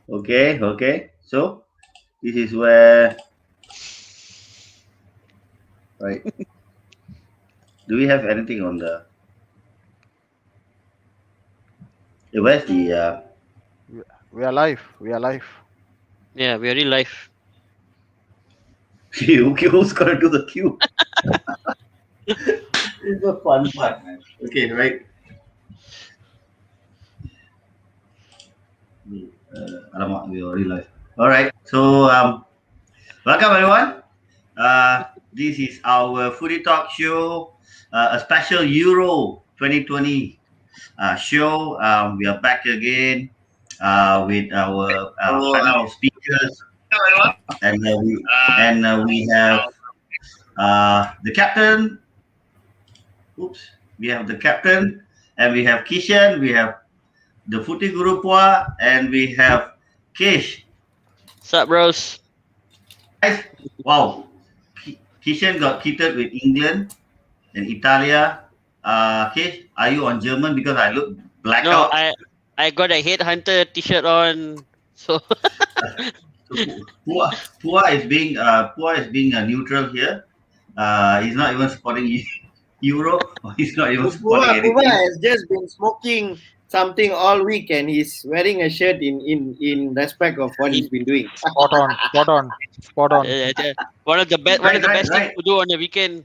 Okay. So this is where, right? Do we have anything on the? Where's the? We are live. We are live. Yeah, we are in live. Queue? Who's gonna do the queue? This is the fun part, man. Okay, right. Alamak, we already live. All right. So welcome everyone. This is our Foodie Talk show, a special Euro 2020 show. We are back again with our panel of speakers, and we have the captain. Oops, we have the captain, and we have Kishan. We have the Footy Guru Pua, and we have Kish. Sup, bros? Guys, wow, Kishan got kitted with England and Italia. Kish, are you on German? Because I look black No, out. I got a headhunter T-shirt on, so Pua is being neutral here. He's not even supporting Euro. Or he's not even supporting Pua anything. has just been smoking something all week, and he's wearing a shirt in respect of what he's been doing. Spot on. Spot on. Spot on. one of the best things to do on the weekend.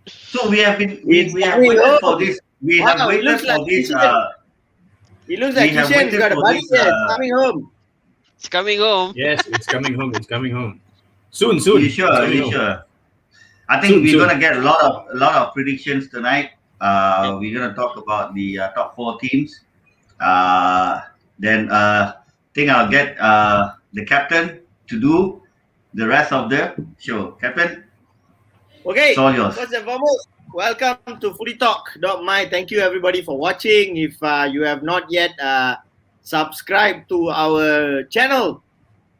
So we have been He's we have coming waited home. for this. We Wow, have he waited looks for like this. Kishan. He looks like we have Kishan's waited got a for buddy this, here. It's coming home. It's coming home. Yes, it's coming home. It's coming home. Soon. You sure? It's coming You home. sure? I think we're Soon. gonna get a lot of predictions tonight. We're gonna talk about the top 4 teams. Then think I'll get the captain to do the rest of the show. Captain, Okay, it's all yours. first and foremost, welcome to FOOTYTALK.my. Thank you everybody for watching. If you have not yet subscribed to our channel,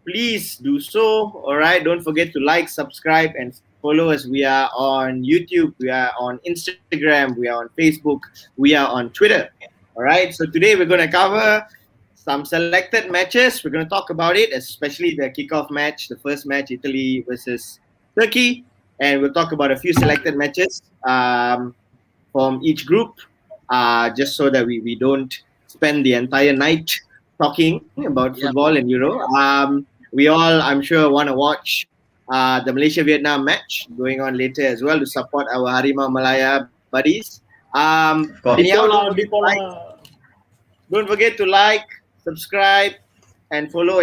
please do so. All right, don't forget to like, subscribe, and follow us. We are on YouTube, we are on Instagram, we are on Facebook, we are on Twitter. All right, so today we're going to cover some selected matches. We're going to talk about it, especially the kickoff match, the first match, Italy versus Turkey. And we'll talk about a few selected matches from each group, just so that we don't spend the entire night talking about football and Euro. We all, I'm sure, want to watch the Malaysia-Vietnam match going on later as well to support our Harimau Malaya buddies. Anyhow, don't forget to like, subscribe, and follow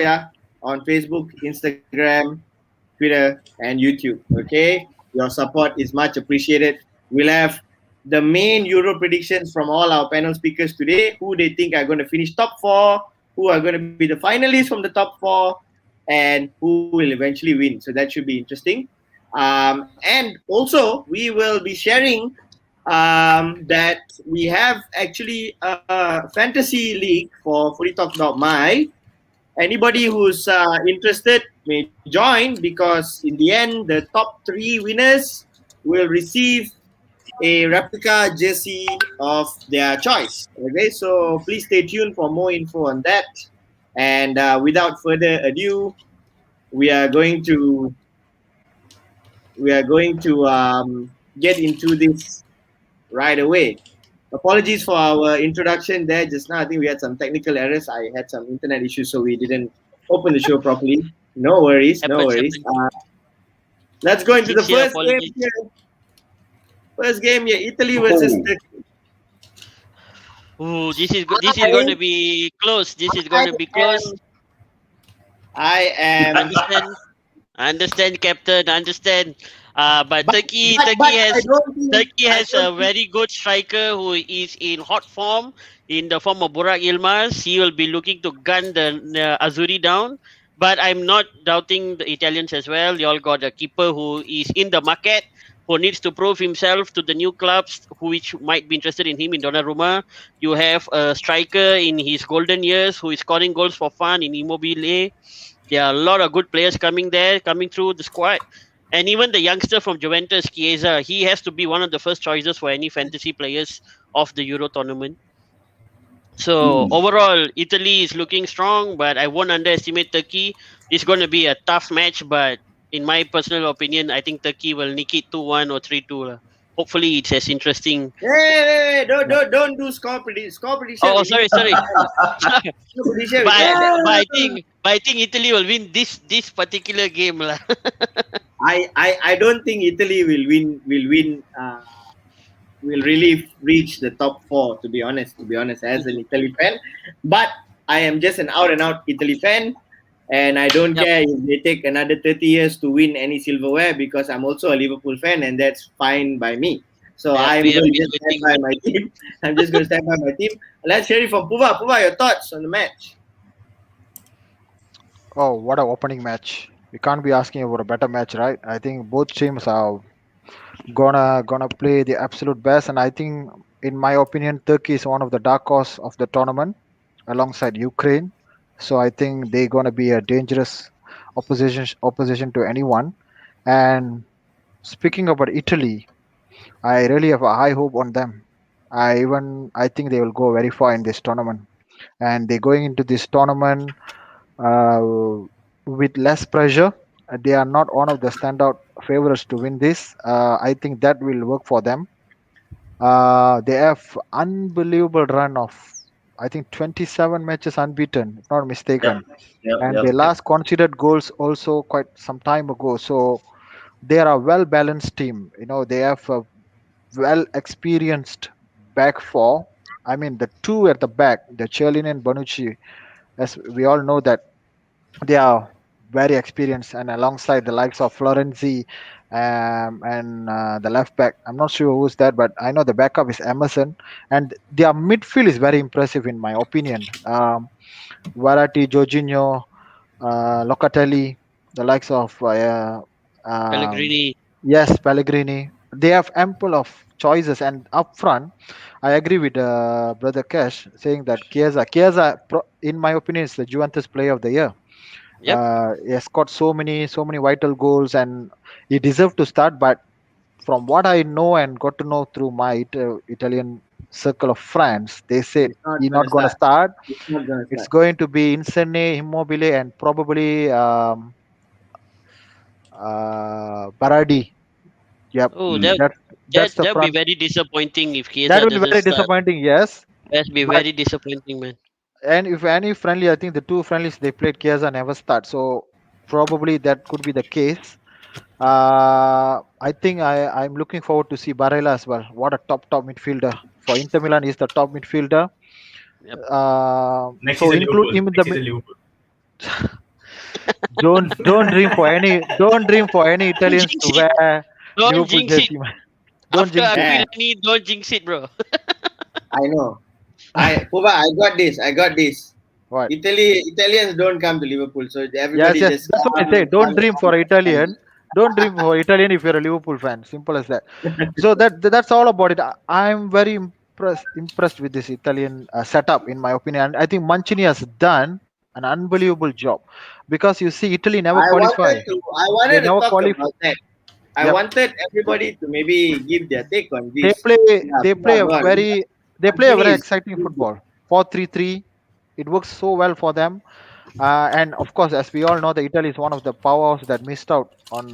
on Facebook, Instagram, Twitter, and YouTube. Okay, your support is much appreciated. We'll have the main Euro predictions from all our panel speakers today, who they think are going to finish top 4, who are going to be the finalists from the top 4, and who will eventually win. So that should be interesting. And also, we will be sharing that we have actually a fantasy league for FOOTYTALK.my. Anybody who's interested may join, because in the end, the top 3 winners will receive a replica jersey of their choice. Okay, so please stay tuned for more info on that. And without further ado, we are going to get into this right away. Apologies for our introduction there just now. I think we had some technical errors. I had some internet issues, so we didn't open the show properly. No worries. Let's go into the first game here. First game here, Italy versus Turkey. Ooh, this is going to be close. This is going to be close. I am. Understand, Captain. Understand. But Turkey has a very good striker who is in hot form, in the form of Burak Yilmaz. He will be looking to gun the Azzurri down. But I'm not doubting the Italians as well. You all got a keeper who is in the market, who needs to prove himself to the new clubs which might be interested in him in Donnarumma. You have a striker in his golden years who is scoring goals for fun in Immobile. There are a lot of good players coming through the squad. And even the youngster from Juventus, Chiesa, he has to be one of the first choices for any fantasy players of the Euro tournament. So overall, Italy is looking strong, but I won't underestimate Turkey. It's going to be a tough match, but in my personal opinion, I think Turkey will nick it 2-1 or 3-2. Lah. Hopefully, it's as interesting. Hey, Yeah. don't do score prediction. Score prediction. Oh, We need sorry, sorry. score prediction. but I think Italy will win this particular game, lah. I don't think Italy will really reach the top four. To be honest, as an Italy fan, but I am just an out and out Italy fan, and I don't Yep. care if they take another 30 years to win any silverware because I'm also a Liverpool fan, and that's fine by me. So Yep, I'm we have going to been just stand waiting. by my team. I'm just going to stand by my team. Let's hear it from Puva. Puva, your thoughts on the match? Oh, what a opening match! We can't be asking about a better match, right? I think both teams are gonna play the absolute best, and I think, in my opinion, Turkey is one of the dark horse of the tournament, alongside Ukraine. So I think they're gonna be a dangerous opposition to anyone. And speaking about Italy, I really have a high hope on them. I think they will go very far in this tournament, and they're going into this tournament uh, with less pressure. They are not one of the standout favorites to win this. I think that will work for them. They have unbelievable run of, I think, 27 matches unbeaten, if not Yep, mistaken, yep, and yep, they yep. last conceded goals also quite some time ago. So they are a well balanced team. They have a well experienced back four. I mean, the two at the back, the Chiellini and Bonucci, as we all know that they are very experienced, and alongside the likes of Florenzi, and the left back, I'm not sure who's that, but I know the backup is Emerson, and their midfield is very impressive in my opinion. Verratti, Jorginho, Locatelli, the likes of um, Pellegrini. yes, Pellegrini. They have ample of choices, and up front, I agree with brother Cash saying that Chiesa, in my opinion, is the Juventus Player of the Year. Yep. He has got so many vital goals, and he deserved to start. But from what I know and got to know through my Italian circle of friends, they said It's not he's going not to going to start. start. It's not going to It's start. going to be Insigne, Immobile, and probably Baradi. Yep, Oh, Mm. that's the that'd be front. very disappointing if That Chiesa will be doesn't very start. disappointing. Yes, That'd be but very disappointing, man. and if any friendly, I think the two friendlies they played, Chiesa never start. So probably that could be the case. I think I'm looking forward to see Barella as well. What a top midfielder for Inter Milan. He's the top midfielder. Yep. Next So season include Liverpool. him in Next the season Liverpool. don't dream for any Don't Italians jinx to it. wear Don't Liverpool jinx it. jersey, man. Don't After jinx it. Yeah, Aquilani, don't jinx it, bro. I know. Puva, I got this. I got this. What? Italians don't come to Liverpool, so Yes, everybody yes. just That's what I say. come, Don't come, dream come, for come. Italian. Don't dream for Italian if you're a Liverpool fan. Simple as that. So that's all about it. I'm very impressed with this Italian setup, in my opinion. And I think Mancini has done an unbelievable job, because you see, Italy never qualify. I They wanted to never talk qualify. about that. I Yep. wanted everybody to maybe give their take on They this. play. Yeah, They Puva, play a go on. very. They play a Mancini very is exciting good. football. 4-3-3. It works so well for them. And of course, as we all know, the Italy is one of the powerhouses that missed out on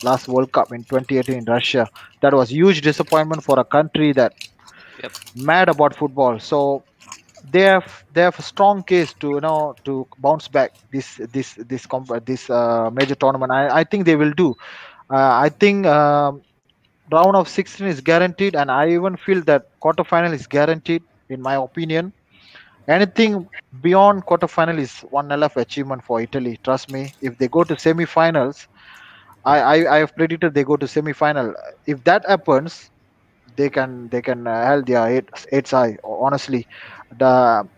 last World Cup in 2018 in Russia. That was huge disappointment for a country that Yep. mad about football. So they have a strong case to to bounce back this major tournament. I think they will do. I think round of 16 is guaranteed, and I even feel that quarterfinal is guaranteed, in my opinion. Anything beyond quarterfinal is one LF achievement for Italy. Trust me. If they go to semi-finals, I have predicted they go to semi-final. If that happens, they can held their eight high. Honestly, the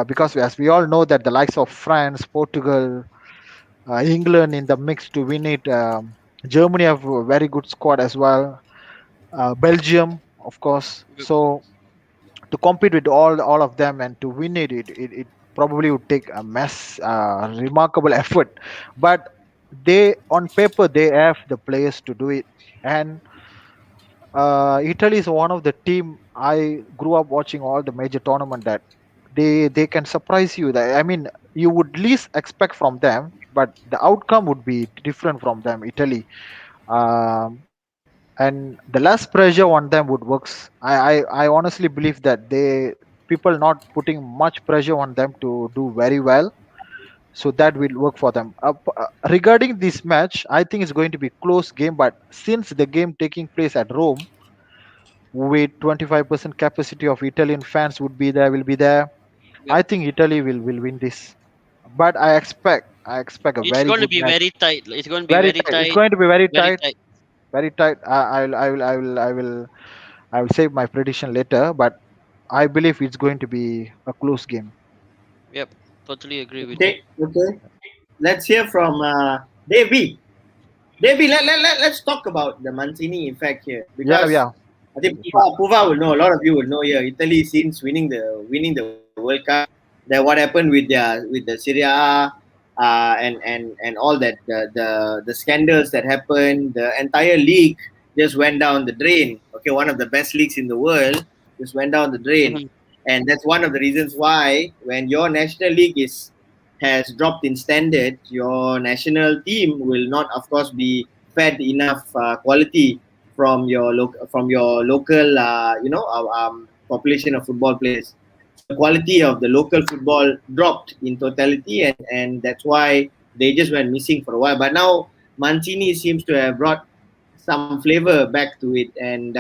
because as we all know that the likes of France, Portugal, England in the mix to win it. Germany have a very good squad as well. Belgium, of course. Yep. So to compete with all of them and to win it probably would take a remarkable effort, but they on paper they have the players to do it. And Italy is one of the team I grew up watching all the major tournament that they can surprise you. That I mean, you would least expect from them, but the outcome would be different from them. Italy, and the less pressure on them would works. I honestly believe that they people not putting much pressure on them to do very well, so that will work for them. Regarding this match, I think it's going to be close game, but since the game taking place at Rome with 25% capacity of Italian fans would be there, will be there. Yep. I think Italy will win this, but I expect a It's very going to good be match. very tight. It's going to be Very very tight. It's tight. going to be very Very tight. tight. Very tight. I will save my prediction later, but I believe it's going to be a close game. Yep. Totally agree with you. Okay, okay. Let's hear from Davey. Davey, let's talk about the Mancini effect here, Yeah, because yeah, I think sure. Puva will know. A lot of you will know here. Italy, since winning the World Cup, that what happened with the Serie A, and all that, the scandals that happened, the entire league just went down the drain. Okay, one of the best leagues in the world just went down the drain, Hmm. and that's one of the reasons why when your national league is has dropped in standard, your national team will not, of course, be fed enough quality from your local, population of football players. So the quality of the local football dropped in totality, and that's why they just went missing for a while. But now Mancini seems to have brought some flavor back to it, and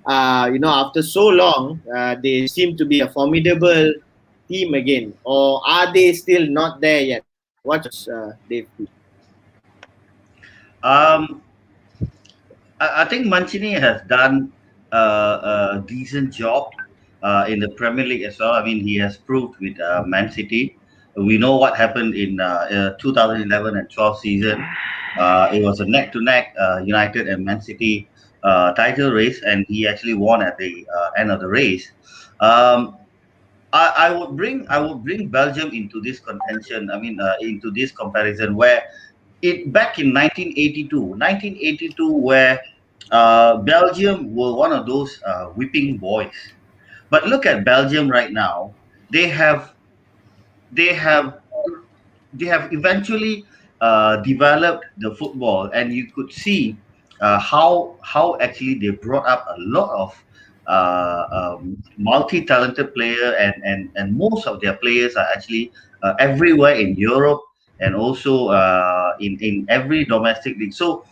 after so long, they seem to be a formidable team again. Or are they still not there yet? What's your thoughts, Dave? Um, I think Mancini has done a decent job in the Premier League as well. I mean, he has proved with Man City. We know what happened in 2011 and 12 season. It was a neck-to-neck United and Man City title race, and he actually won at the end of the race. Um, I would bring Belgium into this contention. I mean, into this comparison where it back in 1982, where Belgium were one of those whipping boys. But look at Belgium right now. They have they have they have eventually developed the football, and you could see how actually they brought up a lot of multi-talented player, and most of their players are actually everywhere in Europe, and also in every domestic league. So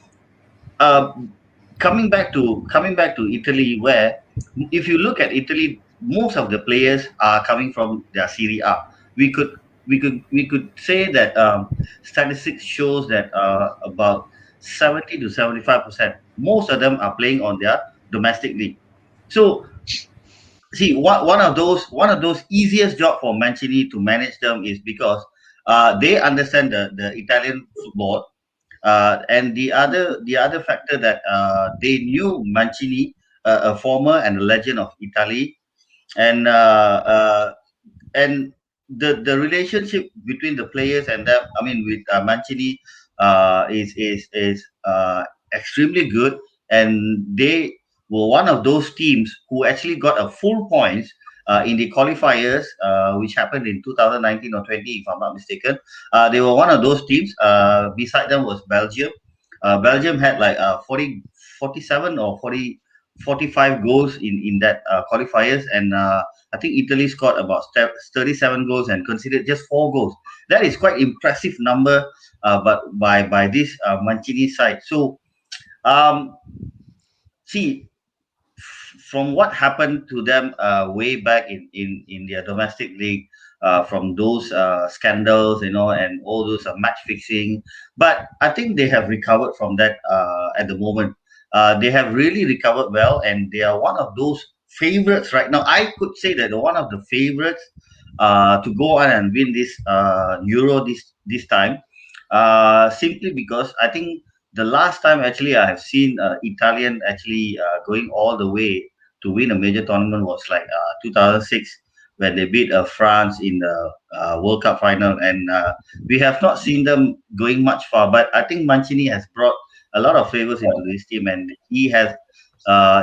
uh, coming back to Italy, where if you look at Italy, most of the players are coming from their Serie A. We could we could say that statistics shows that about 70 to 75%, most of them are playing on their domestic league. So see, one of those easiest job for Mancini to manage them is because they understand the Italian football, and the other factor that they knew Mancini, a former and a legend of Italy, and the relationship between the players and them, I mean, with Mancini, is extremely good, and they were one of those teams who actually got a full points in the qualifiers, which happened in 2019 or 20, if I'm not mistaken. They were one of those teams. Beside them was Belgium. Belgium had like 47 or 45 goals in that qualifiers, and I think Italy scored about 37 goals and conceded just 4 goals. That is quite impressive number, but by this Mancini side. So see, from what happened to them way back in their domestic league, from those scandals, and all those match fixing. But I think they have recovered from that at the moment. They have really recovered well, and they are one of those favorites right now. I could say that they're one of the favorites to go on and win this Euro this time, simply because I think the last time actually I have seen Italian actually going all the way to win a major tournament was like 2006, when they beat France in the World Cup final, and we have not seen them going much far. But I think Mancini has brought a lot of favors into this team, and he has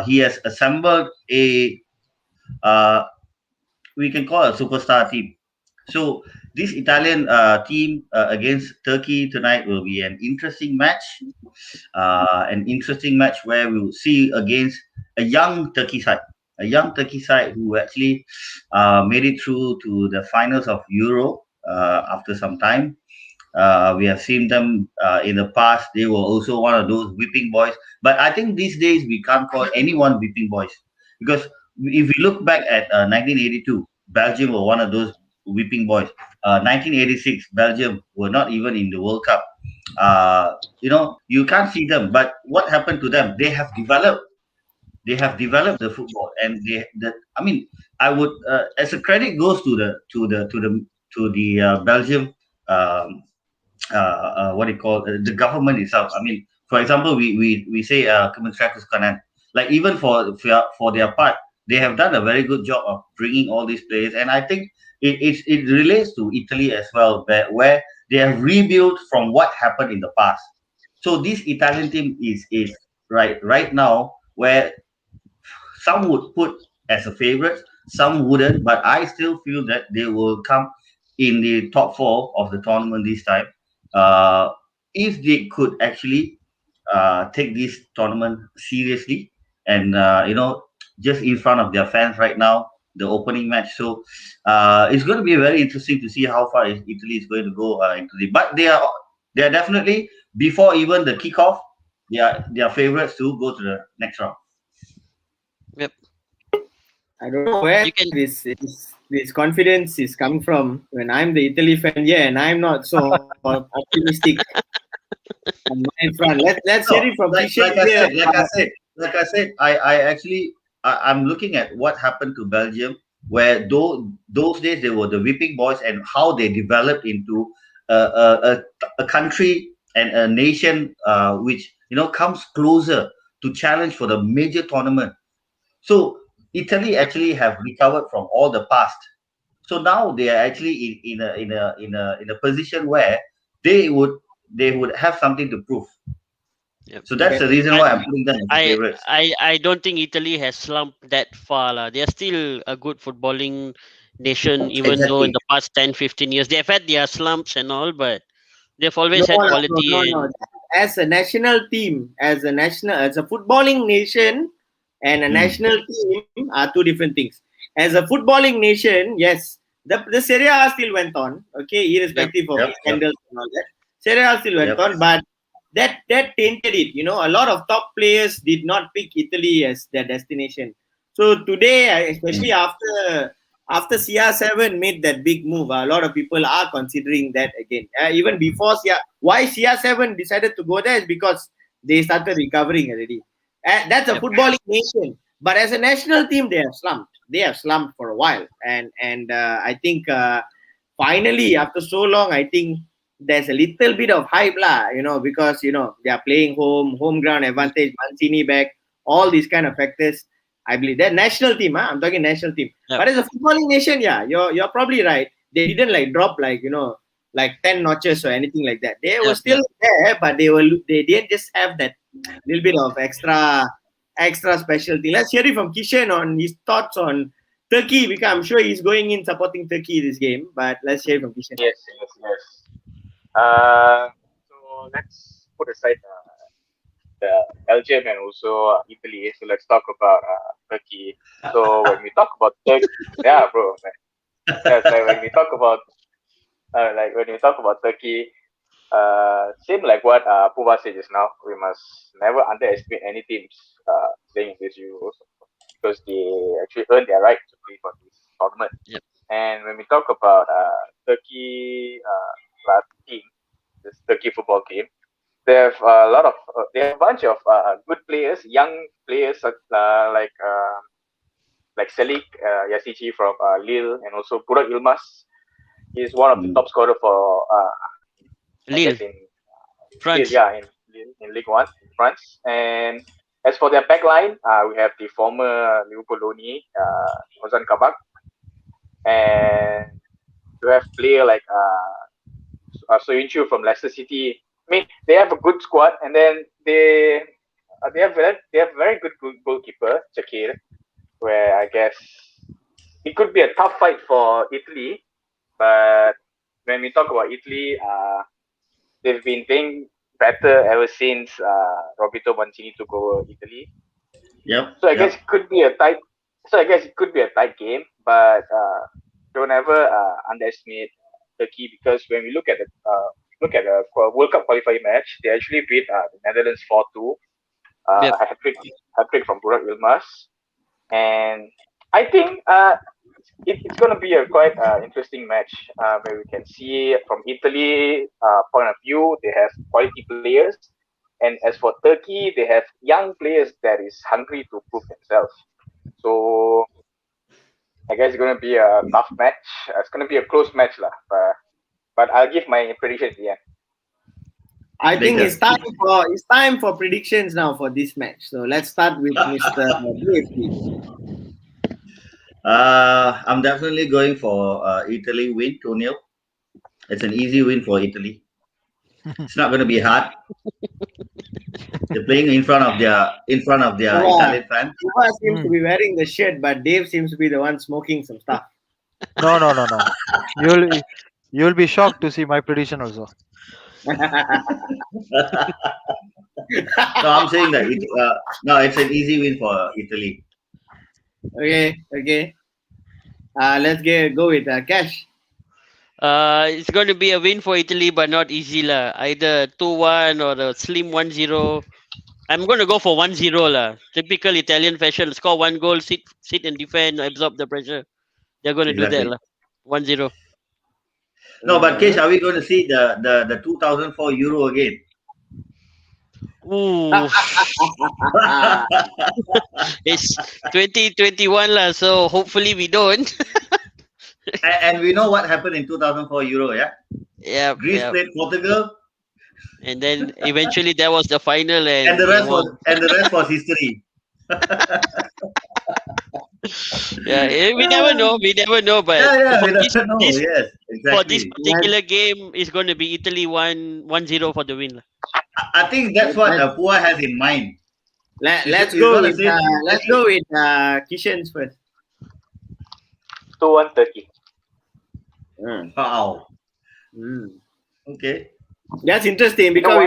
he has assembled a uh, we can call a superstar team. So this Italian team against Turkey tonight will be an interesting match where we will see against a young Turkey side, who actually made it through to the finals of Euro after some time. We have seen them in the past. They were also one of those whipping boys. But I think these days we can't call anyone whipping boys because if we look back at 1982, Belgium were one of those whipping boys. 1986, Belgium were not even in the World Cup. You can't see them. But what happened to them? They have developed. They have developed the football, and I mean, I would, as a credit goes to the Belgium um, what do you call the government itself. I mean, for example, we say Kementerian Kanan, like even for their part, they have done a very good job of bringing all these players, and I think it relates to Italy as well, where they have rebuilt from what happened in the past. So this Italian team is right now where some would put as a favorite, some wouldn't, but I still feel that they will come in the top four of the tournament this time. Uh, if they could actually take this tournament seriously and just in front of their fans right now, the opening match. So it's going to be very interesting to see how far Italy is going to go into the. But they are definitely before even the kickoff. They are favorites to go to the next round. Yep. I don't know where You can. this confidence is coming from when I'm the Italy fan, yeah, and I'm not so optimistic on my front. Let's hear No, it from like Kishan like I here. said, I actually I'm looking at what happened to Belgium, where those days they were the whipping boys, and how they developed into a country and a nation which comes closer to challenge for the major tournament. So Italy Yep. actually have recovered from all the past. So now they are actually in a position where they would they would have something to prove. Yep. So that's Okay. the reason And why I'm putting them as the I favorites. I don't think Italy has slumped that far. Lah. They are still a good footballing nation, even though in Exactly. the past 10, 15 years they have had their slumps and all, but they've No, always had no, no, quality. no, no. And As a national team, as a footballing nation, and a Mm. national team are two different things. As a footballing nation, yes, the Serie A still went on, okay, yep. irrespective of Yep. Yep. scandals and all that. Serie A still went Yep. on, but that tainted it. A lot of top players did not pick Italy as their destination. So today, especially Mm. after CR7 made that big move, a lot of people are considering that again. Even before why CR7 decided to go there is because they started recovering already. That's a Yep. footballing nation, but as a national team, they have slumped. They have slumped for a while, and I think finally, after so long, I think there's a little bit of hype lah, because they are playing home ground advantage, Mancini back, all these kind of factors. I believe that national team, I'm talking national team. Yep. But as a footballing nation, yeah, you're probably right. They didn't like drop like 10 notches or anything like that. They were Yep. still Yep. there, but they didn't just have that little bit of extra special thing. Let's hear it from Kishan on his thoughts on Turkey, because I'm sure he's going in supporting Turkey this game. But let's hear it from Kishan. Yes, yes, yes. So let's put aside the Belgium and also Italy. So let's talk about Turkey. So when we talk about Turkey, yeah, bro. Yes, like when we talk about Turkey, same like what Puba said just now. We must never underestimate any teams playing in this Euros because they actually earn their right to play for this tournament. Yep. And when we talk about Turkey team, this Turkey football team, they have a lot of they have a bunch of good players, young players like Selik Yasici from Lille, and also Burak Ilmaz. He's one of the Mm. top scorer for I Lille, guess in Lille, France. yeah, in Lille, in Ligue 1 in France. And as for their back line, we have the former Liverpool loanee Ozan Kabak, and you have player like Soyuncu from Leicester City. I mean, they have a good squad, and then they have very good goalkeeper Shakir, where I guess it could be a tough fight for Italy. But when we talk about Italy, they've been playing better ever since Roberto Mancini took over Italy. Yep. So I guess Yep. it could be a tight. So I guess it could be a tight game, but don't ever underestimate Turkey, because when we look at the World Cup qualifying match, they actually beat the Netherlands 4-2. Yep. A hat trick from Burak Yilmaz, and I think it's going to be a quite interesting match where we can see from Italy point of view they have quality players, and as for Turkey they have young players that is hungry to prove themselves. So I guess it's going to be a tough match. It's going to be a close match lah. But I'll give my prediction at the end. I think Later. it's time for predictions now for this match. So let's start with Mr. Dave, please. I'm definitely going for Italy win 2-0. It's an easy win for Italy. It's not going to be hard. They're playing in front of their Italian fans. Puva seems to be wearing the shirt, but Dave seems to be the one smoking some stuff. No. You'll be shocked to see my prediction also. No, I'm saying that no, it's an easy win for Italy. Okay. Let's go with Cash. It's going to be a win for Italy, but not easy lah. Either 2-1 or a slim 1-0. I'm going to go for 1-0 lah. Typical Italian fashion. Score one goal, sit and defend, absorb the pressure. They're going to do that lah. 1-0. No, but Kesh, are we going to see the 2004 Euro again? Ooh. It's 2021 lah, so hopefully we don't. And we know what happened in 2004 Euro, yeah? Yeah. Greece played Portugal, And then eventually that was the final, and the rest was history. Yeah, we never know. But We don't know. Yes, exactly. for this particular game, it's going to be Italy 1-0 for the win. I think that's what Pua has in mind. Let's go with Kishan's first. 2-1 Turkey. Wow. Okay. That's interesting because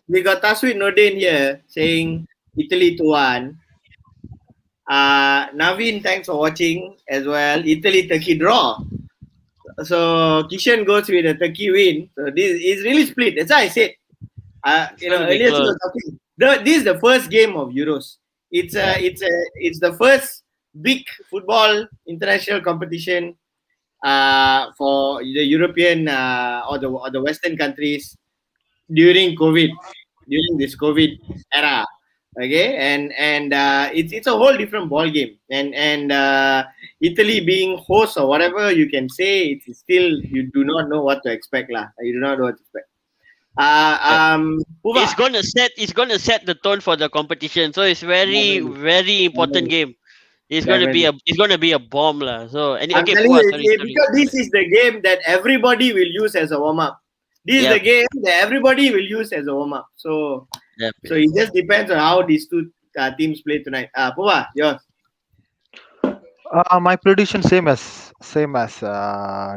we got Taswit Nordin here saying Italy 2-1. Naveen, thanks for watching as well. Italy Turkey draw. So Kishan goes with a Turkey win. So this is really split. That's why I said earlier this is the first game of Euros. It's the first big football international competition for the European or the Western countries during this COVID era. Okay, and it's a whole different ball game, and Italy being host or whatever you can say, it's still you do not know what to expect lah. You do not know what to expect. It's gonna set the tone for the competition. So it's very important game. It's gonna be a bomb lah. So I'm telling you, because this is the game that everybody will use as a warm up. This is the game that everybody will use as a warm up. So it just depends on how these two teams play tonight. Puva, yours. My prediction same as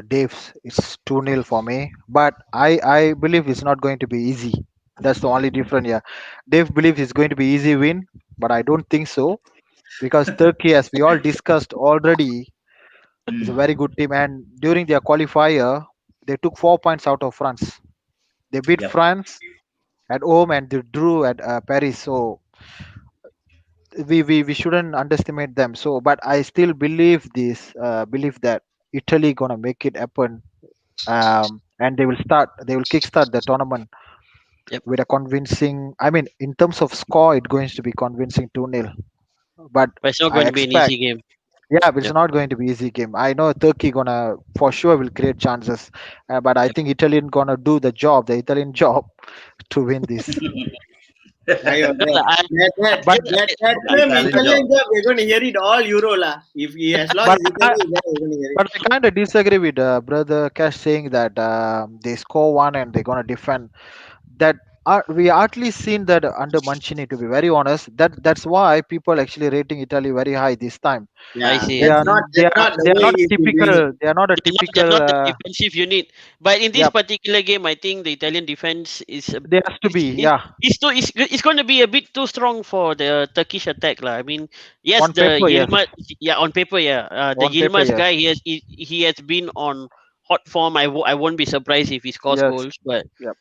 Dave's. It's 2-0 for me, but I believe it's not going to be easy. That's the only difference here. Dave believes it's going to be easy win, but I don't think so, because Turkey, as we all discussed already, is a very good team, and during their qualifier they took 4 points out of France. They beat France at home and they drew at Paris. So we shouldn't underestimate them. So, but I still believe that Italy gonna make it happen, and they will kickstart the tournament with a convincing. I mean, in terms of score, it's going to be convincing 2-0. But it's not going to be an easy game. Yeah, but it's not going to be easy game. I know Turkey gonna for sure will create chances, but I think Italy gonna do the Italian job to win this. That Italian job, we're going to hear it all Euro lah. If he has lost his Italy, then we're going to hear it. But I kind of disagree with brother Cash saying that they score one and they're gonna defend. That we hardly seen that under Mancini. To be very honest, that's why people actually rating Italy very high this time. I Yeah, see. They I are see. they that's not the are way not a he's been doing it. typical. They are not a They're typical. not the defensive unit. But in this Yep, particular game, I think the Italian defense there has to be. is, Yeah, it's going to be a bit too strong for the Turkish attack, lah. I mean, yes, on the paper, yes. Yilmaz, yeah, on paper, yeah, the On paper, Yilmaz yes. guy, he has been on hot form. I won't be surprised if he scores Yes. goals, but Yep.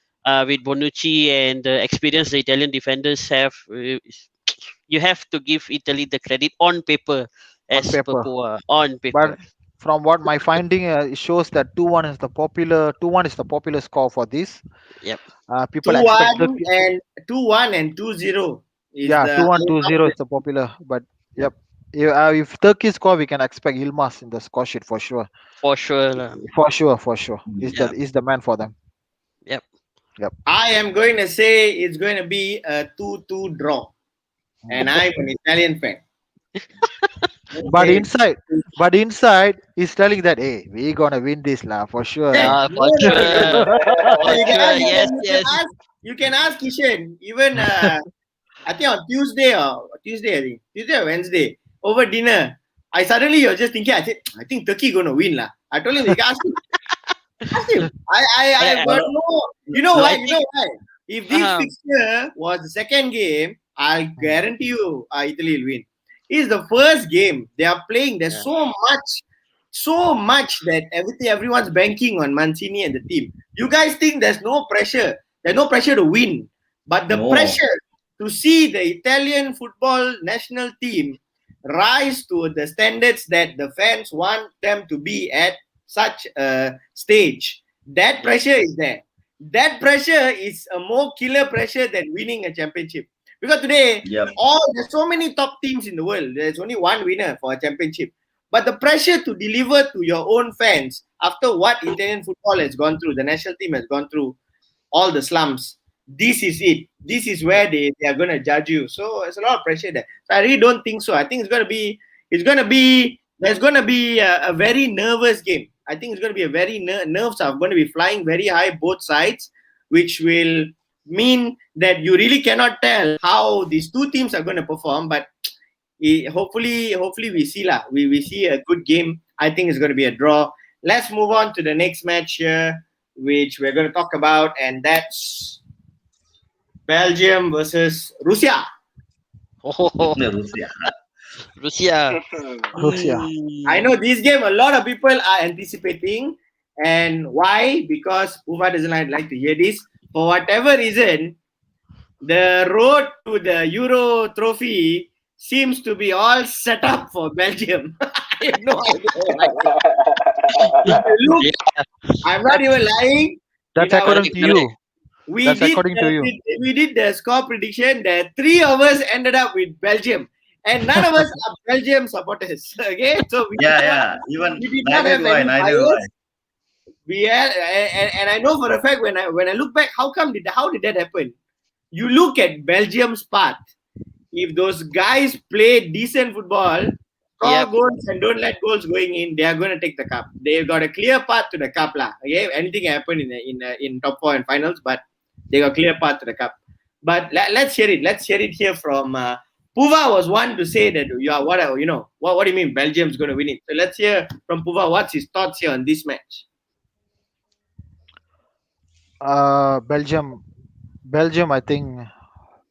with Bonucci and the experience the Italian defenders have, you have to give Italy the credit on paper, On as per paper. Poa, on But paper. from what my finding, it shows that 2-1 is the popular 2-1 is the popular score for this. Yep. People Two expect one and 2-1 and 2-0 is yeah, the 2-1, 2-0 is outcome. the popular. But yep, if Turkey score, we can expect Ilmaz in the score sheet for sure. For sure, lah. For sure, for sure. Mm. Yep. Is the man for them. Yep. Yep. I am going to say it's going to be a 2-2 draw, and I'm an Italian fan. But Okay. inside, he's telling that, hey, we gonna win this lah for sure. Yeah, Ah. For no, no, no, no. sure. For You can, sure. you Yes, can, you can yes. ask, you can ask Kishan. Even I think on Tuesday, I think Tuesday or Wednesday over dinner. I suddenly was just thinking. I said, I think Turkey gonna win lah. I told him, you can ask him. Ask him. I've I, got no. You know no, why? I You think know why? If this uh, fixture was the second game, I guarantee you, Italy will win. It's the first game they are playing. There's yeah. so much that everyone's banking on Mancini and the team. You guys think there's no pressure? There's no pressure to win, but the No. pressure to see the Italian football national team rise to the standards that the fans want them to be at such a stage. That pressure is there. That pressure is a more killer pressure than winning a championship. Because today, Yep. there's so many top teams in the world. There's only one winner for a championship. But the pressure to deliver to your own fans after what Italian football has gone through, the national team has gone through, all the slums. This is it. This is where they are going to judge you. So there's a lot of pressure there. So I really don't think so. I think there's going to be a very nervous game. I think it's going to be a very nerves are going to be flying very high both sides, which will mean that you really cannot tell how these two teams are going to perform. But hopefully we see lah. We see a good game. I think it's going to be a draw. Let's move on to the next match here, which we're going to talk about, and that's Belgium versus Russia. Oh, Russia. Russia. Russia. I know this game a lot of people are anticipating, and why? Because Uva doesn't like to hear this. For whatever reason, the road to the Euro trophy seems to be all set up for Belgium. I have no idea. Look, Yeah. I'm not even lying. That's In our- according to you. That's according to you. We did the score prediction. The three of us ended up with Belgium, and none of us are Belgium supporters. Okay, so Yeah. Even we did not neither have do I. any Neither do I. bias. We had, and I know for a fact when I look back, how did that happen? You look at Belgium's path. If those guys play decent football, score Yep. goals and don't let goals going in, they are going to take the cup. They've got a clear path to the cup, lah. Okay, anything can happen in top four and finals, but they got clear path to the cup. But let's hear it. Let's hear it here from Puva was one to say that what do you mean Belgium's going to win it? So let's hear from Puva. What's his thoughts here on this match? Belgium, I think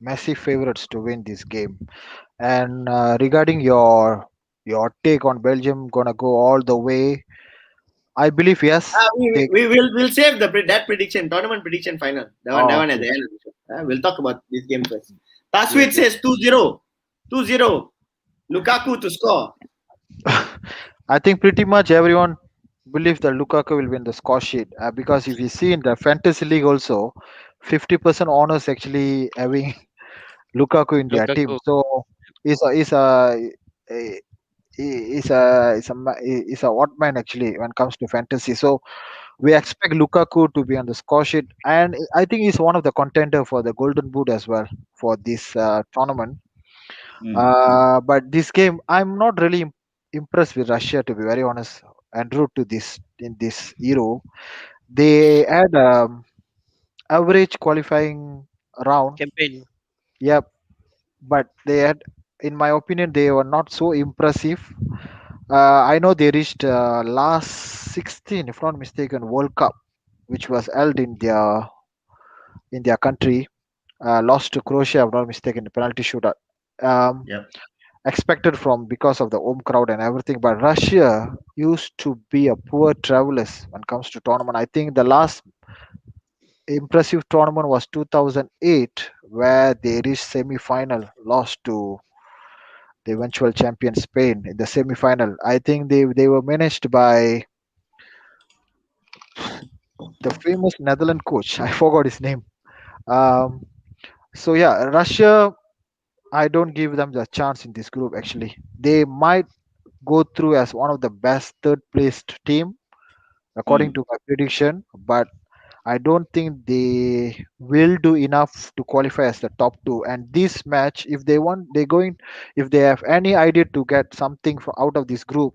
massive favorites to win this game. And regarding your take on Belgium gonna go all the way, I believe yes. We'll save that prediction, tournament prediction final. That one at the end of the show. We'll talk about this game first. Taswit says 2-0. 2-0. Lukaku to score. I think pretty much everyone believes that Lukaku will win the score sheet because if you see in the fantasy league also, 50% owners actually having Lukaku in their team. Lukaku. So a- is a odd man actually when it comes to fantasy. So we expect Lukaku to be on the score sheet, and I think he's one of the contender for the Golden Boot as well for this tournament. But this game, I'm not really impressed with Russia to be very honest. En route to this in this Euro, they had average qualifying round. Campaign. Yep, but they had, in my opinion, they were not so impressive. I know they reached last 16, if not mistaken, World Cup, which was held in their country. Lost to Croatia, if not mistaken, the penalty shootout. Um, Yep. Expected from because of the home crowd and everything. But Russia used to be a poor travelers when it comes to tournament. I think the last impressive tournament was 2008, where they reached semi-final, lost to the eventual champion Spain in the semi-final. I think they were managed by the famous Netherlands coach. I forgot his name. Um, so yeah, Russia. I don't give them the chance in this group. Actually, they might go through as one of the best third placed team according Mm. to my prediction, but I don't think they will do enough to qualify as the top two. And this match, if they want, they going, if they have any idea to get something out of this group,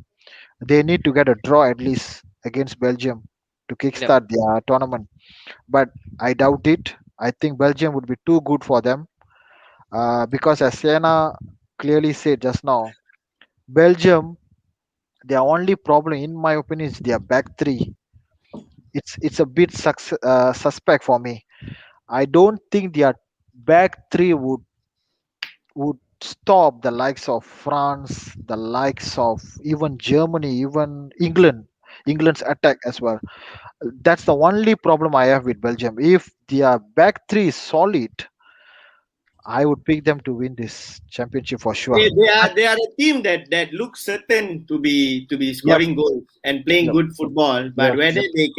they need to get a draw at least against Belgium to Yep. kickstart their tournament. But I doubt it. I think Belgium would be too good for them because, as Sienna clearly said just now, Belgium, their only problem, in my opinion, is their back three. It's a bit suspect for me. I don't think their back three would stop the likes of France, the likes of even Germany, even England's attack as well. That's the only problem I have with Belgium. If their back three is solid, I would pick them to win this championship for sure. They are a team that looks certain to be Yep, scoring goals and playing yep, good football, but yep, whether yep. they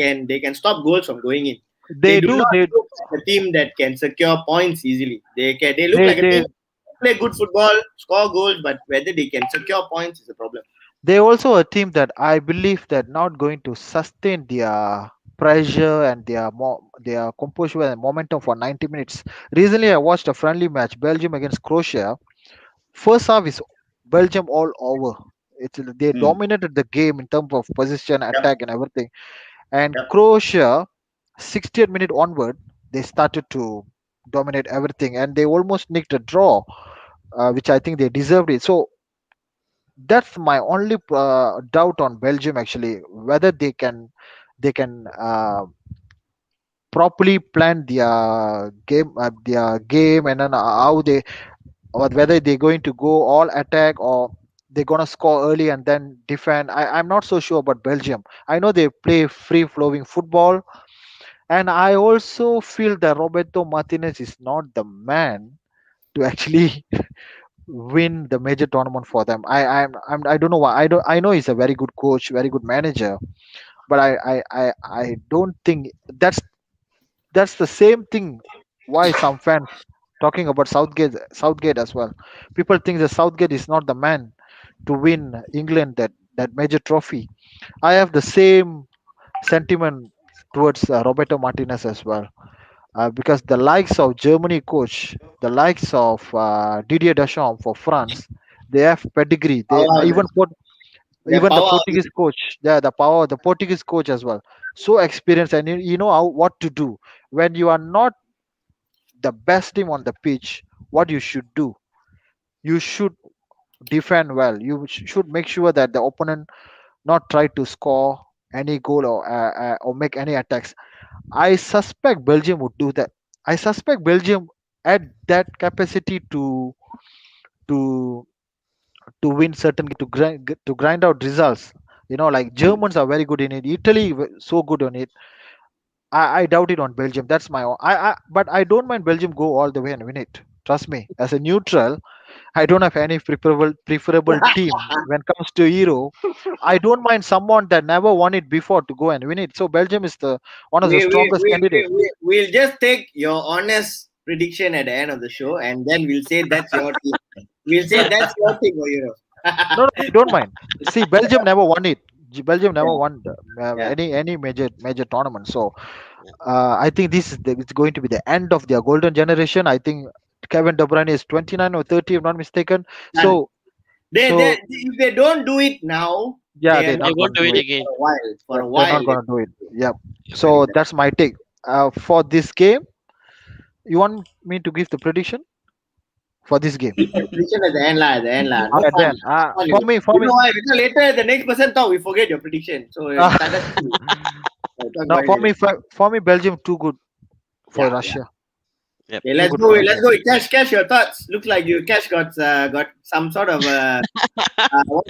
can stop goals from going in. They They do do. not look like a team that can secure points easily. They look like a They team that play good football, score goals, but whether they can secure points is a problem. they also a team that I believe that not going to sustain their pressure and their composure and momentum for 90 minutes. Recently, I watched a friendly match, Belgium against Croatia. First half is Belgium all over. They Mm. dominated the game in terms of position, Yep. attack, and everything. And Yep. Croatia, 60th minute onward, they started to dominate everything, and they almost nicked a draw, which I think they deserved it. So that's my only doubt on Belgium actually, whether they can properly plan their game, and then how they, or whether they're going to go all attack or they're gonna score early and then defend. I'm not so sure about Belgium. I know they play free flowing football, and I also feel that Roberto Martinez is not the man to actually win the major tournament for them. I don't know why. I know he's a very good coach, very good manager, but I don't think that's the same thing. Why some fans talking about Southgate as well. People think that Southgate is not the man to win England that major trophy. I have the same sentiment towards Roberto Martinez as well, because the likes of Germany coach, the likes of Didier Deschamps for France, they have pedigree. They Power, their even the power. Portuguese coach, yeah, the Portuguese coach as well, so experienced, and you know what to do when you are not the best team on the pitch. What you should do, you should defend well. You should make sure that the opponent not try to score any goal or make any attacks. I suspect Belgium would do that. I suspect Belgium had that capacity to to win certain to grind out results. Like Mm. Germans are very good in it. Italy so good on it. I doubt it on Belgium. That's my own. But I don't mind Belgium go all the way and win it. Trust me. As a neutral, I don't have any preferable team when it comes to Euro. I don't mind someone that never won it before to go and win it. So Belgium is the one of the we, we, strongest we, we, candidate. we, we'll just take your honest prediction at the end of the show, and then we'll say that's your team. We'll say that's your team for Europe. No, no, I don't mind. See, Belgium never won it. Belgium never Yeah, won yeah. any major tournament. So I think it's going to be the end of their golden generation. I think Kevin De Bruyne is 29 or 30, if I'm not mistaken. And So they if they don't do it now, yeah, they are they're They not not won't going do to it do it. again. for a while. For Yep, a they're while, not going to do it. Yep. very So bad. that's my take. For this game, You want me to give the prediction for this game? Prediction at the end lah, at the end lah. No Okay, fun. then. Fun, For me, you know why? Because later the next person talk, we forget your prediction. So tak ada. Talk no, about it. for me, Belgium too good for Yeah, Russia. Yep. Okay, let's good go. for Let's go. Cash your thoughts. Looks like you Cash got some sort of want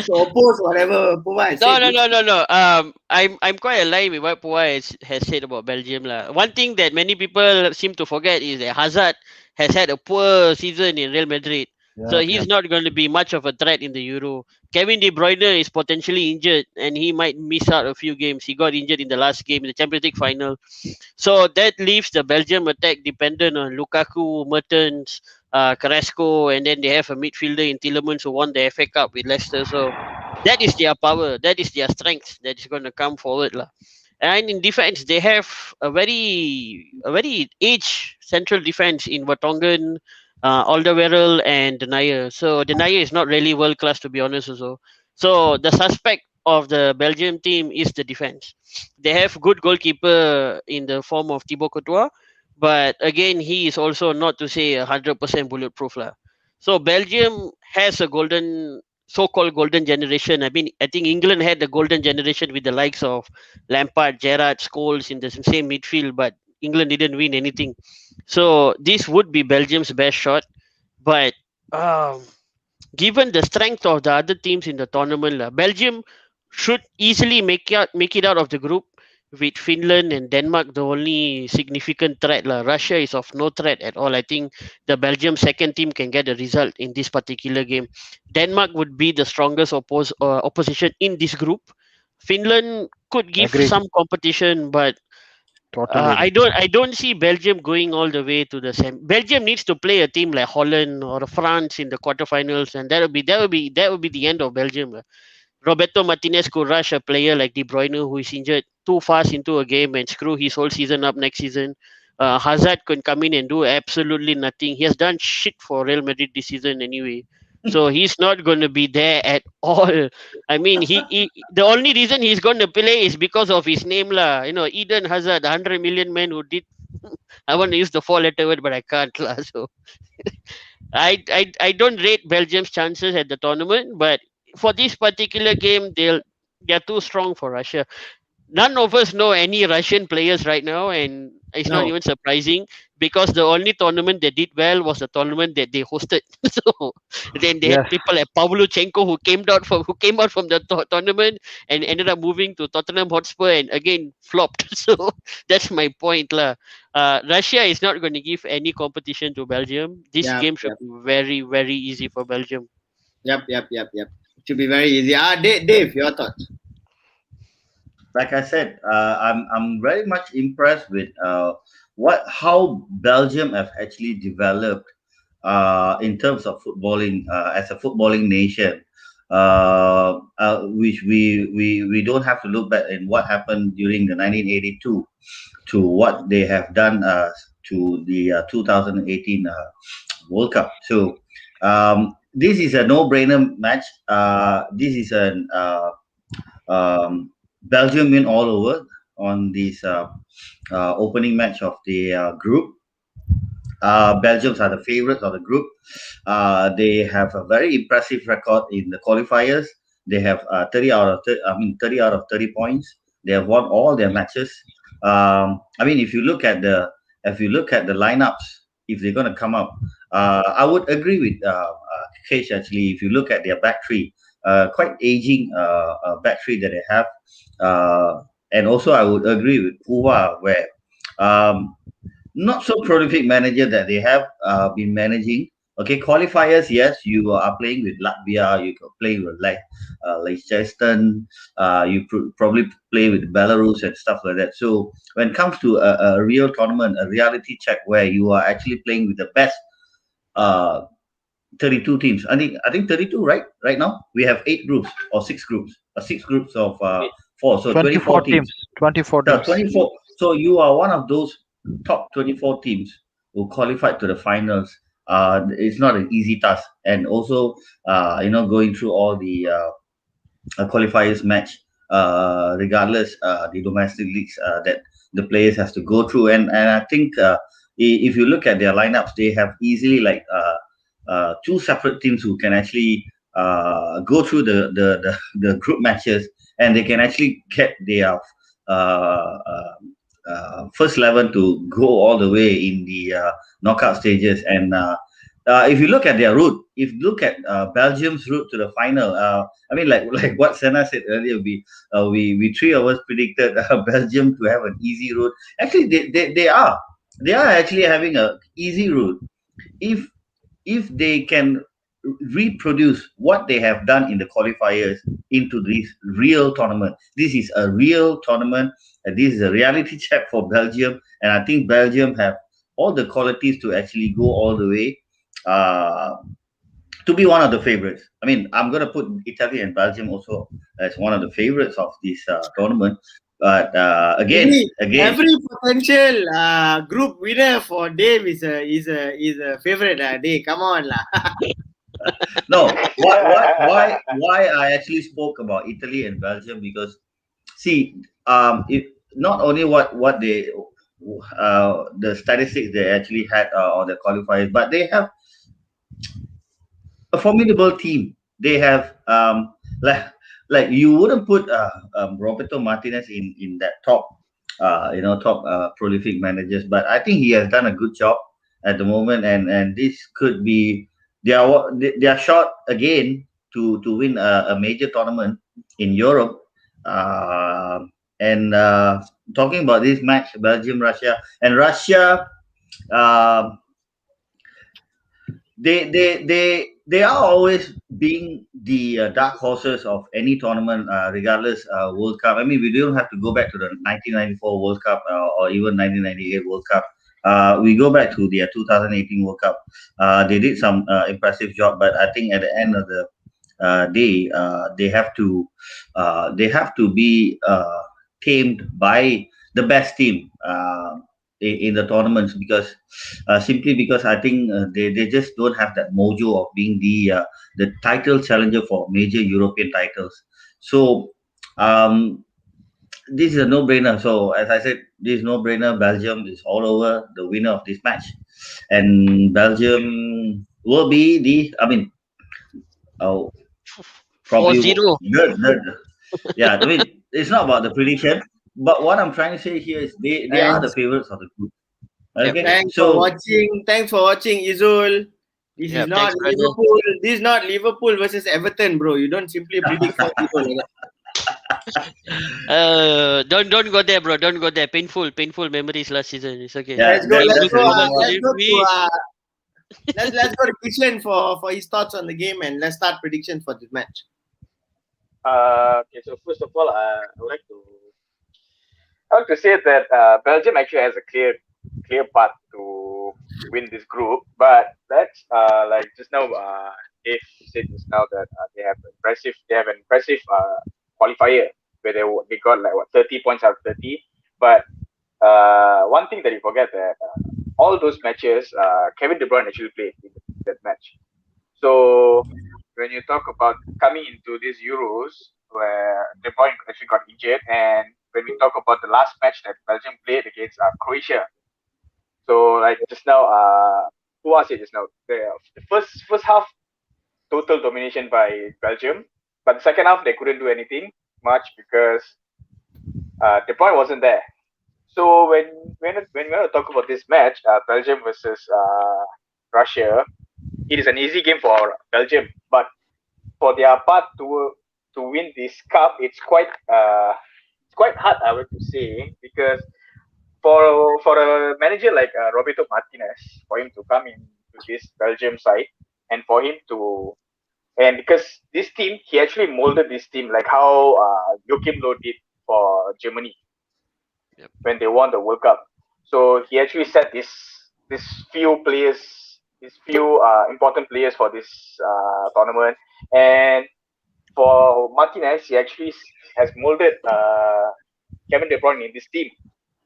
to oppose whatever Puma has No, said. no. I'm quite aligned with what Pua has said about Belgium lah. One thing that many people seem to forget is that Hazard has had a poor season in Real Madrid, so he's not going to be much of a threat in the Euro. Kevin De Bruyne is potentially injured, and he might miss out a few games. He got injured in the last game in the Champions League final, so that leaves the Belgium attack dependent on Lukaku, Mertens, Carrasco, and then they have a midfielder in Tielemans who won the FA Cup with Leicester. So that is their power, that is their strength that is going to come forward lah. And in defense, they have a very age central defense in Vertonghen, Alderweireld, and Denayer. So Denayer is not really world class, to be honest. Also, so the suspect of the Belgium team is the defense. They have good goalkeeper in the form of Thibaut Courtois, but again, he is also not to say 100% bulletproof lah. So Belgium has a so-called golden generation. I mean, I think England had the golden generation with the likes of Lampard, Gerrard, Scholes in the same midfield, but England didn't win anything. So this would be Belgium's best shot, but um, given the strength of the other teams in the tournament, Belgium should easily make it out of the group with Finland and Denmark the only significant threat. Russia is of no threat at all. I think the Belgium second team can get a result in this particular game. Denmark would be the strongest opposition in this group. Finland could give Agreed. some competition, but Totally. I don't see Belgium going all the way to the same. Belgium needs to play a team like Holland or France in the quarterfinals, and that would be the end of Belgium. Roberto Martinez could rush a player like De Bruyne who is injured too fast into a game and screw his whole season up next season. Hazard can come in and do absolutely nothing. He has done shit for Real Madrid this season anyway. So he's not going to be there at all. I mean, he the only reason he's going to play is because of his name lah. Eden Hazard, the 100 million man who did. I want to use the four-letter word, but I can't lah. So I don't rate Belgium's chances at the tournament, but for this particular game, they're too strong for Russia. None of us know any Russian players right now, and it's not No. even surprising because the only tournament they did well was the tournament that they hosted. So then they had people like Pavlyuchenko who came out from the tournament and ended up moving to Tottenham Hotspur and again flopped. So that's my point lah. Russia is not going to give any competition to Belgium. This game should be very, very easy for Belgium. Yep. It should be very easy. Dave, your thoughts? Like I said, I'm very much impressed with how Belgium have actually developed in terms of footballing as a footballing nation, which we don't have to look back in what happened during the 1982 to what they have done to the 2018 World Cup. So this is a no-brainer match. This is an Belgium win all over on this opening match of the group. Belgians are the favorites of the group. They have a very impressive record in the qualifiers. They have 30 out of 30 points. They have won all their matches. If you look at the lineups, if they're going to come up, I would agree with Kesh actually. If you look at their back three, quite aging back three that they have. And also I would agree with Uwa where not so prolific manager that they have been managing. Okay, qualifiers, yes, you are playing with Latvia, you are playing with Liechtenstein, you probably play with Belarus and stuff like that. So when it comes to a real tournament, a reality check where you are actually playing with the best 32 teams. I think 32, right? Right now we have 8 groups or 6 groups, 6 groups of 4, so 24 teams. 24 teams. 24. So you are one of those top 24 teams who qualified to the finals. It's not an easy task, and also going through all the qualifiers match, regardless the domestic leagues that the players has to go through, and I think if you look at their lineups, they have easily like two separate teams who can actually go through the group matches, and they can actually get their first 11 to go all the way in the knockout stages. And if you look at their route, if you look at Belgium's route to the final, I mean, like what Senna said earlier, we three of us predicted Belgium to have an easy route. Actually, they are actually having a easy route if they can reproduce what they have done in the qualifiers into this real tournament. This is a real tournament, and this is a reality check for Belgium, and I think Belgium have all the qualities to actually go all the way, uh, to be one of the favorites. I mean, I'm going to put Italy and Belgium also as one of the favorites of this tournament. But every potential group winner for Dave is a favorite. Dave, come on lah. No, why I actually spoke about Italy and Belgium, because see, if not only what they the statistics they actually had on the qualifiers, but they have a formidable team. They have like you wouldn't put Roberto Martinez in that top top prolific managers, but I think he has done a good job at the moment, and this could be their shot again to win a major tournament in Europe. And talking about this match, Belgium Russia, and Russia, um they are always being the dark horses of any tournament, regardless World Cup. I mean, we don't have to go back to the 1994 World Cup or even 1998 World Cup. We go back to the 2018 World Cup. They did some impressive job, but I think at the end of the day, they have to be tamed by the best team in the tournaments, because simply because I think they just don't have that mojo of being the title challenger for major European titles. So this is a no-brainer. So as I said, this is no-brainer. Belgium is all over the winner of this match, and Belgium will be uh, Four probably zero. yeah. I mean, it's not about the prediction, but what I'm trying to say here is they are the Thanks. favorites of the group. Yep. Okay, Thanks for so watching. Thanks for watching, Izul. This Yeah, is not thanks, brother. Liverpool. This is not Liverpool versus Everton, bro. You don't simply predict 4-0 like that. Don't go there, bro. Don't go there. Painful memories last season. It's okay. yeah, Let's go. that, Let's that's go. the reason why. Let's go to let's go to Kishan for his thoughts on the game, and let's start predictions for this match. Okay, so first of all, I would like to say that Belgium actually has a clear path to win this group, but that's like just now, Dave said just now that they have an impressive qualifier where they got like 30 points out of 30. But one thing that you forget that all those matches, Kevin De Bruyne actually played in that match. So when you talk about coming into these Euros where De Bruyne actually got injured, and when we talk about the last match that Belgium played against Croatia, so like just now, who was it just now? The first half total domination by Belgium, but the second half they couldn't do anything much because De Bruyne wasn't there. So when we want to talk about this match, Belgium versus Russia, it is an easy game for Belgium, but for their part to win this cup, it's quite hard, I would say, because for a manager like Roberto Martinez, for him to come into this Belgium side, and for him to, and because this team, he actually molded this team like how Joachim Löw did for Germany. Yep. When they won the World Cup. So he actually set this few players, these few important players for this tournament. And for Martinez, he actually has molded Kevin De Bruyne in this team.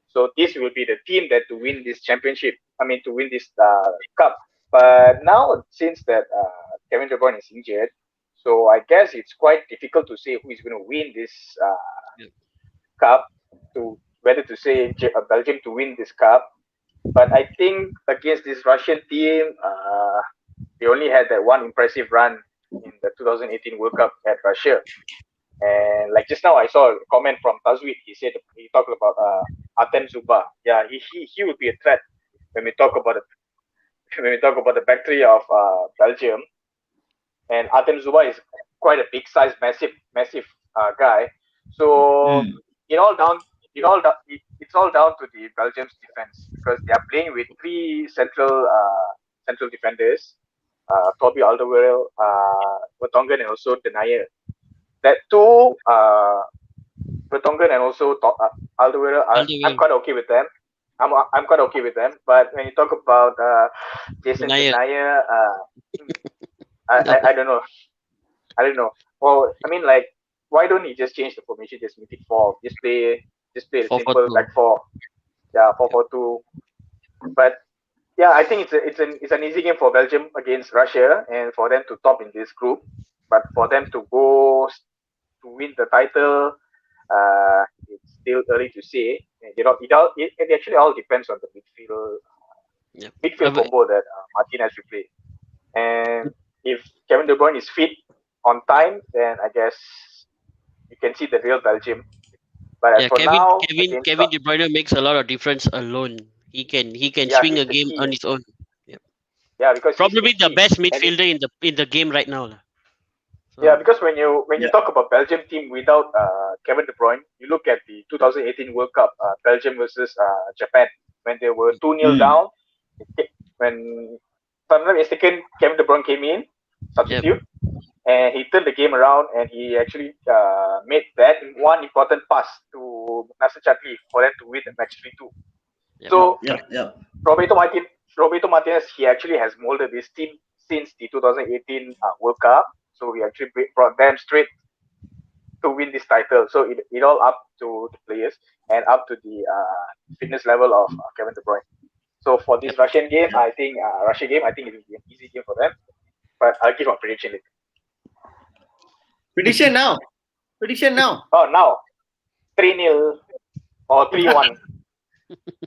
So this will be the team that to win this championship. I mean, to win this cup. But now, since that Kevin De Bruyne is injured, so I guess it's quite difficult to say who is going to win this cup. To whether to say Belgium to win this cup. But I think against this Russian team, they only had that one impressive run in the 2018 World Cup at Russia. And like just now, I saw a comment from Tazwid. He talked about Artem Zuba. Yeah, he would be a threat when we talk about the back three of Belgium. And Artem Zuba is quite a big size, massive guy. So Mm. it all down it's all down to the Belgium's defense because they are playing with three central defenders, Toby Alderweireld, Vertonghen, and also Denayer. That two, Vertonghen and also Alderweireld, I'm Alderweireld. quite okay with them. I'm quite okay with them. But when you talk about Jason Denayer, I don't know. I don't know. Well, I mean, like, why don't you just change the formation? Just make it 4. Just play a 4-4-2. simple back 4. Yeah, 4-4-2. But yeah, I think it's an easy game for Belgium against Russia, and for them to top in this group. But for them to go to win the title, it's still early to say. It actually all depends on the midfield combo that Martinez will play. And if Kevin De Bruyne is fit on time, then I guess you can see the real Belgium. But as for now, Kevin De Bruyne makes a lot of difference alone. He can swing a game on his own. Yeah, because probably the best midfielder in the game right now. So, yeah, because when you talk about Belgium team without Kevin De Bruyne, you look at the 2018 World Cup, Belgium versus Japan, when they were 2-0 down. When if I'm not mistaken, Kevin De Bruyne came in, substitute, and he turned the game around, and he actually made that one important pass to Nasser Chadli for them to win the match 3-2. So Roberto Martinez, he actually has molded this team since the 2018 World Cup. So we actually brought them straight to win this title. So it all up to the players and up to the fitness level of Kevin De Bruyne. So for this Russian game, I think it will be an easy game for them. But I'll give a prediction later. Prediction now. Oh, now 3-0 or 3-1.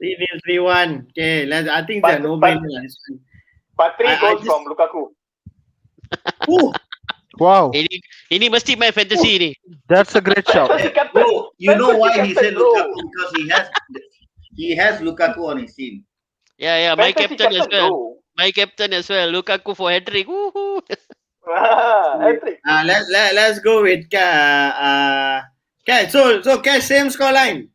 3-0, 3-1. Okay, I think they're no-brainer. But 3 goals from Lukaku. Wow. Ini mesti main fantasy ni. That's a great shout. Bro, you know why he said Lukaku? Because he has Lukaku on his team. Yeah, my captain as well. My captain as well. Lukaku for hat-trick. Woohoo. Let's go with Cash. So Cash, same scoreline.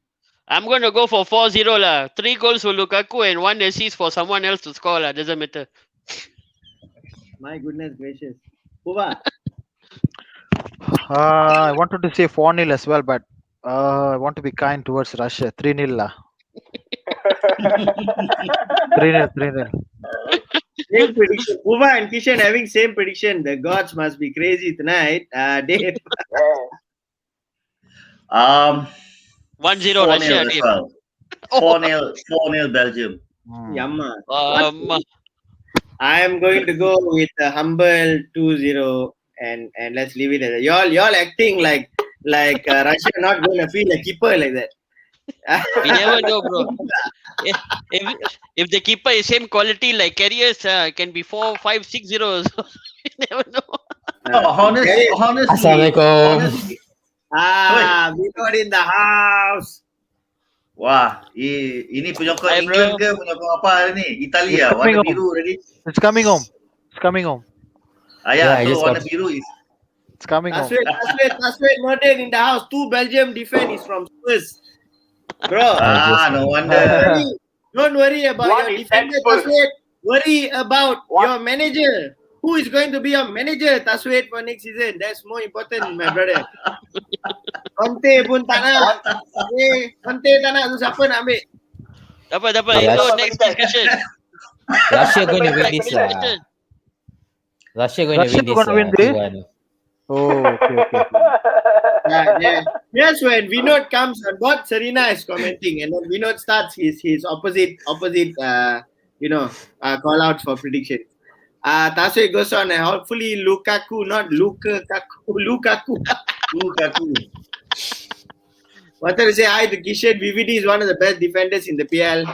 I'm going to go for 4-0 lah. 3 goals for Lukaku and 1 assist for someone else to score lah. Doesn't matter. My goodness gracious. Puva? I wanted to say 4-0 as well, but I want to be kind towards Russia. 3-0 lah. 3-0. Same prediction. Puva and Kishan having same prediction. The gods must be crazy tonight. Dave. 1-0 Russia. 4-0 Belgium. Yamma. I am going to go with a humble 2-0 and let's leave it at that. Y'all acting like Russia not going to feel a keeper like that. We never know, bro. If the keeper is same quality like Carriers, can be 4, 5, 6-0. So you never know. Honestly. Assalamualaikum. We got in the house. Wah, ini penyokong England ke penyokong apa hari ni? Italia, warna biru tadi. It's coming home. So warna biru is. It's coming home. Taswet Modern in the house. 2 Belgium defense is from Spurs. Bro. No wonder. Don't worry about your defender, Taswet. Worry about your manager. Who is going to be your manager, Taswet, for next season? That's more important, my brother. Conte pun tak nak. Conte tak nak, tu siapa nak ambil? Dapat. Itu next discussion. Russia going to win this lah. Russia going to win this. Oh, okay. Yeah. Yes, when Vinod comes on board, Serena is commenting, and then Vinod starts his opposite call out for prediction. Taswet goes on, and hopefully Lukaku, not Lukaku. Wanted to say hi to Kishan. VVD is one of the best defenders in the PL.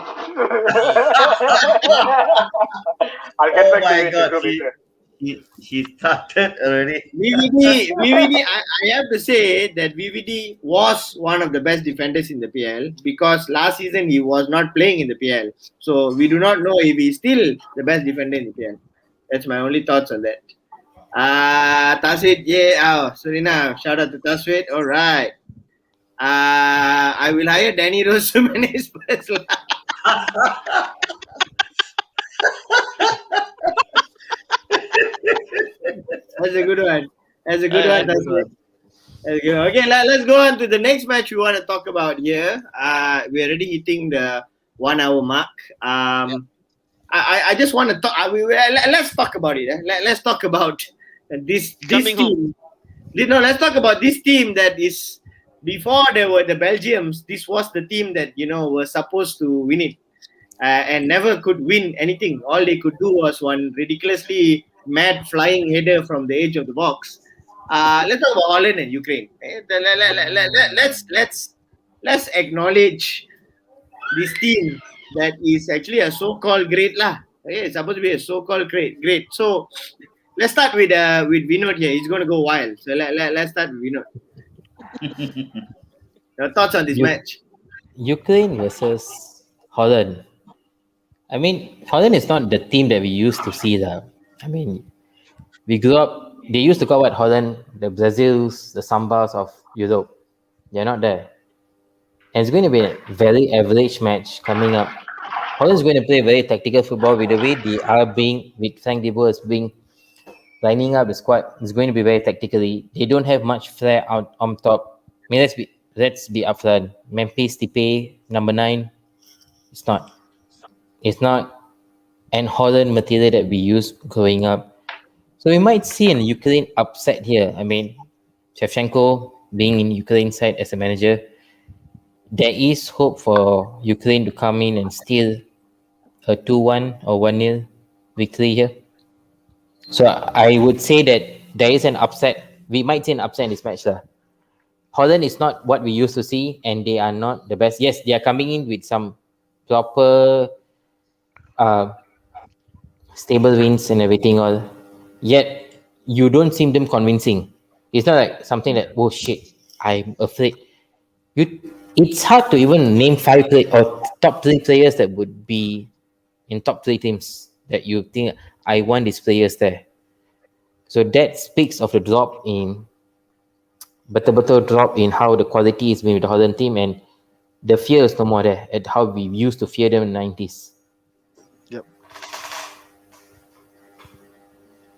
I'll get Oh back to you my in the God, group later. she started already. VVD, I have to say that VVD was one of the best defenders in the PL because last season he was not playing in the PL. So we do not know if he's still the best defender in the PL. That's my only thoughts on that. Taswit, yeah. Serena, shout out to Taswit. All right. I will hire Danny Rose to manage first. That's a good one. That's a good one. That's good. Okay, let's go on to the next match we want to talk about here. We're already hitting the 1 hour mark. I just want to talk. Let's talk about it. Let's talk about this team. No, let's talk about this team that is before there were the Belgiums. This was the team that was supposed to win it and never could win anything. All they could do was one ridiculously mad flying header from the edge of the box. Let's talk about Holland and Ukraine. Let's acknowledge this team that is actually a so-called great lah. It's supposed to be a so-called great. So let's start with Vinod here. He's going to go wild. So let's start with Vinod. Your thoughts on this match? Ukraine versus Holland. I mean, Holland is not the team that we used to see. I mean, we grew up, they used to call what Holland, the Brazils, the Sambas of Europe. They're not there. And it's going to be a very average match coming up. Holland is going to play very tactical football with the way they are being, with Frank de Boer being lining up the squad. It's going to be very tactically. They don't have much flair out on top. I mean, let's be upfront. Memphis Depay, number 9, it's not. It's not an Holland material that we used growing up. So we might see an Ukraine upset here. I mean, Shevchenko being in Ukraine side as a manager, there is hope for Ukraine to come in and steal a 2-1 or 1-0 victory here. So I would say that there is an upset. We might see an upset in this match. Holland is not what we used to see, and they are not the best. Yes, they are coming in with some proper stable wins and everything all. Yet you don't seem them convincing. It's not like something that, oh shit, I'm afraid. It's hard to even name 5 or top 3 players that would be in top 3 teams that you think I want these players there. So that speaks of the drop in betul-betul drop in how the quality is being with the Holland team, and the fear is no more there at how we used to fear them in the 90s.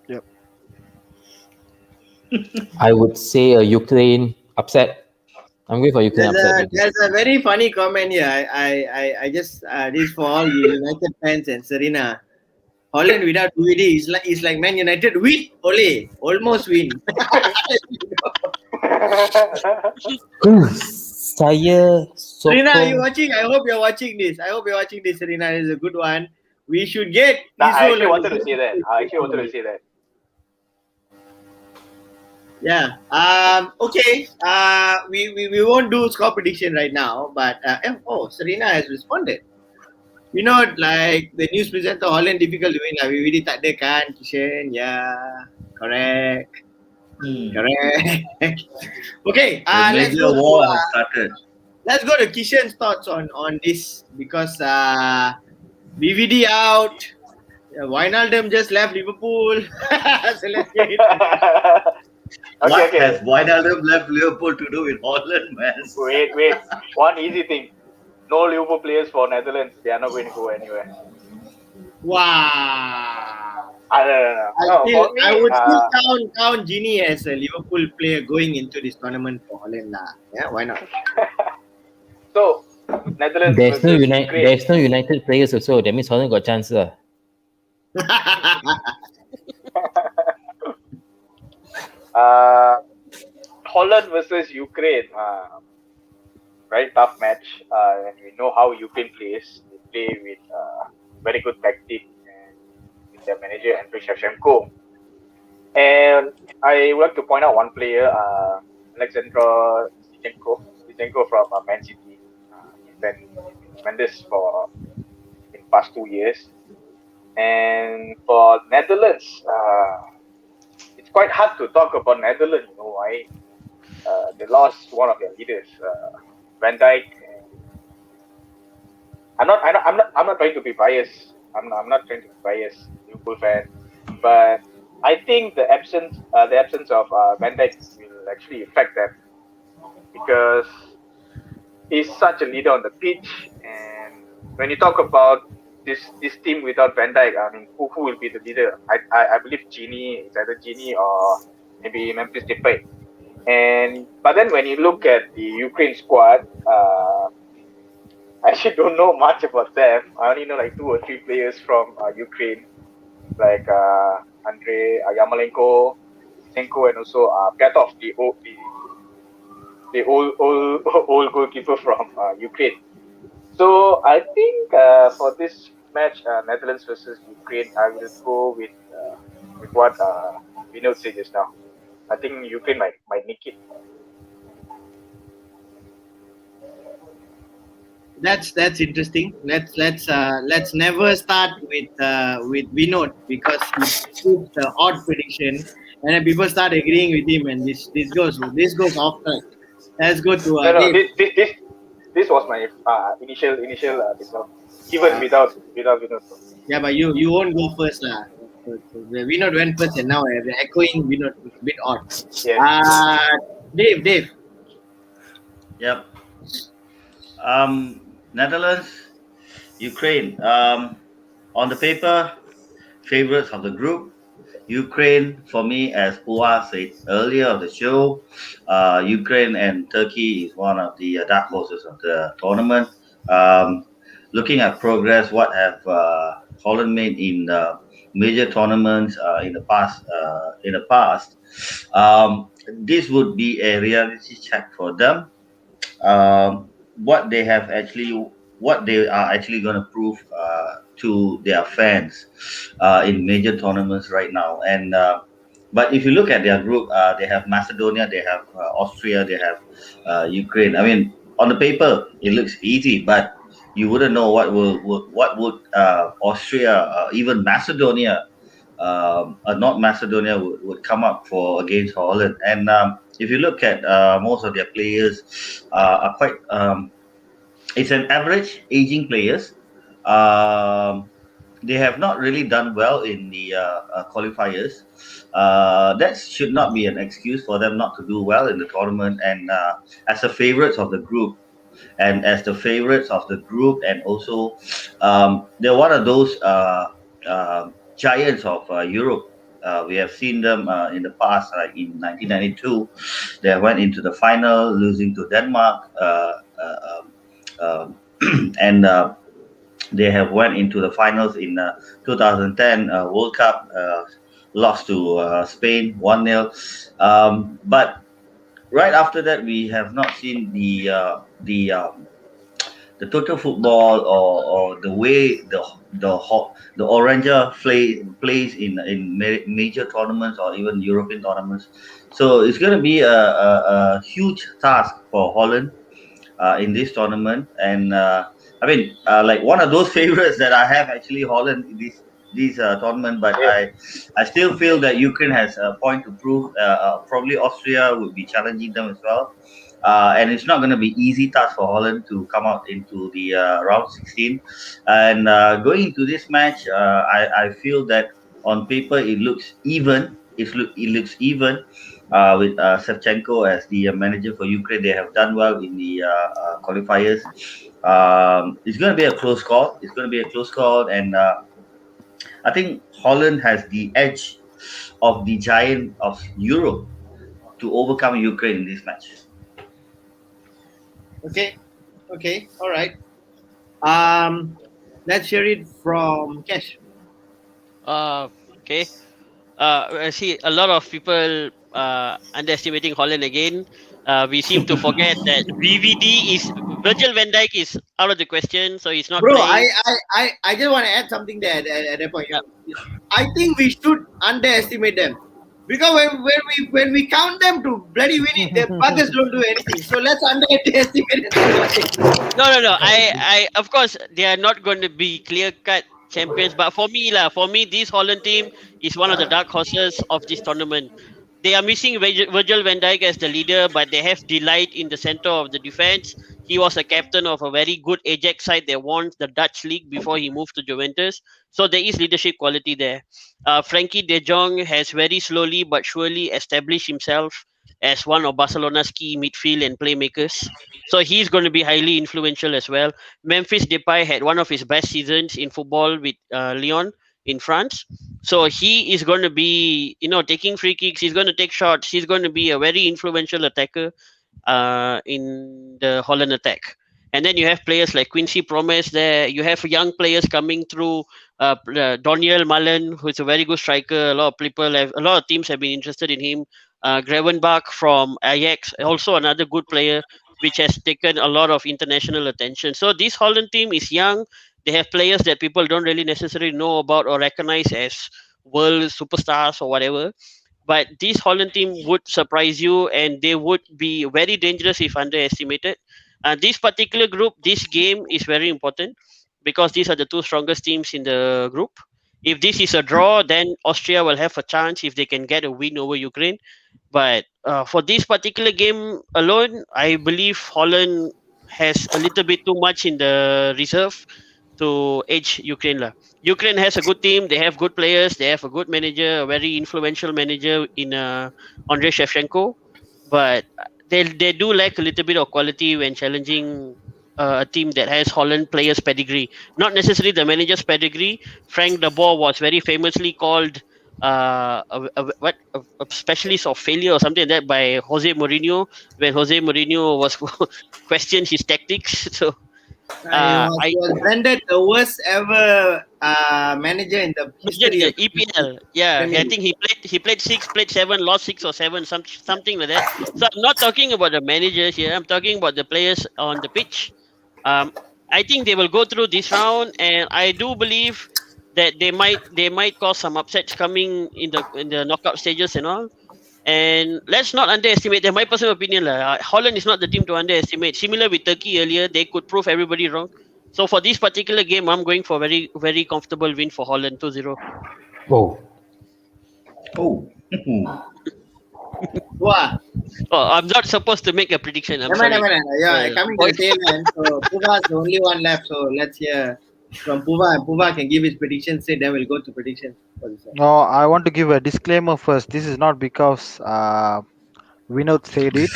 Yep. I would say a Ukraine upset. I'm going for Ukraine upset. There's a very funny comment here. I just this for all you United fans and Serena. Holland without DVD is like Man United with Ole, almost win. Serena, are you watching? I hope you're watching this. Serena. This is a good one. We should get. I actually wanted to say that. Yeah. Okay. We won't do score prediction right now, but Serena has responded. Like the news presenter, Holland difficult to win. We really tak ada kan, Kishan. Yeah, correct. Correct. Okay. Let's go. War has started. Let's go to Kishan's thoughts on this because BVD out. Wijnaldum just left Liverpool. So let's get it. What has Wijnaldum left Liverpool to do with Holland, man? Wait. One easy thing. No Liverpool players for Netherlands. They are not going to go anywhere. Wow. I would still count Gini as a Liverpool player going into this tournament for Holland. Yeah, why not? So, Netherlands. There's no United players also. That means Holland got chance. Holland versus Ukraine. Very tough match. And we know how Ukraine plays. They play with very good tactic and with their manager Andriy Shevchenko. And I would like to point out one player, Alexander Zinchenko from Man City. He's been tremendous for past 2 years. And for Netherlands, it's quite hard to talk about Netherlands. You know why? They lost one of their leaders, Van Dijk. I'm not trying to be biased. I'm not trying to be biased, Liverpool fan, but I think the absence of Van Dijk will actually affect them because he's such a leader on the pitch. And when you talk about this team without Van Dijk, I mean, who will be the leader? I believe Genie. It's either Genie or maybe Memphis Depay. And but then when you look at the Ukraine squad, I actually don't know much about them. I only know like 2 or 3 players from Ukraine, like Andrei Yamalenko, Senko, and also Pyatov, the old goalkeeper from Ukraine. So I think for this match, Netherlands versus Ukraine, I will go with what Vinod said just now. I think Ukraine might nick it. That's interesting. Let's never start with Vinod because he put the odd prediction, and then people start agreeing with him, and this goes off track. Let's go to No, Dave. this was my initial this one. Even without Vinod. Yeah, but you won't go first, lah. Vinod went first, and now we're echoing Vinod. It's a bit odd. Yes. Dave. Yep. Netherlands, Ukraine. On the paper, favorites of the group. Ukraine, for me, as Pua said earlier of the show, Ukraine and Turkey is one of the dark horses of the tournament. Looking at progress, what have Holland made in major tournaments in the past? This would be a reality check for them. What they are actually going to prove to their fans in major tournaments right now. And but if you look at their group, they have Macedonia, they have Austria, they have Ukraine. I mean, on the paper it looks easy, but you wouldn't know what would Austria, even Macedonia, not Macedonia would come up for against Holland. And if you look at most of their players are quite it's an average aging players. They have not really done well in the qualifiers. That should not be an excuse for them not to do well in the tournament. And as the favorites of the group, and also they're one of those giants of Europe. We have seen them in the past, like in 1992, they went into the final, losing to Denmark, and they have went into the finals in 2010 World Cup, lost to Spain 1-0. But right after that, we have not seen the total football or the way the Oranger plays in major tournaments or even European tournaments. So it's going to be a huge task for Holland in this tournament. And I mean, like one of those favorites that I have actually Holland in this tournament, but I still feel that Ukraine has a point to prove. Probably Austria would be challenging them as well. And it's not going to be easy task for Holland to come out into the round 16. And going into this match, I feel that on paper it looks even. It looks even with Shevchenko as the manager for Ukraine. They have done well in the qualifiers. It's going to be a close call. And I think Holland has the edge of the giant of Europe to overcome Ukraine in this match. Okay, all right. Let's hear it from Kesh. Okay. I see a lot of people underestimating Holland again. We seem to forget that Virgil van Dijk is out of the question, so he's not Bro, playing. I just want to add something there at that point. Yeah. I think we should underestimate them. Because when we count them to bloody winning, the buggers don't do anything. So let's underestimate and see what they do. No. I of course they are not going to be clear cut champions, but for me lah, for me this Holland team is one of the dark horses of this tournament. They are missing Virgil van Dijk as the leader, but they have Delight in the center of the defense. He was a captain of a very good Ajax side that won the Dutch league before he moved to Juventus. So there is leadership quality there. Frankie De Jong has very slowly but surely established himself as one of Barcelona's key midfield and playmakers. So he's going to be highly influential as well. Memphis Depay had one of his best seasons in football with Lyon in France. So he is going to be, taking free kicks. He's going to take shots. He's going to be a very influential attacker in the Holland attack. And then you have players like Quincy Promes there. You have young players coming through. Daniel Malen, who's a very good striker. A lot of teams have been interested in him. Gravenbach from Ajax, also another good player, which has taken a lot of international attention. So this Holland team is young. They have players that people don't really necessarily know about or recognize as world superstars or whatever. But this Holland team would surprise you, and they would be very dangerous if underestimated. This particular group, this game is very important because these are the two strongest teams in the group. If this is a draw, then Austria will have a chance if they can get a win over Ukraine. But for this particular game alone, I believe Holland has a little bit too much in the reserve to edge Ukraine lah. Ukraine has a good team. They have good players. They have a good manager, a very influential manager in Andrei Shevchenko. But they do lack a little bit of quality when challenging a team that has Holland players pedigree. Not necessarily the manager's pedigree. Frank de Boer was very famously called a specialist of failure or something like that by Jose Mourinho when Jose Mourinho was questioned his tactics. So He was branded the worst ever manager in the history of EPL. Yeah, I think he played six, played seven, lost six or seven, something like that. So I'm not talking about the managers here. I'm talking about the players on the pitch. I think they will go through this round, and I do believe that they might cause some upsets coming in the knockout stages and all. And let's not underestimate them. My personal opinion, Holland is not the team to underestimate. Similar with Turkey earlier, they could prove everybody wrong. So for this particular game, I'm going for very, very comfortable win for Holland, 2-0. Oh, Oh. Wow. Oh, I'm not supposed to make a prediction. I'm sorry. Yeah, coming to the tail end. So Puva's the only one left. So let's hear from Puva. And Puva can give his prediction. Say then we'll go to predictions. No, I want to give a disclaimer first. This is not because Vinod said it,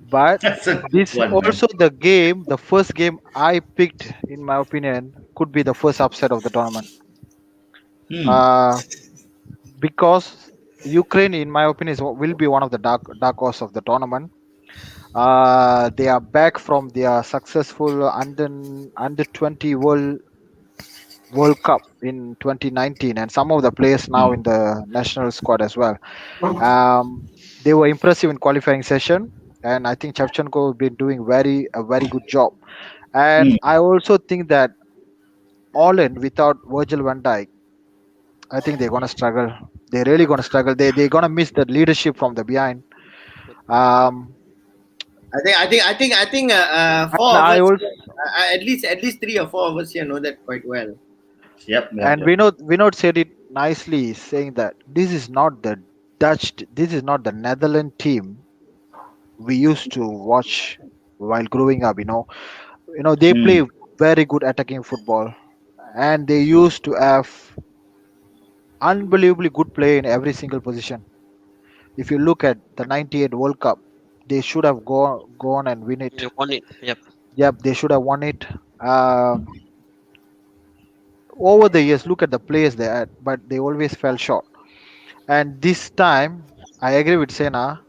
but That's a good this one, man. also the first game I picked, in my opinion, could be the first upset of the tournament. Because Ukraine, in my opinion, will be one of the dark horse of the tournament. They are back from their successful under 20 World Cup in 2019, and some of the players now in the national squad as well. They were impressive in qualifying session, and I think Shevchenko has been doing a very good job. And I also think that Holland without Virgil van Dijk, I think they're gonna struggle. They're really gonna struggle. They're gonna miss the leadership from the behind. I think four of us, at least 3 or 4 of us here know that quite well. Yep. And Vinod said it nicely, saying that this is not the Netherlands team we used to watch while growing up. They play very good attacking football, and they used to have unbelievably good play in every single position. If you look at the '98 World Cup, they should have gone and win it. You won it. Yep. Yep, they should have won it. Over the years, look at the players they had, but they always fell short. And this time, I agree with Sena.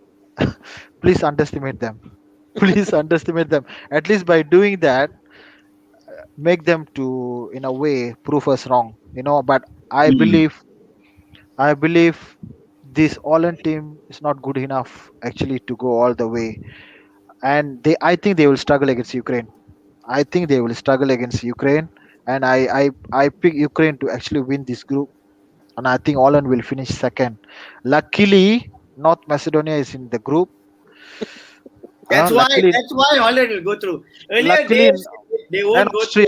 Please underestimate them. Please underestimate them. At least by doing that, make them to, in a way, prove us wrong. But I believe this Holland team is not good enough actually to go all the way, and I think they will struggle against Ukraine. I think they will struggle against Ukraine, and I pick Ukraine to actually win this group and I think Holland will finish second. Luckily, North Macedonia is in the group. That's why. Luckily, That's why Holland will go through. Earlier, luckily, Dave said they and won't go through.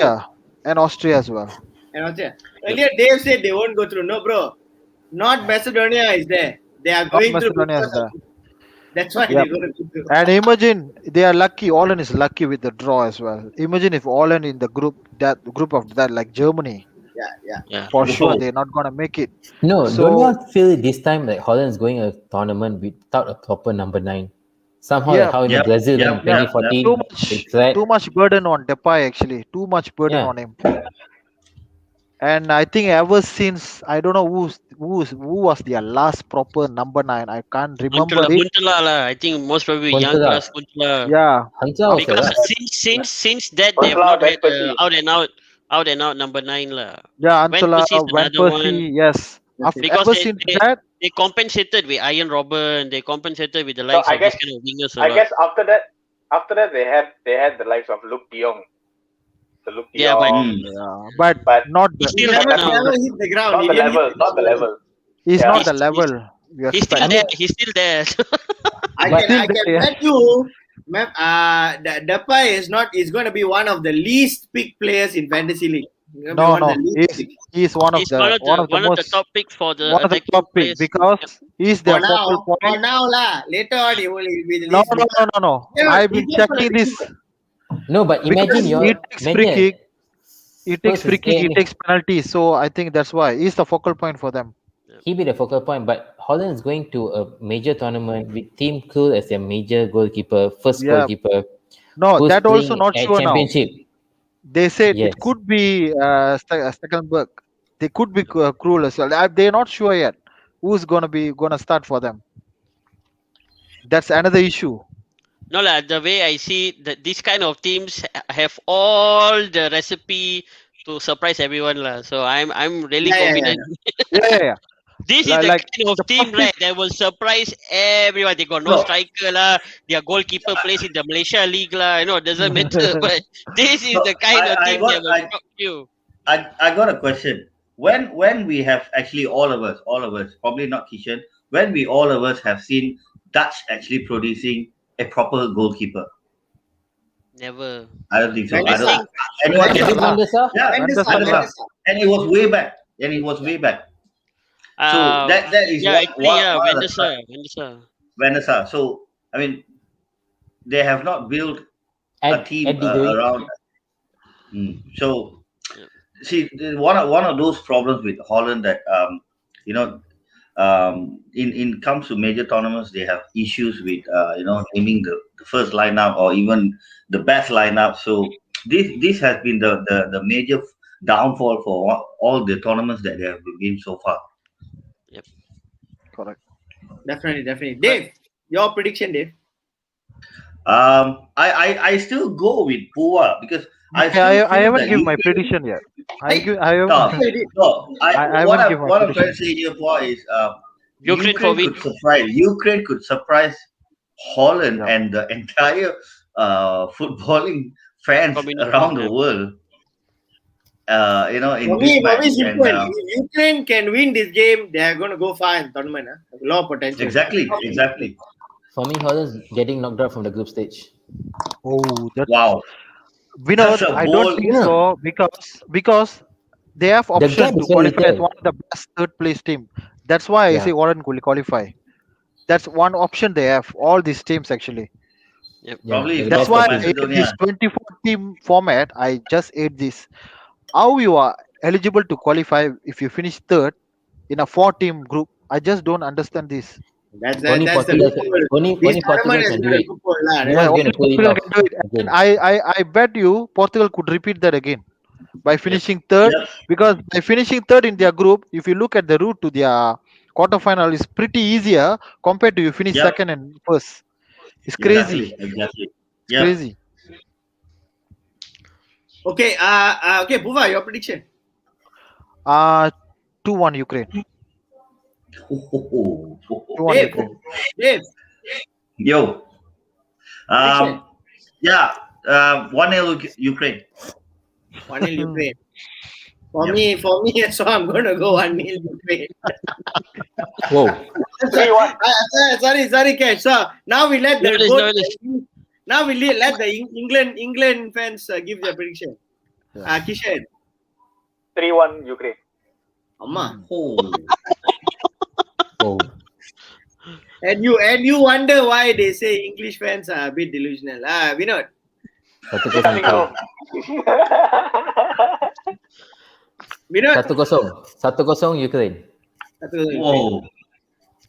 Austria as well. And Austria. Earlier, Dave said they won't go through. No, bro. North Macedonia is there. They are North going through Macedonia is because there. of. That's why Yep. they're going to go through. And imagine they are lucky. Holland is lucky with the draw as well. Imagine if Holland in the group of that like Germany, Yeah. for sure Whoa. they're not gonna make it. No, don't you So all feel this time like Holland is going a tournament without a proper number 9? Somehow, like yeah, how in Yep. Brazil in Yep. Yep. Yep. 2014, it's right. too much burden on Depay actually. Too much burden Yeah. on him. And I think ever since I don't know who was their last proper number 9. I can't remember it. Huntela lah. I think most probably young Huntela. class Huntela. Yeah, Hunter was Because right. since that they have Huntela, not had Van Persie. out and out number 9 lah. yeah, Van Antela, Persie is Van another one. Persie, yes. Because Ever since that, they compensated with Iron Robben. They compensated with the So likes I of this guess kind of wingers. a I lot. guess after that they had the likes of Luke De Jong. The Luke De Yeah, but Jong. yeah, but But not he the, still Never, have now. never hit the ground. not He the didn't hit level, not the level. he's Yeah. not the level we He's still expect. there. He's still there. I But can still they- bet you, Depay is going to be one of the least picked players in fantasy league. He's gonna be No, one of no, the least picked. he's one of He's the one of the most top picks for the one of the attacking top players. picks because he's their For focal now, for point. now lah. Later on, he will be the No, least no, picked. no, no, no. Yeah, I've he been goes for checking the this No, but because imagine he you're takes free kick, he takes Spurs free is kick, he getting- takes penalties. So I think that's why he's the focal point for them. he be the focal point, but Holland is going to a major tournament with Team Krul as their major goalkeeper, first Yeah. goalkeeper. No, who's that also playing not at sure now. championship. They said Yes. it could be Stecklenburg. They could be cruel as well. They're not sure yet who's gonna start for them. That's another issue. No lah. The way I see that these kind of teams have all the recipe to surprise everyone lah. So I'm really Yeah. confident. Yeah. This is the Like kind of the team, first right, that will surprise everyone. They got no No. striker lah. Their goalkeeper plays in the Malaysia League lah. It doesn't matter. But this is No, the kind of I team got- that will shock you. I got a question. When we have actually all of us, probably not Kishan, when we all of us have seen Dutch actually producing a proper goalkeeper. Never. I don't think so. Van I der don't. Sar. Anyone David can- Van der Sar? Yeah, Van der Sar, Van der Van der Sar. and it was way back. So that is yeah, one, actually, one, yeah, one Van of der the Sar, Van der Sar. Van der Sar. So I mean, they have not built a team Eddie Gray. around. So see, one of those problems with Holland that you know in comes to major tournaments, they have issues with naming the first lineup or even the best lineup. So this has been the major downfall for all the tournaments that they have been so far. correct. Definitely. Dave, your prediction, Dave. I still go with Pua because I still I feel haven't that given my Ukraine- prediction yet. I Hey, haven't. No, I what haven't given my I'm trying to prediction. say here, Pua, is Ukraine for win. Ukraine could surprise Holland Yeah. and the entire footballing fans Community, around the yeah. world. In For this me, match. And, simple. If Ukraine can win this game, they are going to go far in tournament. A lot of potential. exactly. For me, Holland's getting knocked out from the group stage. Oh, that's Wow. Vinod, That's a I bold- don't think so because they have option gap to is very qualify as little. one of the best third place team. That's why I Yeah. say Holland will qualify. That's one option they have. All these teams actually. Probably the That's best why of I it. hate Macedonia. this 24 team format. I just hate this. How you are eligible to qualify if you finish third in a 4-team group? I just don't understand this. That's Only the Portugal loophole. can- only This Portugal tournament is can do a it. loophole lah. No Yeah, one's only going to pull it Portugal off can do it. again. And I bet you Portugal could repeat that again by finishing third. Yep. Because by finishing third in their group, if you look at the route to their quarterfinal, is pretty easier compared to you finish Yep. second and first. It's crazy. Exactly. It's Yeah. crazy. Okay, Puva, your prediction. 2-1 Ukraine. 2-1 Dave, Ukraine. Dave, Yo. prediction. Yeah. 1-0 Ukraine. 1-0 Ukraine. For me, so I'm gonna go 1-0 Ukraine. Whoa. 3-1. Sorry, Kesh. So now we let the No, both. no. Now we let the England fans give their prediction. Kishan. 3-1 Ukraine. Amma. Oh. Whoa. And you wonder why they say English fans are a bit delusional. Vinod. 1-0 Coming Ukraine. home. Vinod. 1-0 Ukraine. Whoa.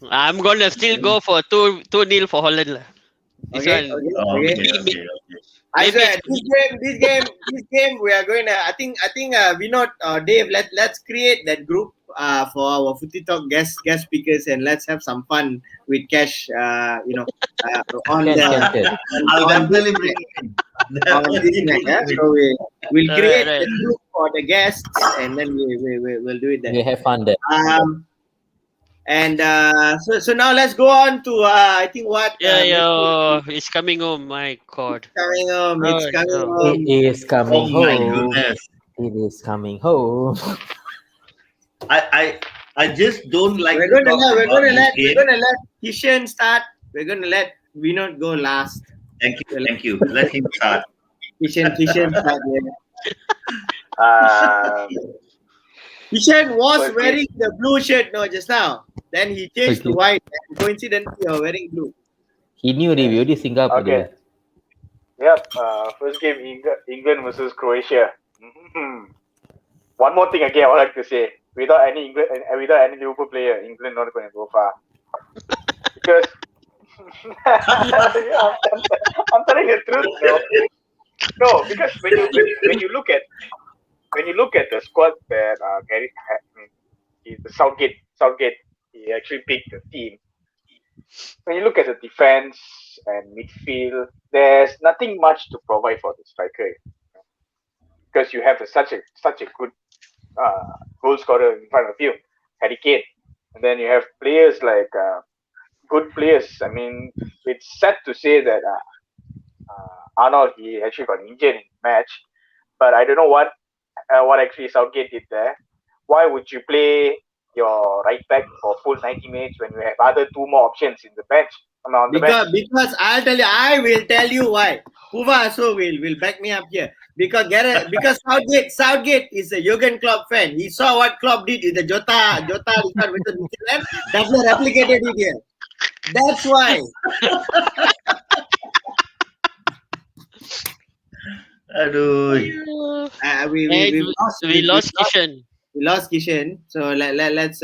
I'm gonna still go for 2-0 for Holland lah. This Okay. one. Okay. I Maybe swear, this game, we are going to. I think, Vinod, Dave, let's create that group for our Footy Talk guest speakers, and let's have some fun with Cash. On Can. I'll definitely bring on this night. So we'll create Right. the group for the guests, and then we'll do it We then. have fun there. And so now let's go on to I think what it's coming home. My God. coming home. It's Oh, coming no. home. It is coming Oh my home. goodness. It is coming home. I just don't like We're to gonna talk let about this game. Kishan start. We're gonna let Vinod go last. Thank you. Let him start. Kishan start. Uh, Kishan was First wearing the blue shirt just now. Then he changed to Okay. white. And coincidentally, you're wearing blue. He knew the beauty Singapore. okay. Yep. First game England versus Croatia. One more thing again, I would like to say, without any England and without any Liverpool player, England not going to go far. Because I'm telling the truth. No, because when you look at the squad that Gary the Southgate he actually picked the team. When you look at the defense and midfield, there's nothing much to provide for the striker because you have such a good goal scorer in front of you, Harry Kane, and then you have players like good players. I mean, it's sad to say that Arnold he actually got injured in the match, but I don't know what actually Southgate did there. Why would you play your right back for full 90 minutes when you have other two more options in the bench? On the bench. Because I will tell you why. Puva also will back me up here. Because Southgate is a Jurgen Klopp fan. He saw what Klopp did with the Jota with the New Zealand. That's why replicated it here. That's why. Aduh. We lost Kishan. We lost Kishan. So let's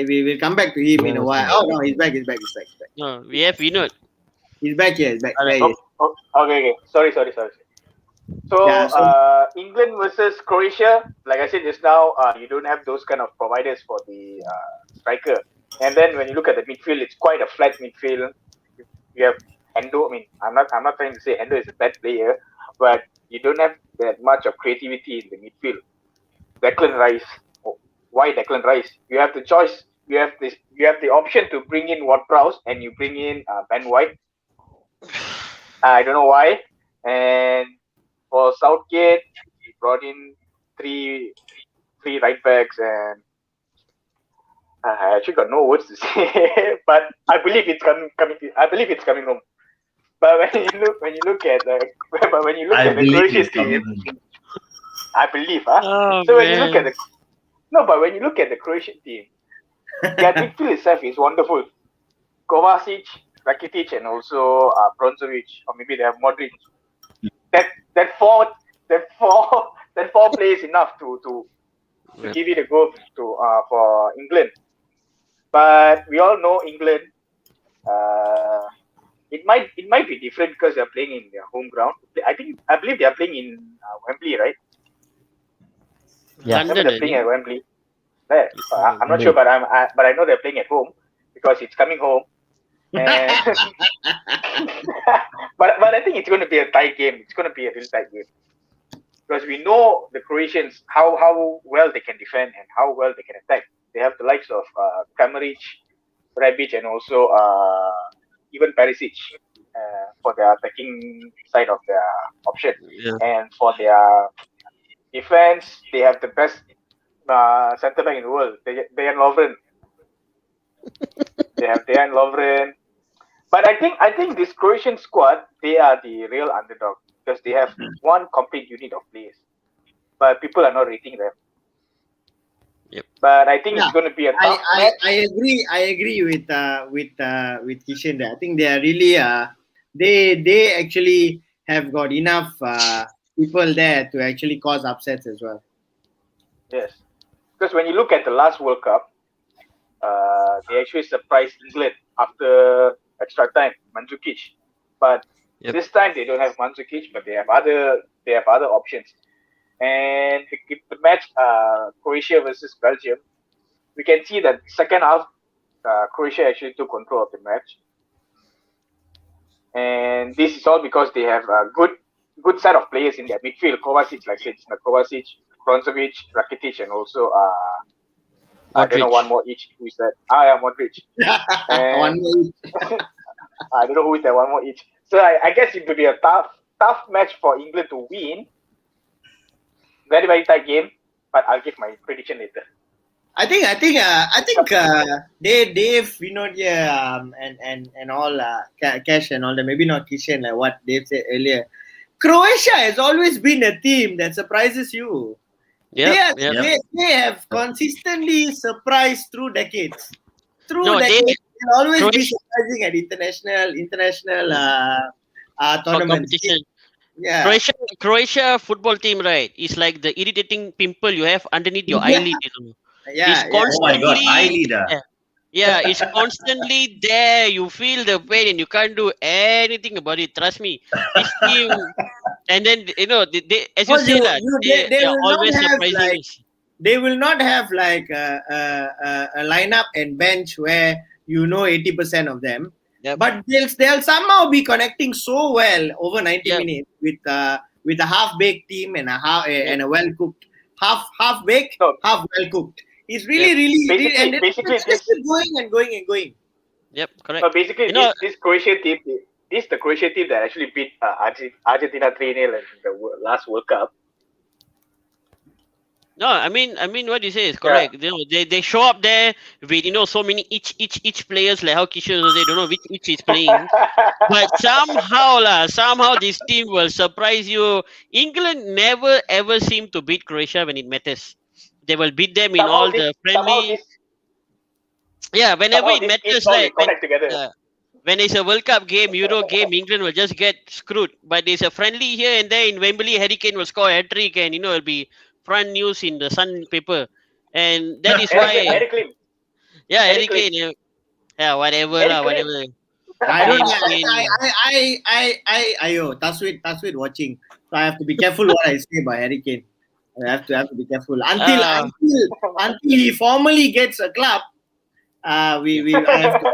we will come back to him in a while. Oh no, he's back. No, we have Vinod. He's back here. There he is. Okay. Sorry. So, Yeah, England versus Croatia, like I said just now, you don't have those kind of providers for the striker. And then when you look at the midfield, it's quite a flat midfield. You have Endo. I mean, I'm not trying to say Endo is a bad player, but you don't have that much of creativity in the midfield. Declan Rice. Why Declan Rice? You have the choice. You have the option to bring in Ward-Prowse and you bring in Ben White. I don't know why. And for Southgate, he brought in three right backs, and I actually got no words to say. But I believe it's coming. I believe it's coming home. But when you look at the Croatian team, I believe. So when you look at when you look at the Croatian team, their midfield itself is wonderful. Kovacic, Rakitic, and also Bronzovic, or maybe they have Modric. That four plays enough to give it a go for England. But we all know England. It might be different because they're playing in their home ground. I believe they are playing in Wembley, right? Yeah. London, They're playing at Wembley. Yeah, I'm not sure, but I know they're playing at home because it's coming home. And but I think it's going to be a tight game. It's going to be a real tight game because we know the Croatians how well they can defend and how well they can attack. They have the likes of Kramaric, Rebic, and also even Perisic for their attacking side of their option, and for their Defense, they have the best centre back in the world, Dejan Lovren. They have Dejan Lovren. But I think this Croatian squad, they are the real underdog because they have one complete unit of players. But people are not rating them. Yep. But I think Yeah. it's going to be a tough match. I agree with Kishan there. I think they are really they actually have got enough people there to actually cause upsets as well. Yes. Because when you look at the last World Cup, they actually surprised England after extra time, Mandzukic. But this time they don't have Mandzukic, but they have other options. And if the match Croatia versus Belgium, we can see that second half Croatia actually took control of the match. And this is all because they have a good set of players in their midfield. Kovacic, like I said, Kovacic, Bronzovic, Rakitic, and also I don't know one more each. Who is that? Yeah, Modric. One more each. I don't know who is that one more each. So I guess it will be a tough match for England to win. Very, very tight game, but I'll give my prediction later. I think Dave, you know, and all Cash and all that. Maybe not Kishan, like what Dave said earlier. Croatia has always been a team that surprises you. They have consistently surprised through decades. They'll always be surprising at international tournaments. Competition. Yeah. Croatia football team, right? Is like the irritating pimple you have underneath your eyelid. You know? Yeah. Oh my God, eyelid. Yeah, it's constantly there. You feel the pain and you can't do anything about it. Trust me. This team, and then you know, they as you say, they are always surprising. They will not have like a lineup and bench where you know 80% of them. Yep. But they'll somehow be connecting so well over 90 minutes with a half-baked team and a well-cooked half baked, half well-cooked. It's really basically just going and going. Yep, correct. So basically, this Croatian team, this is the Croatian team that actually beat Argentina 3-0 in the last World Cup. No, I mean what you say is correct. Yeah. You know, they show up there with so many each players, like how Kishan was, they don't know which each is playing. But somehow this team will surprise you. England never ever seem to beat Croatia when it matters. They will beat them in all the friendly. Yeah, whenever it matters, like when it's a World Cup game, Euro game, England will just get screwed. But there's a friendly here and there in Wembley. Harry Kane will score a hat-trick, and it'll be front news in the Sun paper, and that is why. Harry Kane. Yeah, Harry Kane. Yeah, whatever. Whatever. I don't. Taswid watching. So I have to be careful what I say about Harry Kane. I have to be careful until he formally gets a club. I have to.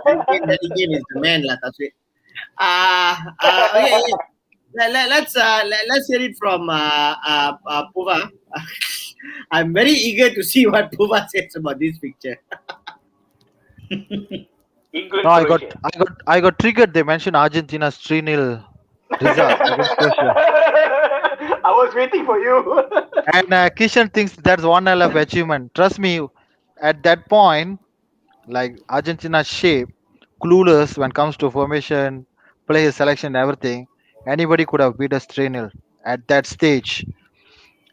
Harry Kane is the man, lah. Taswid. Okay. Let's hear it from Puva. I'm very eager to see what Puva says about this picture. England, no, I got triggered. They mentioned Argentina's 3-0 result against Croatia. I was waiting for you. And Kishan thinks that's one hell of achievement. Trust me, at that point, like Argentina's shape, clueless when it comes to formation, player selection, everything. Anybody could have beat us 3-0 at that stage.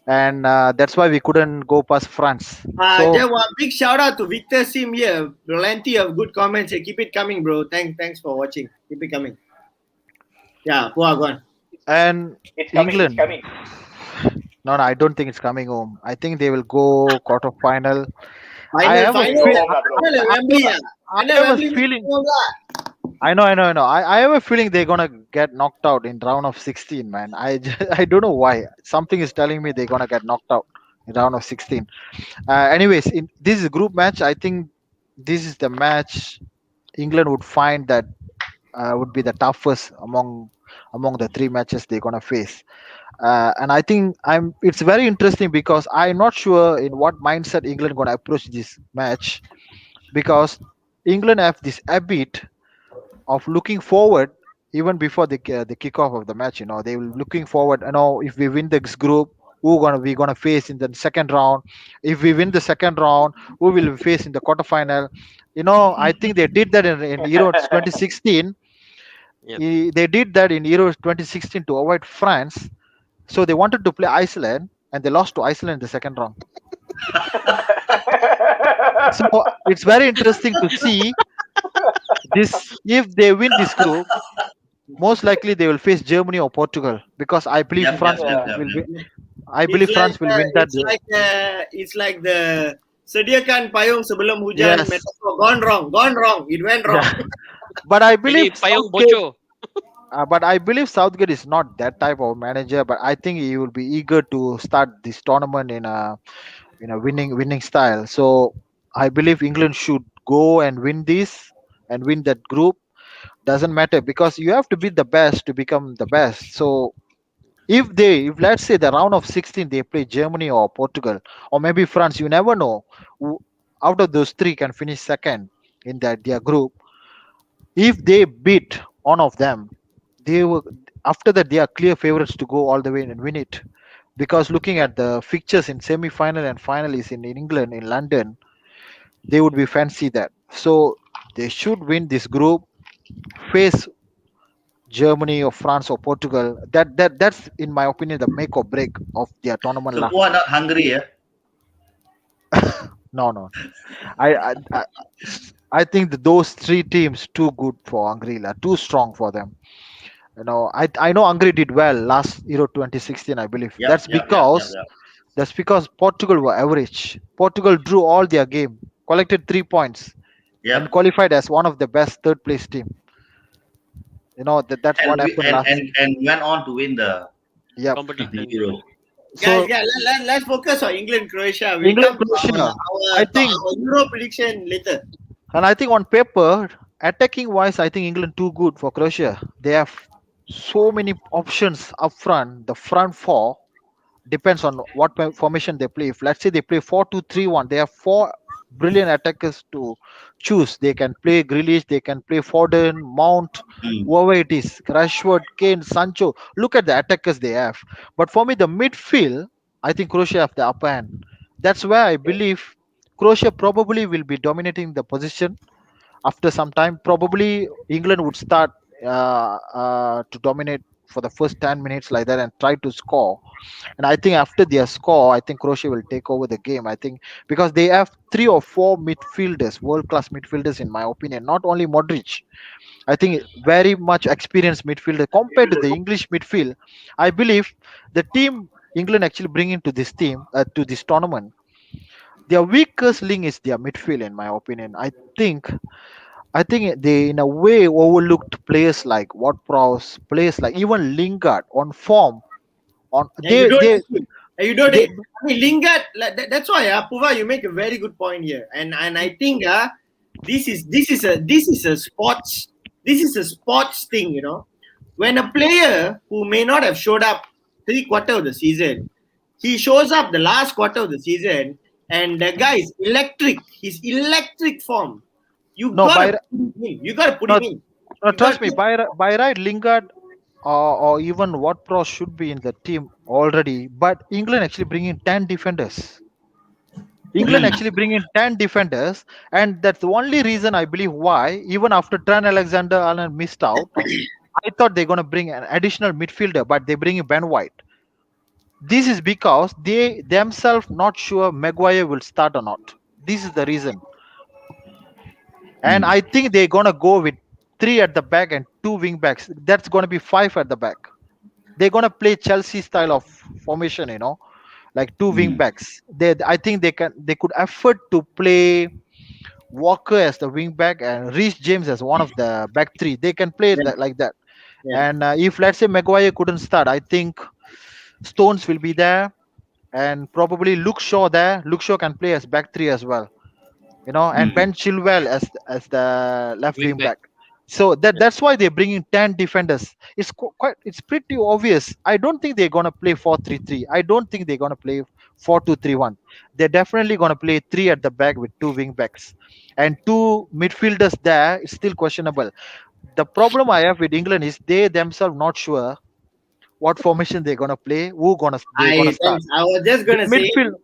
And that's why we couldn't go past France. There was a big shout out to Victor Sim here. Plenty of good comments. Keep it coming, bro. Thanks for watching. Keep it coming. Yeah, go on. And it's England. Coming. No, I don't think it's coming home. I think they will go quarter-final. I have a feeling. I know. I have a feeling they're gonna get knocked out in round of 16, man. I don't know why. Something is telling me they're gonna get knocked out in round of 16. Anyways, this is a group match. I think this is the match England would find that would be the toughest among the three matches they're gonna face. And I think it's very interesting because I'm not sure in what mindset England gonna approach this match, because England have this habit of looking forward even before the kickoff of the match. They will looking forward. If we win this group, who gonna we gonna face in the second round. If we win the second round, who will we face in the quarterfinal? I think they did that in Euro 2016. Yep. They did that in Euro 2016 to avoid France. So they wanted to play Iceland, and they lost to Iceland in the second round. So it's very interesting to see this. If they win this group, most likely they will face Germany or Portugal, because I believe Yep, yep, France yep, will, Yeah. yep, will yep. be, I believe France will win that. It's like the sediakan payung sebelum hujan Yes, metaphor gone wrong, gone wrong. It went wrong. yeah. But I Jadi believe payung Southgate. bocho. Southgate is not that type of manager. But I think he will be eager to start this tournament in a winning style. So I believe England should go and win this and win that group. Doesn't matter, because you have to be the best to become the best. So if let's say the round of 16 they play Germany or Portugal or maybe France, you never know who out of those three can finish second in their group. If they beat one of them, they will, after that they are clear favorites to go all the way and win it, because looking at the fixtures in semi-final and final is in England, in London, they would be fancy that. So they should win this group, face Germany or France or Portugal. That's in my opinion the make or break of their tournament So luck. who are not hungry, yeah? No, no. I think that those three teams too good for Angrila, too strong for them. I know Hungary did well last Euro 2016, I believe. Yep, yep, yep, yep, yep. That's because Portugal were average. Portugal drew all their game, collected 3 points, and Yep. qualified as one of the best third place team. That's what And we happened last. and went on to win Yep. the Competition. Euro. Guys, So let's focus on England, Croatia. We'll England, come to Croatia, I think, our Euro prediction later. and I think on paper, attacking wise, I think England too good for Croatia. They have so many options up front. The front four depends on what formation they play. If let's say they play 4-2-3-1, they have four brilliant attackers to choose. They can play Grealish, they can play Foden, Mount, Mm. whoever it is, Rashford, Kane, Sancho. Look at the attackers they have. But for me, the midfield, I think Croatia have the upper hand. That's where I believe Croatia probably will be dominating the position after some time. Probably England would start to dominate for the first 10 minutes like that and try to score. And I think after their score, I think Croatia will take over the game. I think because they have three or four midfielders, world class midfielders, in my opinion. Not only Modric, I think very much experienced midfielder compared to the English midfield. I believe the team England actually bring into this team to this tournament. Their weakest link is their midfield, in my opinion. I think they in a way overlooked players like Ward Prowse, players like even Lingard on form. On Yeah, you they don't. they You don't. they I mean, Lingard. That's why, Puva, you make a very good point here, and I think this is a sports thing. When a player who may not have showed up 3/4 of the season, he shows up the last quarter of the season, and the guy is electric. He's electric form. You no gotta by put him in. You gotta put no, him in. no, You trust got me, by right Lingard or even Ward Prowse should be in the team already. But England actually bring in 10 defenders. England Mm. actually bring in 10 defenders, and that's the only reason I believe why, even after Trent Alexander-Arnold missed out, I thought they're going to bring an additional midfielder, but they bring in Ben White. This is because they themselves not sure Maguire will start or not. This is the reason. And Mm. I think they're going to go with three at the back and two wing backs. That's going to be five at the back. They're going to play Chelsea style of formation, like two wing Mm. backs. I think they could afford to play Walker as the wing back and Reece James as one of the back three. They can play yeah, like that. yeah. And if let's say Maguire couldn't start, I think Stones will be there, and probably Luke Shaw there. Luke Shaw can play as back three as well, and Mm. Ben Chilwell as the left Wing wing back. back. So that's why they're bringing 10 defenders. It's pretty obvious. I don't think they're gonna play 4-3-3. I don't think they're gonna play 4-2-3-1. They're definitely gonna play three at the back with two wing backs and two midfielders there. It's still questionable. The problem I have with England is they themselves not sure what formation they're gonna play, they're gonna I start. thanks. I was just The gonna say. midfield,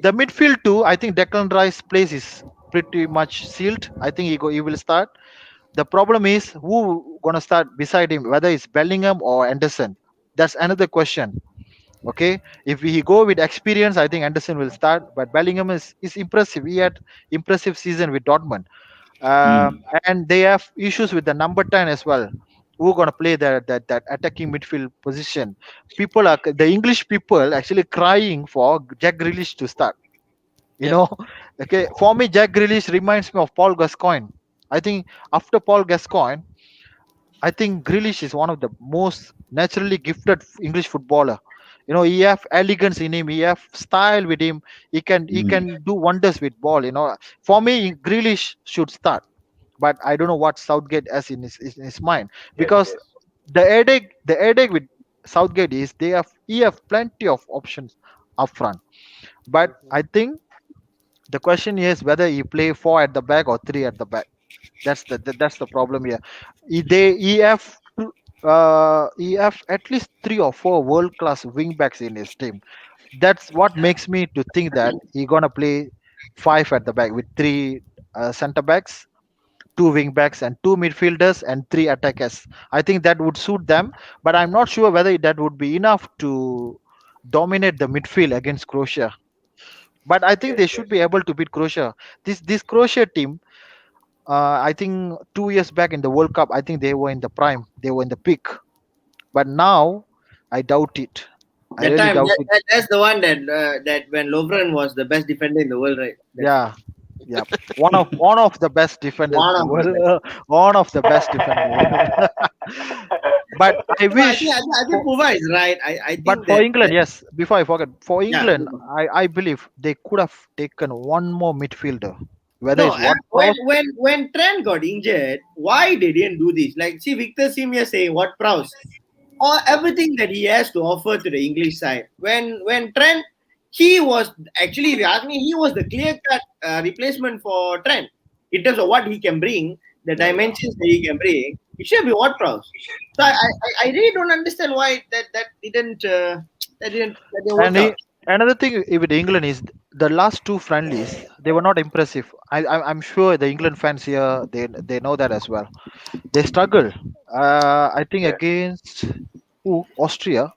the midfield too. I think Declan Rice place is pretty much sealed. I think he will start. The problem is who gonna start beside him, whether it's Bellingham or Anderson. That's another question. Okay, if we go with experience, I think Anderson will start. But Bellingham is impressive. He had impressive season with Dortmund, Mm. and they have issues with the number 10 as well. Who gonna play that attacking midfield position? The English people actually crying for Jack Grealish to start. You Yep. know, okay. For me, Jack Grealish reminds me of Paul Gascoigne. I think after Paul Gascoigne, I think Grealish is one of the most naturally gifted English footballer. He have elegance in him. He have style with him. He Mm. can do wonders with ball. For me, Grealish should start, but I don't know what Southgate has in his mind, Yes, because yes, the headache with Southgate is he have plenty of options up front. But I think the question is whether he play four at the back or three at the back. That's the problem here. He have at least three or four world class wing backs in his team. That's what makes me to think that he gonna play five at the back with three center backs, two wing backs, and two midfielders and three attackers. I think that would suit them, but I'm not sure whether that would be enough to dominate the midfield against Croatia. But I think yes, they yes. should be able to beat Croatia. This Croatia team, I think 2 years back in the World Cup, I think they were in the prime, they were in the peak. But now, I doubt it. I That really time, doubt it. that's the one that when Lovren was the best defender in the world, right? That's Yeah, yeah. One of the best defenders in one the of the best. world. One of the best defenders in the world. But I No, I think wish I think for Puva is right. I but think for that, England, yes. Before I forget, for yeah. England, I believe they could have taken one more midfielder, whether No, it's and when Ward-Prowse. when when Trent got injured, why they didn't do this? Like, see, Victor Simia saying what Prowse, or everything that he has to offer to the English side. When Trent, he was actually, if you ask me, he was the clear cut replacement for Trent in terms of what he can bring, the Yeah, yeah. dimensions that he can bring. It should be what Prowse. So I really don't understand why that didn't work And out. another thing with England is the last two friendlies, they were not impressive. I'm sure the England fans here, they know that as well. They struggle. I think Yeah. against who? Austria.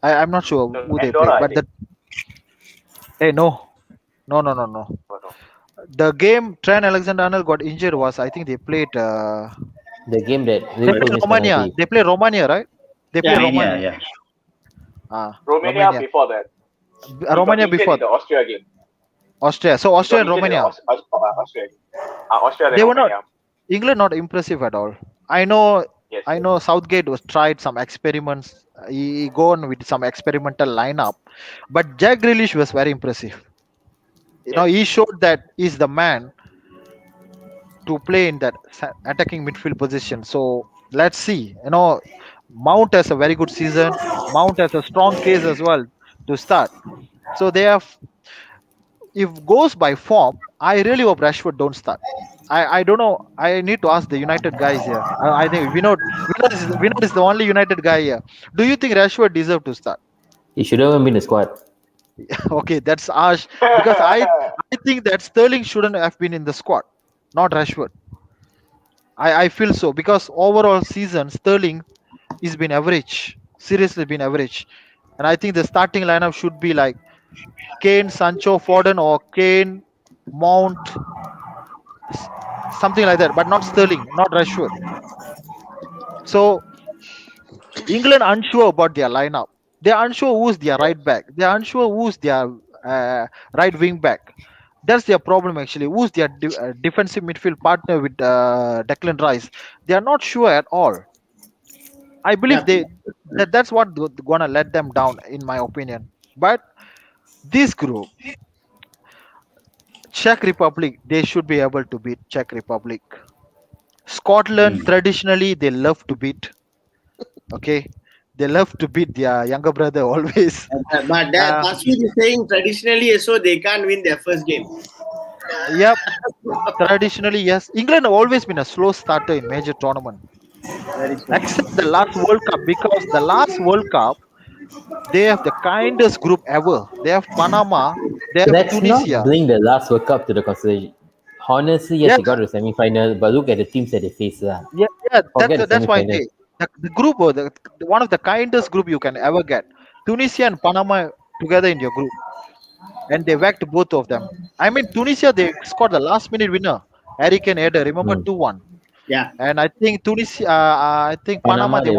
I'm not sure No, who they Andorra, played, I but think. no, no, no, no, no. Oh, no. The game Trent Alexander-Arnold got injured was, I think they played. The game that They But Liverpool played missed Romania. penalty. They played Romania, right? They played Yeah. Romania, Romania. yeah. Romania Romania. before that. He got Romania injured before in the Austria game. Austria. So He got Austria and injured in the Romania, Austria game. Austria then they were not. Romania. England not impressive at all. I know. Yes, I yes. know Southgate was tried some experiments. He gone with some experimental lineup, but Jack Grealish was very impressive. Yes. He showed that he's the man to play in that attacking midfield position. So let's see. Mount has a very good season. Mount has a strong case as well to start. So they have, if goes by form, I really hope Rashford don't start. I don't know. I need to ask the United guys here. I think Vinod is the only United guy here. Do you think Rashford deserve to start? He should have been in the squad. Okay, that's harsh, because I think that Sterling shouldn't have been in the squad, not Rashford. I feel so, because overall season Sterling has been average, seriously been average, and I think the starting lineup should be like Kane, Sancho, Foden, or Kane, Mount, s- something like that, but not Sterling, not Rashford. So England unsure about their lineup. They're unsure who's their Yes. right back. They're unsure who's their right wing back. That's their problem actually. Who's their defensive midfield partner with Declan Rice? They are not sure at all. I believe Yeah. that's what gonna let them down, in my opinion. But this group, Czech Republic, they should be able to beat Czech Republic. Scotland, Mm. traditionally, they love to beat. Okay, they love to beat their younger brother always. But that Uh, Pasweed is saying traditionally, so they can't win their first game. yep, traditionally, yes. England have always been a slow starter in major tournament. Very true. except the last World Cup, because the last World Cup they have the kindest group ever. They have Panama, they have Let's not Tunisia. bring the last World Cup to the consideration. Honestly, yes, Yeah, they got to the semi-final, but look at the teams that they face. yeah, yeah. Forget the That's why I semi-final. say the group, or the one of the kindest group you can ever get. Tunisia and Panama together in your group, and they whacked both of them. I mean, Tunisia, they scored the last minute winner, Hurricane Header. Remember, Mm. 2-1. Yeah. And I think Tunisia, I think Panama, Panama, they they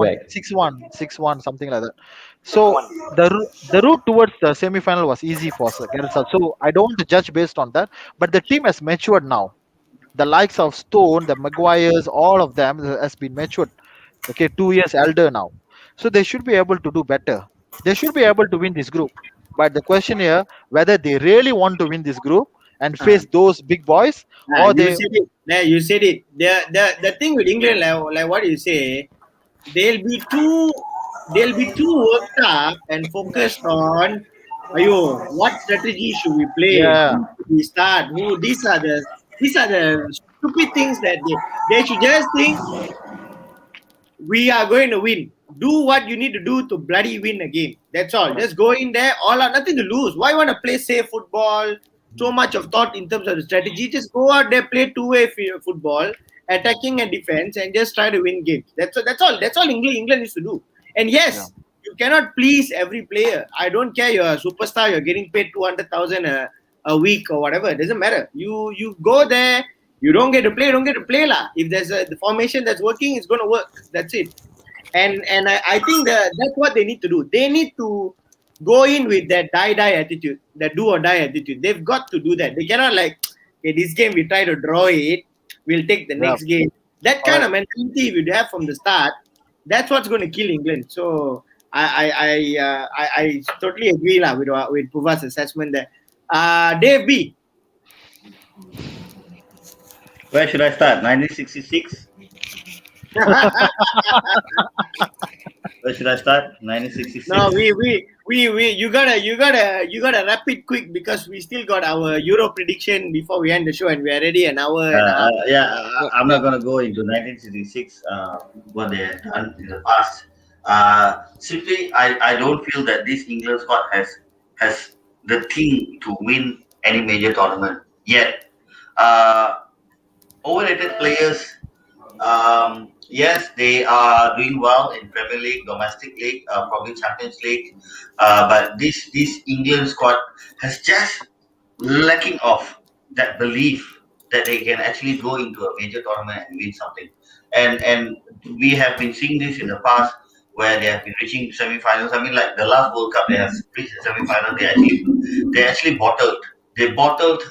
won back. 6-1, 6-1, something like that. Six So one. the route towards the semi-final was easy for Garissa. So I don't want to judge based on that. But the team has matured now. The likes of Stone, the Maguires, all of them has been matured. Okay, 2 years elder now. So they should be able to do better. They should be able to win this group. But the question here, whether they really want to win this group and Uh, face those big boys, or you they, said it. Yeah, you said it. The thing with England, like what you say, they'll be too they'll be too worked up and focused on, ayo, what strategy should we play? yeah, Who should we start? Who these are the stupid things that they should just think we are going to win. Do what you need to do to bloody win a game. That's all. Just go in there, all out, nothing to lose. Why want to play safe football? So much of thought in terms of the strategy. Just go out there, play two-way football, attacking and defense, and just try to win games. That's all. That's all England needs to do. And yeah, yes, you cannot please every player. I don't care. You're a superstar. You're getting paid 200,000 a week or whatever. It doesn't matter. You go there. You don't get to play. Don't get to play lah. If there's the formation that's working, it's going to work. That's it. And I think that's what they need to do. They need to go in with that die attitude, that do or die attitude. They've got to do that. They cannot like, okay, this game we try to draw it, we'll take the yeah. next game. That All kind right. of mentality if you have from the start, that's what's going to kill England. So I totally agree lah with Puva's assessment there. Dave B. Where should I start? 1966. Where should I start? 1966. No, we you gotta wrap it quick because we still got our Euro prediction before we end the show and we are already an hour and a half. Yeah, I'm not going to go into 1966, what they have done in the past. Simply, I don't feel that this England squad has the team to win any major tournament yet. Uh, Overrated players. Yes, they are doing well in Premier League, domestic league, probably Champions League. But this England squad has just lacking of that belief that they can actually go into a major tournament and win something. And we have been seeing this in the past where they have been reaching semi-finals. I mean, like the last World Cup, they have reached the semi-final. They actually bottled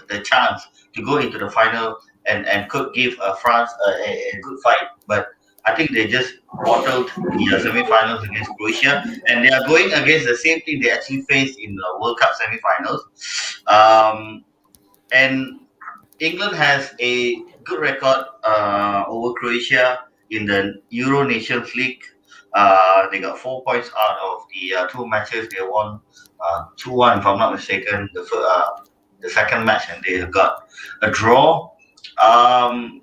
the chance to go into the final and could give France a good fight. But I think they just bottled the semi-finals against Croatia, and they are going against the same team they actually faced in the World Cup semi-finals. And England has a good record over Croatia in the Euro Nations League. They got 4 points out of the two matches. They won 2-1, if I'm not mistaken, the second match, and they got a draw. Um,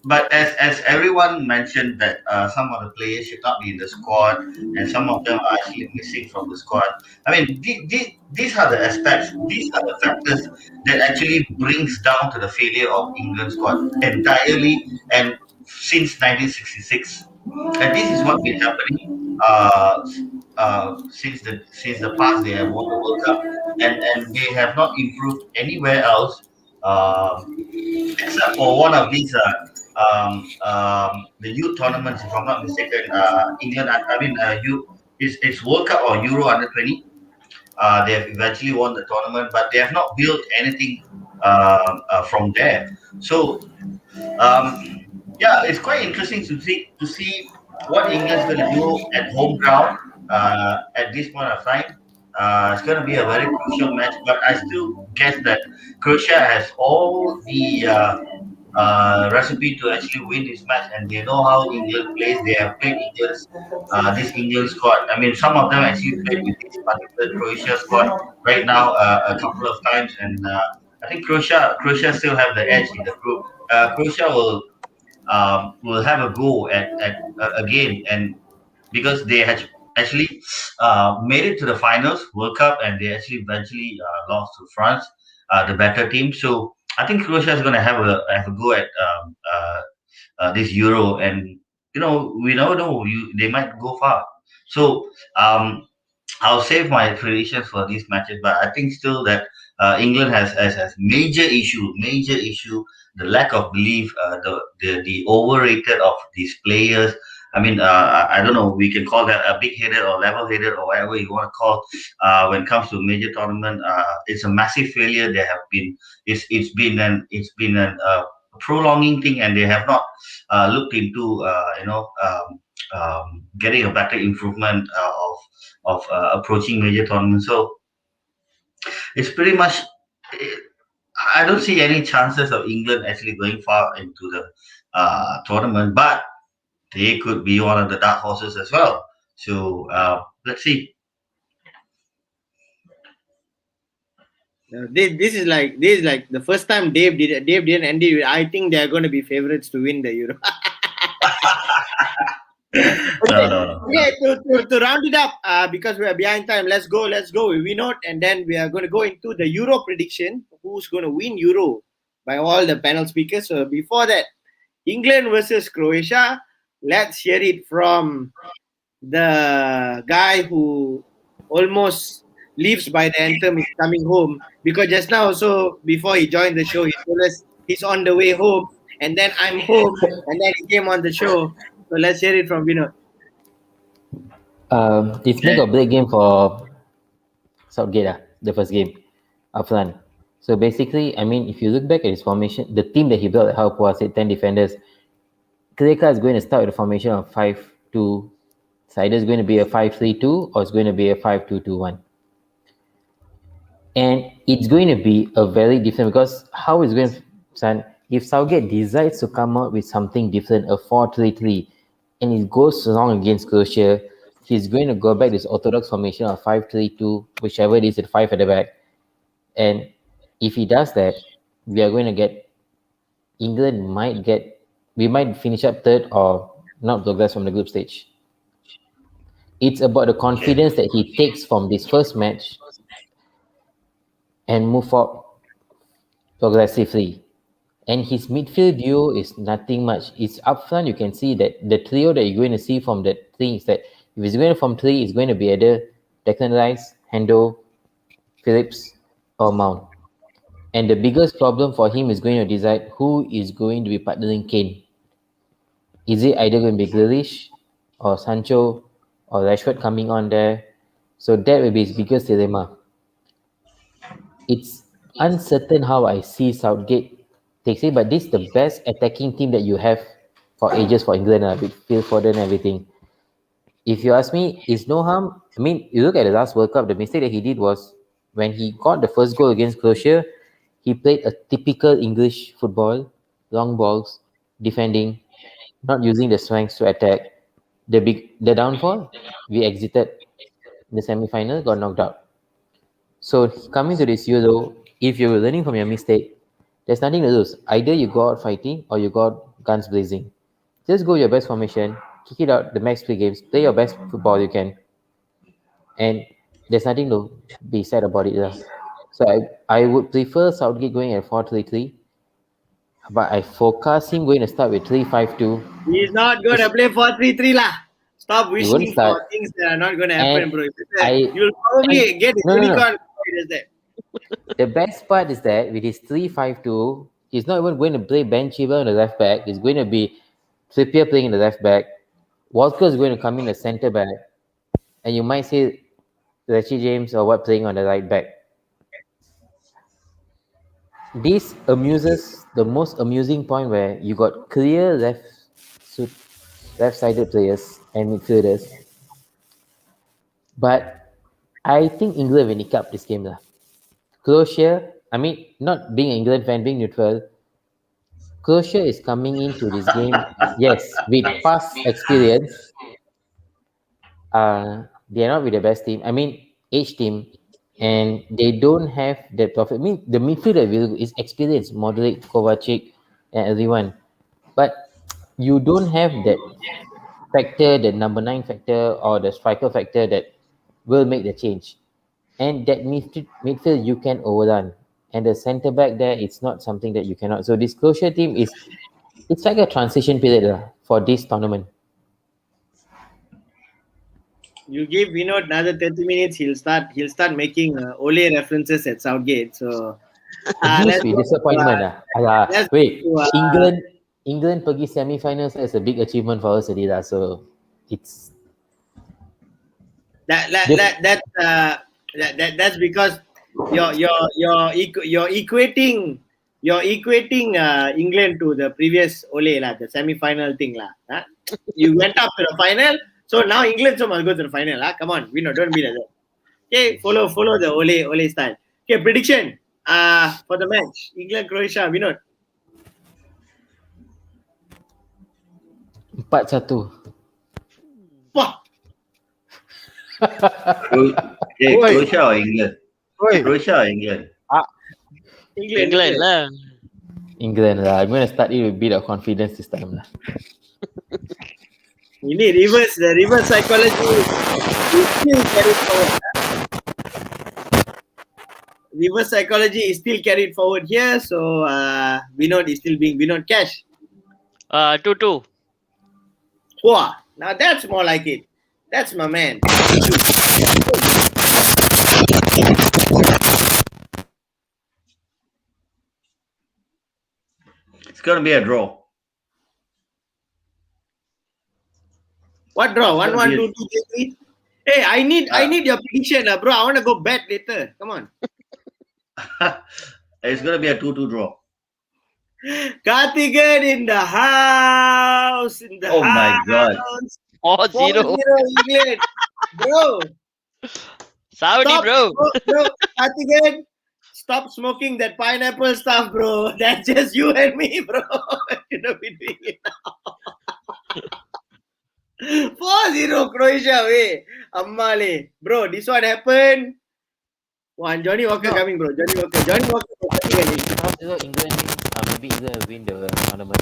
but as everyone mentioned that some of the players should not be in the squad, and some of them are actually missing from the squad. I mean, these are the aspects, these are the factors that actually brings down to the failure of England squad entirely, and since 1966, and this is what been happening uh, since the past. They have won the World Cup, and they have not improved anywhere else. Um, Except for one of these the youth tournaments, if I'm not mistaken. England, I mean, it's World Cup or Euro under 20. They have eventually won the tournament, but they have not built anything from there. So um, yeah, it's quite interesting to see what England's going to do at home ground at this point of time. It's going to be a very crucial match, but I still guess that Croatia has all the recipe to actually win this match, and they know how England plays. They have played this England squad. I mean, some of them actually played with this particular Croatia squad right now a couple of times, and I think Croatia still have the edge in the group. Croatia will will have a go at again, and because they had actually made it to the finals World Cup, and they actually eventually lost to France, the better team. So I think Croatia is going to have a go at this Euro, and we never know, they might go far. So I'll save my predictions for these matches, but I think still that England has major issue, the lack of belief, the overrated of these players. I mean, I don't know. We can call that a big-headed or level-headed or whatever you want to call. When it comes to major tournament, it's a massive failure. There have been it's been an prolonging thing, and they have not looked into getting a better improvement approaching major tournaments. So it's pretty much. I don't see any chances of England actually going far into the tournament, but they could be one of the dark horses as well. So let's see. This is like the first time Dave didn't end it. I think they're going to be favorites to win the Euro. No. Okay, to round it up, because we are behind time, let's go. We note, and then we are going to go into the Euro prediction. Who's going to win Euro by all the panel speakers? So before that, England versus Croatia. Let's hear it from the guy who almost lives by the anthem is coming home, because just now also before he joined the show he told us he's on the way home, and then I'm home, and then he came on the show. So let's hear it from Vinod. It's make or break game for Southgate, the first game up front. So basically, I mean, if you look back at his formation, the team that he built, how was it, 10 defenders, Kreka is going to start with a formation of 5-2. It's either going to be a 5-3-2 or it's going to be a 5-2-2-1. And it's going to be a very different, because how it's going to, son, if Southgate decides to come out with something different, a 4-3-3, and it goes wrong against Croatia, he's going to go back to this orthodox formation of 5-3-2, whichever it is, at 5 at the back. And if he does that, we are going to get, we might finish up third or not progress from the group stage. It's about the confidence that he takes from this first match and move forward progressively. And his midfield duo is nothing much. It's up front, you can see that the trio that you're going to see from the three is that if it's going from three, it's going to be either Declan Rice, Hendo, Phillips, or Mount. And the biggest problem for him is going to decide who is going to be partnering Kane. Is it either going to be Grealish or Sancho or Rashford coming on there? So that will be his biggest dilemma. It's uncertain how I see Southgate takes it, but this is the best attacking team that you have for ages for England, with Phil Foden and everything. If you ask me, it's no harm. I mean, you look at the last World Cup, the mistake that he did was when he got the first goal against Croatia, he played a typical English football, long balls, defending, not using the strengths to attack. The downfall, we exited in the semi-final, got knocked out. So coming to this Euro, if you're learning from your mistake, there's nothing to lose. Either you go out fighting or you go out guns blazing. Just go your best formation, kick it out the next 3 games, play your best football you can, and there's nothing to be said about it. So I would prefer Southgate going at 4-3-3, but I forecast him going to start with 3-5-2. He's not going to play 4-3-3 lah. Stop He won't wishing start. for things that are not going to happen, And bro. I- You'll probably get a No. unicorn before he does that. The best part is that with his 3-5-2, he's not even going to play Ben Chilwell on the left back. He's going to be Trippier playing in the left back. Walker is going to come in the centre back, and you might see Richie James or what playing on the right back. This amuses the most amusing point where you got clear left-sided players and midfielders, but I think England will nick up this game lah. Croatia, I mean, not being an England fan, being neutral, Croatia is coming into this game, yes, with past experience. They are not with the best team. I mean, age team, and they don't have that profit. I mean, the midfield is experienced, Modric, Kovacic, and everyone. But you don't have that factor, the number 9 factor or the striker factor that will make the change. And that midfield you can overrun. And the centre back there, it's not something that you cannot. So this Croatia team it's like a transition period for this tournament. You give Vinod another 30 minutes, he'll start making Ole references at Southgate. So Used let's to be go disappointment. let's Wait, go to, England pergi semi-finals is a big achievement for us already. So it's that's because you're equating England to the previous Ole the semi-final thing huh? You went up to the final, so now England must go to the final Come on, don't be like that. Okay, follow the Ole style. Okay, prediction for the match England Croatia. 4-1. Wah, Croatia or England? Oi. Croatia or England? England lah. England lah. I'm going to start it with a bit of confidence this time lah. You need the reverse psychology is still carried forward. Reverse psychology is still carried forward here, so Vinod is still being Vinod Cash. 2-2. Wow, now that's more like it. That's my man. It's going to be a draw. What draw? 1-1, 2-2, 3-3. Hey, I need your prediction, bro. I want to go bet later. Come on. It's going to be a 2-2 draw. Kartigan in the house. Oh my God. 4-0. 4-0 England. Bro. Saudi, bro. Bro, Kartigan, stop smoking that pineapple stuff, bro. That's just you and me, bro. You know we doing it now. 4-0 Croatia, way. Ammale. Bro, this one happened. One Johnny Walker coming, bro. Johnny Walker. England maybe England will win the tournament.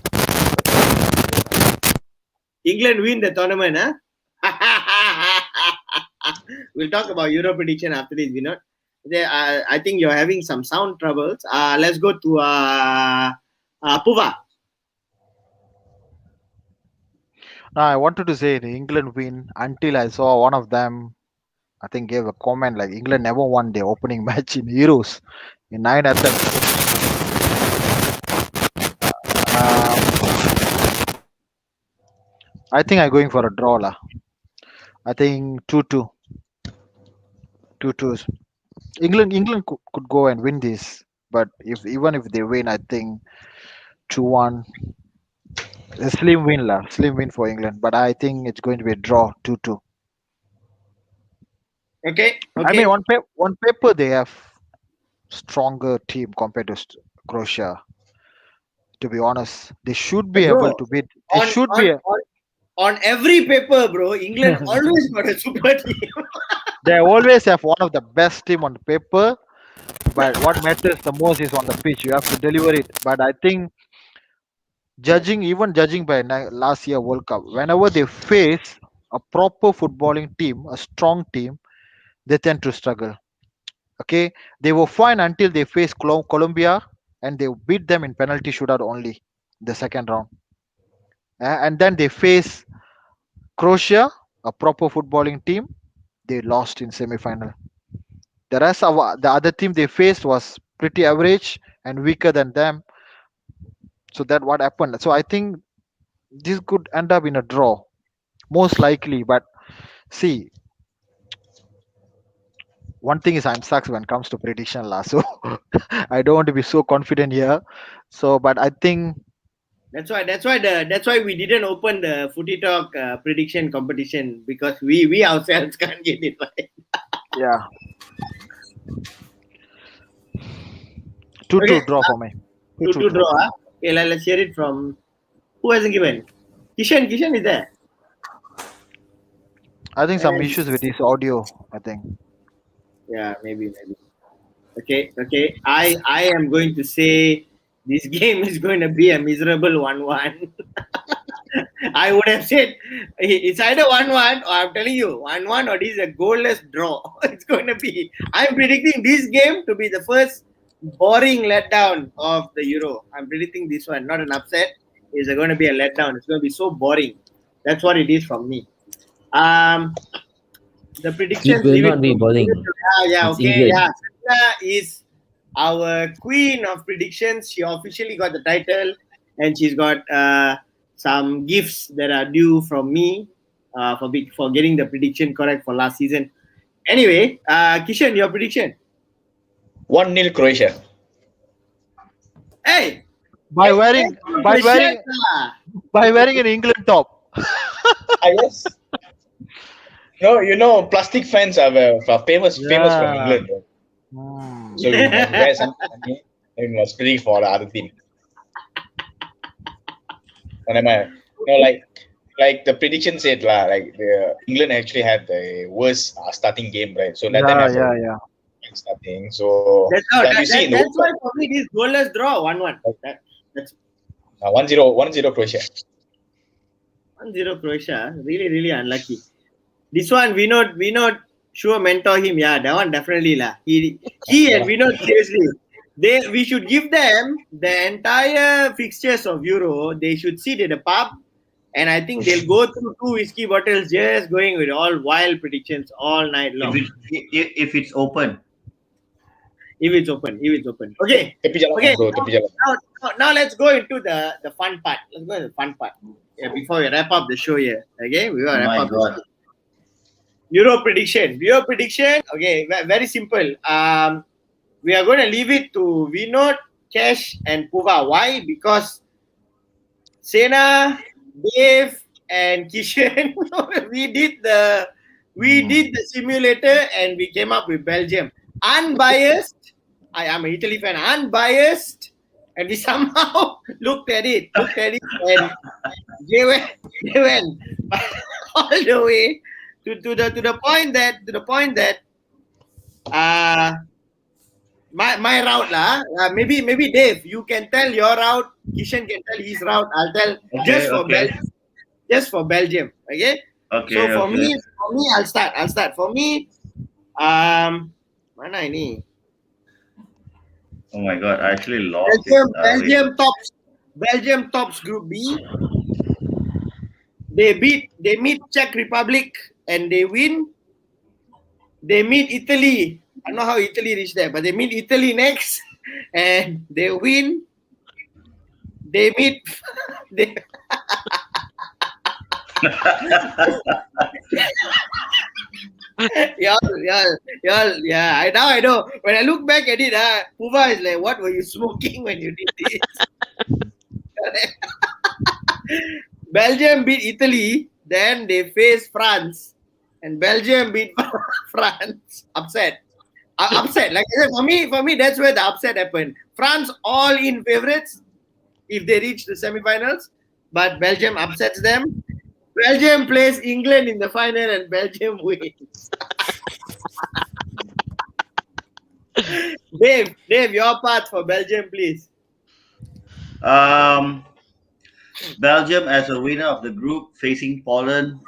England win the tournament, huh? We'll talk about Euro prediction after this, Vinod. I think you're having some sound troubles. Let's go to Puva. Now, I wanted to say the England win until I saw one of them, I think, gave a comment like England never won their opening match in Euros in 9 attempts. I think I'm going for a draw. I think 2-2. 2-2. England could go and win this, but even if they win, I think 2-1. A slim win for England, but I think it's going to be a draw 2-2. Okay. I mean, on paper they have stronger team compared to Croatia. To be honest, they should be able to beat. On every paper, bro. England always got a super team. They always have one of the best team on paper, but what matters the most is on the pitch. You have to deliver it. But I think, judging by last year World Cup, whenever they face a proper footballing team, a strong team, they tend to struggle. Okay, they were fine until they faced Colombia and they beat them in penalty shootout only the second round. And then they face Croatia, a proper footballing team. They lost in semi-final. The rest of the other team they faced was pretty average and weaker than them. So that what happened. So I think this could end up in a draw, most likely. But see, one thing is I'm sucks when it comes to prediction, so I don't want to be so confident here. So, but I think that's why we didn't open the Footy Talk prediction competition, because we ourselves can't get it right. Yeah. 2-2 draw for me. 2-2 draw. Huh? Okay, let's hear it from who hasn't given. Kishan is there. I think some issues with his audio. I think. Yeah, maybe. Okay. I am going to say this game is going to be a miserable 1-1. I would have said it's either 1-1 or I'm telling you 1-1 or this is a goalless draw. It's going to be. I'm predicting this game to be the first boring letdown of the Euro. I'm predicting this one, not an upset. It's going to be a letdown. It's going to be so boring. That's what it is from me. The predictions. It will leave not be boring. Yeah, It's okay, England. yeah. Serena is our queen of predictions. She officially got the title, and she's got some gifts that are due from me for getting the prediction correct for last season. Anyway, Kishan, your prediction? 1-0 Croatia. Hey, By wearing an England top. Yes. You know, plastic fans are famous from England. Right? So we must wear something funny and we must predict for the other team. And like the prediction said, like the England actually had the worst starting game, right? So let them have Yeah. starting. So that's why for me this goalless draw 1-1. That's 1-0 Croatia. 1-0 Croatia. Really, really unlucky. This one, we not sure mentor him. Yeah, that one definitely lah. He and we not seriously. We should give them the entire fixtures of Euro. They should sit at a pub, and I think they'll go through 2 whiskey bottles, just going with all wild predictions all night long. If it's open. If it's open. Okay. Now let's go into the fun part. Let's go into the fun part. Yeah, before we wrap up the show here. Okay, we will wrap up. God. Euro prediction. Okay, very simple. We are going to leave it to Vinod, Cash, and Puva. Why? Because Sena, Dave, and Kishan, we did the simulator and we came up with Belgium. Unbiased. I am an Italy fan. Unbiased, and we somehow looked at it, and they went all the way. To the point that my route lah. Maybe Dave, you can tell your route. Kishan can tell his route. I'll tell just for Belgium. Okay. Okay. So for me, I'll start. For me, mana ini? Oh my God! I actually lost Belgium tops Group B. They meet Czech Republic and they win. They meet Italy. I don't know how Italy reached there, but they meet Italy next and they win. They meet. Yeah. I know. When I look back at it, Puva is like, "What were you smoking when you did this?" Belgium beat Italy, then they face France, and Belgium beat France. Upset. Like I said, for me, that's where the upset happened. France all in favorites if they reach the semi-finals, but Belgium upsets them. Belgium plays England in the final, and Belgium wins. Dave, your part for Belgium, please. Belgium as a winner of the group facing Poland.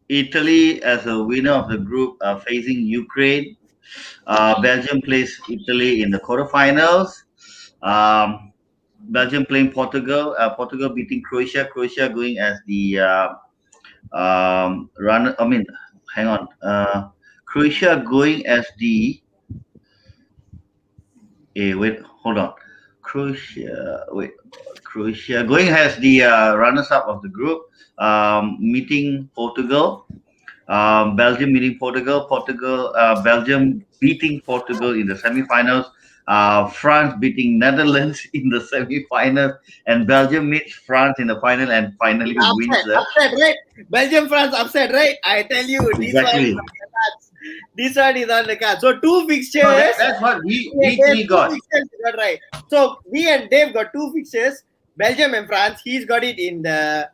Italy as a winner of the group facing Ukraine. Belgium plays Italy in the quarterfinals. Belgium playing Portugal. Portugal beating Croatia. Croatia going as the runner. I mean, hang on. Croatia going as the. Wait, hold on. Croatia going as the runners-up of the group, meeting Portugal. Belgium meeting Portugal. Belgium beating Portugal in the semi-finals. France beating Netherlands in the semi-finals, and Belgium meets France in the final and finally wins. Upset, right? Belgium France upset, right? I tell you, exactly. This one is on the card. So 2 fixtures. No, that's what we three got. Right. So we and Dave got 2 fixtures. Belgium and France. He's got it in the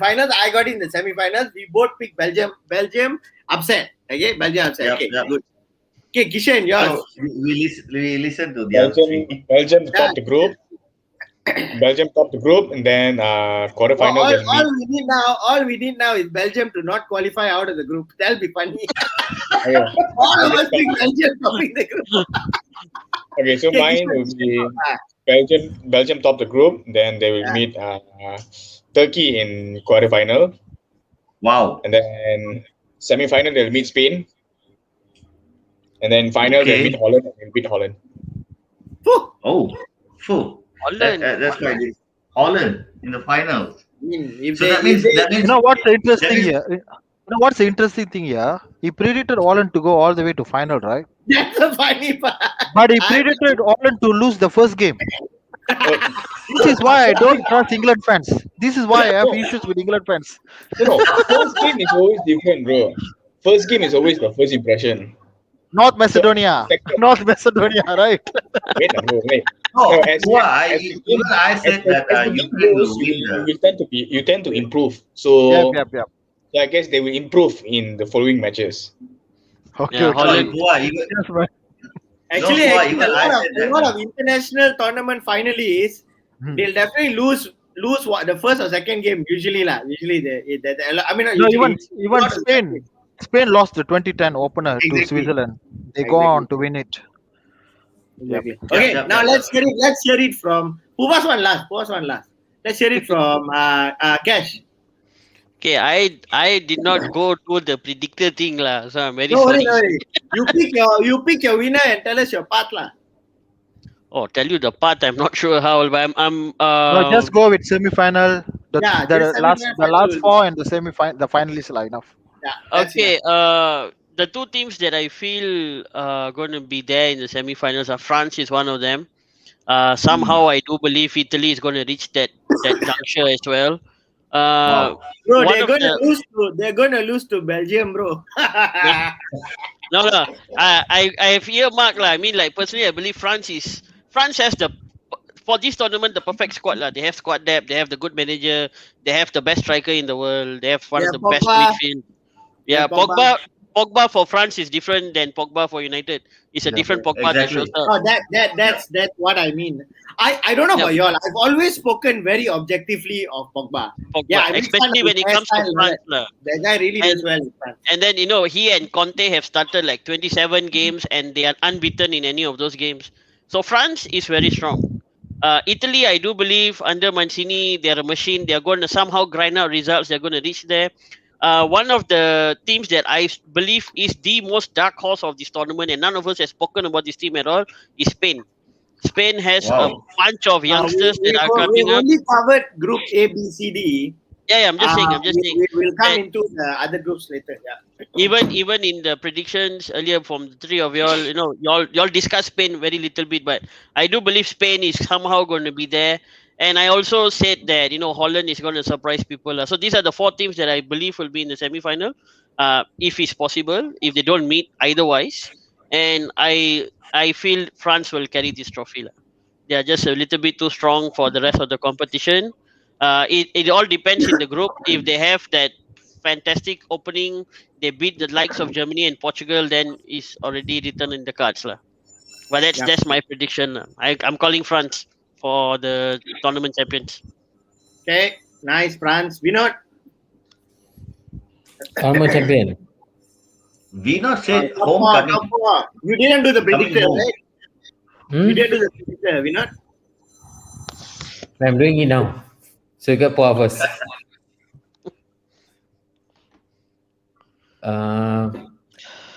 finals. I got it in the semi-finals. We both picked Belgium. Belgium upset. Okay, Belgium upset. Yep, okay, yep. good. Okay, Kishan, yours. So we listen to the Belgium top the group. Belgium top the group, and then quarterfinal they'll meet. All we need now is Belgium to not qualify out of the group. That'll be funny. Okay. All of us think Belgium topping the group. Okay, so mine will be Belgium top the group. Then they will meet Turkey in quarterfinal, Wow. and then semi-final they'll meet Spain, and then final they'll meet Holland and they'll beat Holland. Oh, full. Holland. That's quite good. Holland in the finals. That means You know what's the interesting here? You know what's the interesting thing here? He predicted Holland to go all the way to final, right? That's the funny part. But he predicted Holland to lose the first game. This is why I don't trust England fans. This is why I have issues with England fans. No, first game is always different, bro. First game is always the first impression. North Macedonia. North Macedonia, right? Wait, bro, wait. No, as I said that Ukraine will win. You tend to improve. So Yep. I guess they will improve in the following matches. Okay. Yeah, Holland. Actually, even I said a lot of international tournament finalists, Hmm. they'll definitely lose the first or second game usually lah. Usually I mean, No, usually, even Spain lost the 2010 opener Exactly. to Switzerland. They go on to win it. Exactly. Okay, now let's hear it from who was one last. Let's hear it from Cash. Okay, I did not go to the predictor thing lah, so I'm very No sorry. worry. You pick your winner and tell us your path lah. Oh, tell you the path. I'm not sure how, but I'm No, just go with semi-final. The last semi-final. four and the semi-final, the finalists are enough. Yeah. that's okay. enough. The two teams that I feel going to be there in the semi-finals are France is one of them. Somehow I do believe Italy is going to reach that juncture as well. Bro, one they're gonna lose to Belgium, bro. No. I have earmarked lah. I mean, like personally, I believe France has for this tournament the perfect squad lah. They have squad depth. They have the good manager. They have the best striker in the world. They have one of the best midfield. Yeah, Pogba for France is different than Pogba for United. It's a different Pogba that Exactly. shows up. That's what I mean. I don't know about y'all. I've always spoken very objectively of Pogba. Pogba, Yeah, I mean, especially when it comes to France lah. That guy really does well in France. And then he and Conte have started like 27 games and they are unbeaten in any of those games. So France is very strong. Italy, I do believe under Mancini, they're a machine. They're going to somehow grind out results. They're going to reach there. One of the teams that I believe is the most dark horse of this tournament, and none of us have spoken about this team at all, is Spain. Spain has a bunch of youngsters that are coming We've up. only covered Group A, B, C, D. Yeah, I'm just saying. We will come And into the other groups later. Yeah. even in the predictions earlier from the three of y'all, y'all discussed Spain very little bit, but I do believe Spain is somehow going to be there. And I also said that Holland is going to surprise people. So these are the four teams that I believe will be in the semi-final, if it's possible. If they don't meet eitherwise, and I feel France will carry this trophy. They are just a little bit too strong for the rest of the competition. It all depends in the group. If they have that fantastic opening, they beat the likes of Germany and Portugal, then it's already written in the cards. But that's my prediction. I'm calling France for the tournament champions. Okay, nice, France. Vinod? Tournament champion. Vinod said home Top coming. four. You didn't do the predictor, home. right? You didn't do the predictor, Vinod? I'm doing it now. So you got four of us.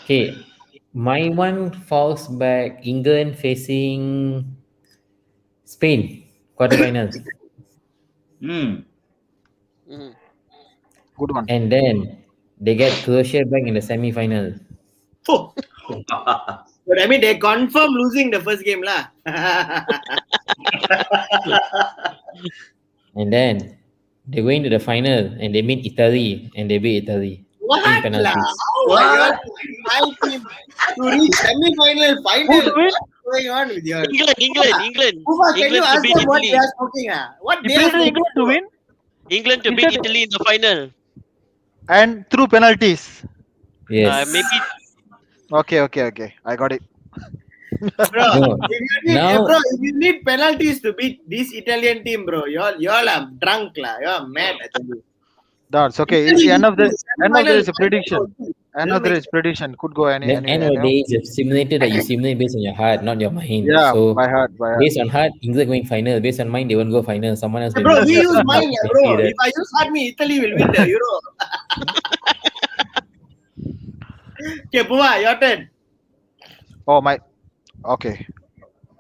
Okay. My one falls back England facing Spain quarterfinals. Hmm. Good one. And then they get Croatia back in the semi-final. Oh. But I mean, they confirm losing the first game lah. And then they go into the final and they meet Italy and they beat Italy. What in lah? penalties. Oh my God. My team to reach semi-final, final. What's going on with you? England. Ufa, can you England to ask beat them what Italy. they are smoking? What He they are predicted England to win England to beat Italy in the final. and through penalties. Yes. Maybe Okay. I got it. Bro, No. Now, if you need penalties to beat this Italian team, bro, y'all are drunk lah. You're mad, I tell you. That's okay. Italy End will of the lose. end of the Semi-final is a prediction. End doesn't of the make is sense. prediction. Could go any the any end of any. the day is a simulator that you simulate based on your heart, not your mind. Yeah, So by heart, by heart. based on heart, England going final. Based on mind, they won't go final. Someone else Yeah, will bro, win. we use I'm mine, happy yeah, to bro. see that. If I use hard, me Italy will win the Euro. Okay, Puma, your turn. Oh my. Okay.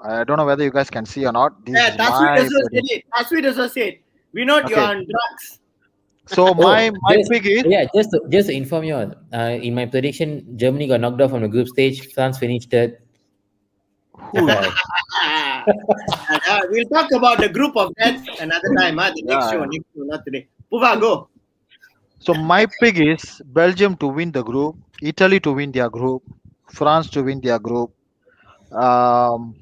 I don't know whether you guys can see or not. This Yeah, is Taswid my also said prediction. it. Taswid also said, we know you're Okay. on drugs. So Oh, my pick is just to inform you all, in my prediction, Germany got knocked out from the group stage. France finished third. who? FYI. We'll talk about the group of death another time. The Yeah, yeah. next show, not today. Puva, go. So my pick is Belgium to win the group, Italy to win their group, France to win their group. Um,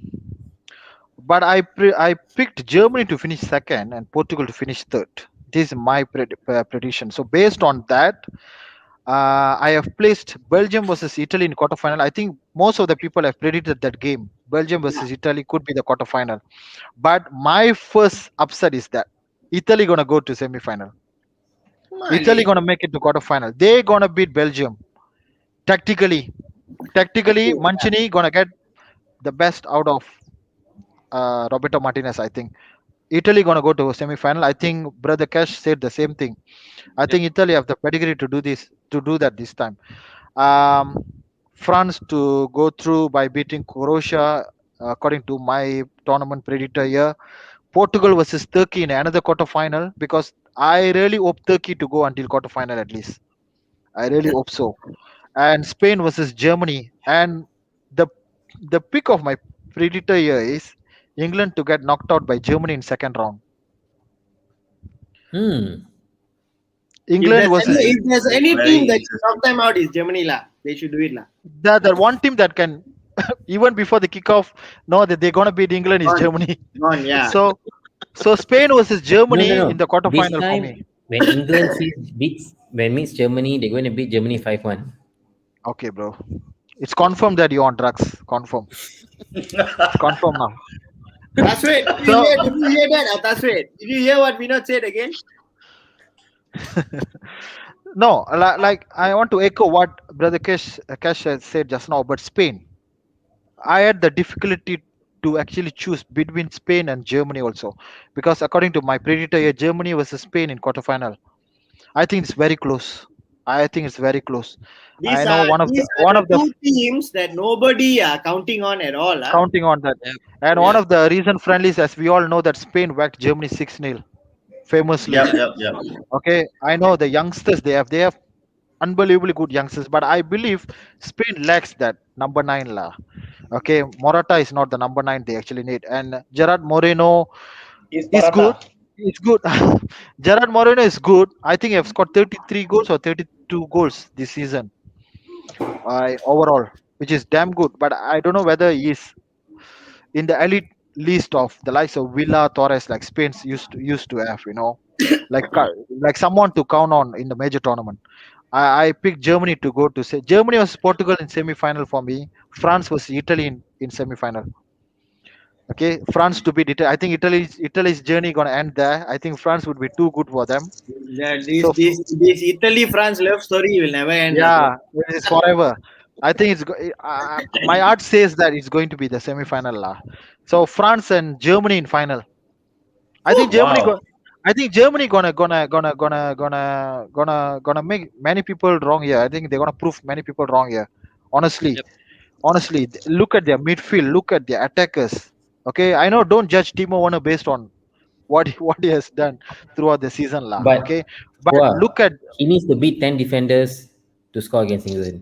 but I picked Germany to finish second and Portugal to finish third. This is my prediction. So based on that, I have placed Belgium versus Italy in quarterfinal. I think most of the people have predicted that game. Belgium versus Italy could be the quarterfinal. But my first upset is that Italy gonna go to semi-final. Italy Mali. gonna make it to quarterfinal. They gonna beat Belgium tactically. Tactically, Mancini gonna get the best out of Roberto Martinez. I think Italy gonna go to semi-final. I think Brother Cash said the same thing. I think Italy have the pedigree to do this, to do that this time. Um, France to go through by beating Croatia, according to my tournament predictor here. Portugal versus Turkey in another quarterfinal because I really hope Turkey to go until quarterfinal at least. I really hope so. And Spain versus Germany. And the pick of my predictor here is England to get knocked out by Germany in second round. Hmm. England versus If there's any Very team that should interesting. knock them out, is Germany lah. They should do it lah. the one team that can even before the kickoff know that they're gonna beat England is Gone, Germany. gone, yeah. So Spain versus No, no, Germany no. in the This quarterfinal for time, me. when England meets Germany, they're going to beat Germany 5-1. Okay, bro. It's confirmed that you're on drugs. Confirm. It's confirmed now. Taswid, So did you hear that? Taswid, did you hear what Vinod said again? no, like I want to echo what Brother Cash has said just now. But Spain, I had the difficulty to actually choose between Spain and Germany also, because according to my predictor here, Germany versus Spain in quarterfinal. I think it's very close. I think it's very close. I know These are one the of the two teams that nobody are counting on at all. counting on that, Yeah. and one Yeah. of the recent friendlies, as we all know, that Spain whacked Germany 6-0 famously. Yep. Okay, I know the youngsters they have unbelievably good youngsters, but I believe Spain lacks that number nine lah. Okay, Morata is not the number nine they actually need, and Gerard Moreno Is is good. Parata. It's good. Gerard Moreno is good. I think he have scored 33 goals or 32 goals this season, overall, which is damn good. But I don't know whether he's in the elite list of the likes of Villa, Torres, like Spain's used to have, like someone to count on in the major tournament. I picked Germany to go to say Germany was Portugal in semi-final for me. France was Italy in semi-final. Okay, France to beat Italy. I think Italy's journey gonna end there. I think France would be too good for them. So This Italy France love story will never end, lah, bro. yeah, it is forever. I think my heart says that it's going to be the semi-final lah. So France and Germany in final. I think Germany go. Wow. I think Germany gonna make many people wrong here. I think they're gonna prove many people wrong here. Honestly, Yep. honestly, look at their midfield. Look at their attackers. Okay, I know. Don't judge Timo Werner based on what what he has done throughout the season lah. But, Okay, but wow, look at he needs to beat 10 defenders to score against England.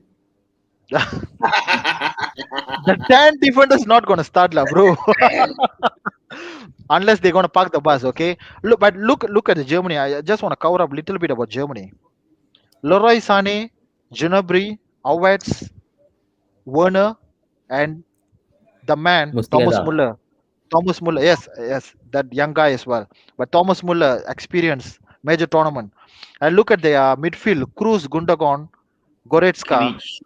the 10 defenders not gonna start lah, bro. Unless they're gonna park the bus. Okay, look at the Germany. I just want to cover up a little bit about Germany. Leroy Sané, Gnabry, Havertz, Werner, and the man Thomas Musiala. Muller. Thomas Muller, yes, that young guy as well. But Thomas Muller, experience, major tournament. And look at the midfield: Cruz, Gundogan, Goretzka, Kimmich.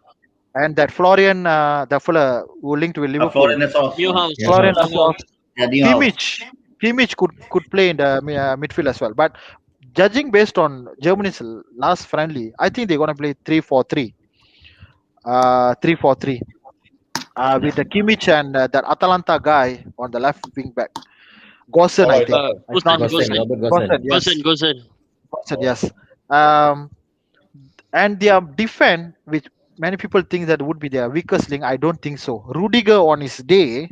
and that Florian, the fella who linked with Liverpool, Foreigners off. Newhouse. Yeah. Florian Newhouse. Assaf, Yeah, new house. Kimmich could play in the midfield as well. But judging based on Germany's last friendly, I think they're gonna play 3-4-3, 3-4-3, with the Kimmich and that Atalanta guy on the left wing back, Gossen, I Oh, think. It's not Gosen, Gosen, Gosen, Robert Gossen, Gosen. yes, Gosen. Gossen, yes. Um, and their defense, which many people think that would be their weakest link, I don't think so. Rudiger on his day,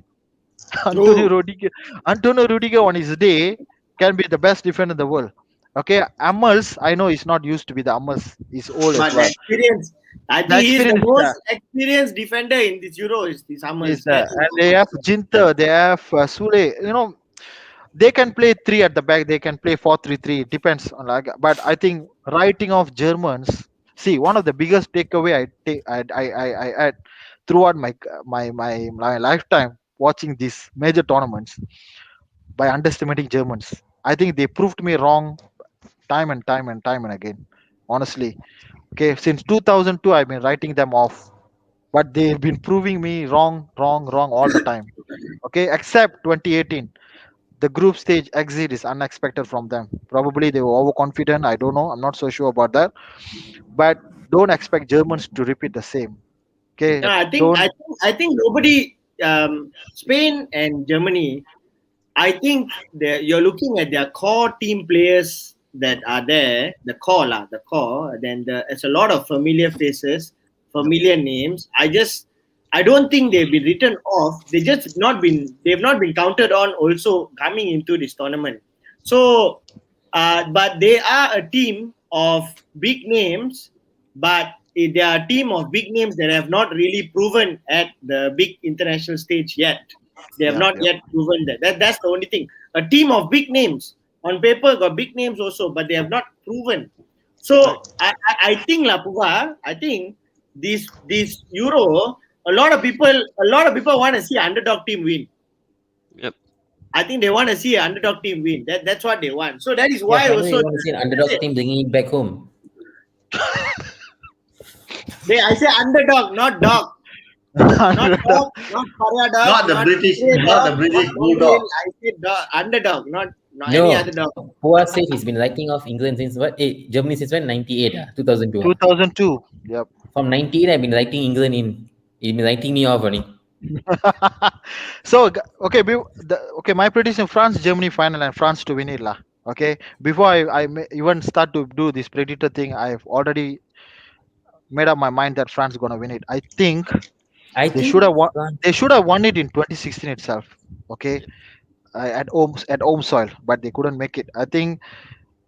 Antonio True. Rudiger, Antonio Rudiger on his day can be the best defender in the world. Okay, Amels, I know he's not used to be the Amels. He's old as But the well. experience, I The think he's the experience most experienced defender in this Euro is the is Summers. there, and they have Jinter, they have Sule. They can play three at the back. They can play 4-3-3. Depends on like. But I think writing off Germans. See, one of the biggest takeaway I had throughout my lifetime watching these major tournaments by underestimating Germans. I think they proved me wrong time and time and time and again. Honestly, okay, since 2002 I've been writing them off, but they've been proving me wrong, wrong, wrong all the time. Okay, except 2018, the group stage exit is unexpected from them. Probably they were overconfident. I don't know. I'm not so sure about that. But don't expect Germans to repeat the same. Okay, No, don't. I think nobody, Spain and Germany, I think you're looking at their core team players that are there, the core lah, the core. Then there's a lot of familiar faces, familiar names. I don't think they've been written off. They've not been counted on also coming into this tournament. So, but they are a team of big names, but they are a team of big names that have not really proven at the big international stage yet. They have Yeah, not yeah. yet proven that's the only thing. A team of big names on paper got big names also, but they have not proven. Right. So I think La Puga, I think this Euro, a lot of people want to see underdog team win. Yep. I think they want to see an underdog team win. That's what they want. So that is Yeah, why finally also you want to see an underdog team bringing it back home. I say underdog, not dog. Not dog, not Paria dog, Not the not British, Grey not dog, the not British mongrel. bulldog. I said dog, underdog, not any No, other dog. Pua said he's been writing off England since what? Germany since when? 98, 2002. 2002. Yep. From 98, I've been writing England in. He's been writing me off only. So okay, okay. My prediction: France, Germany final, and France to win it, lah. Okay. Before even start to do this predictor thing, I've already made up my mind that France gonna win it. I think I they should have think won. France. They should have won it in 2016 itself. Okay, at home soil, but they couldn't make it. I think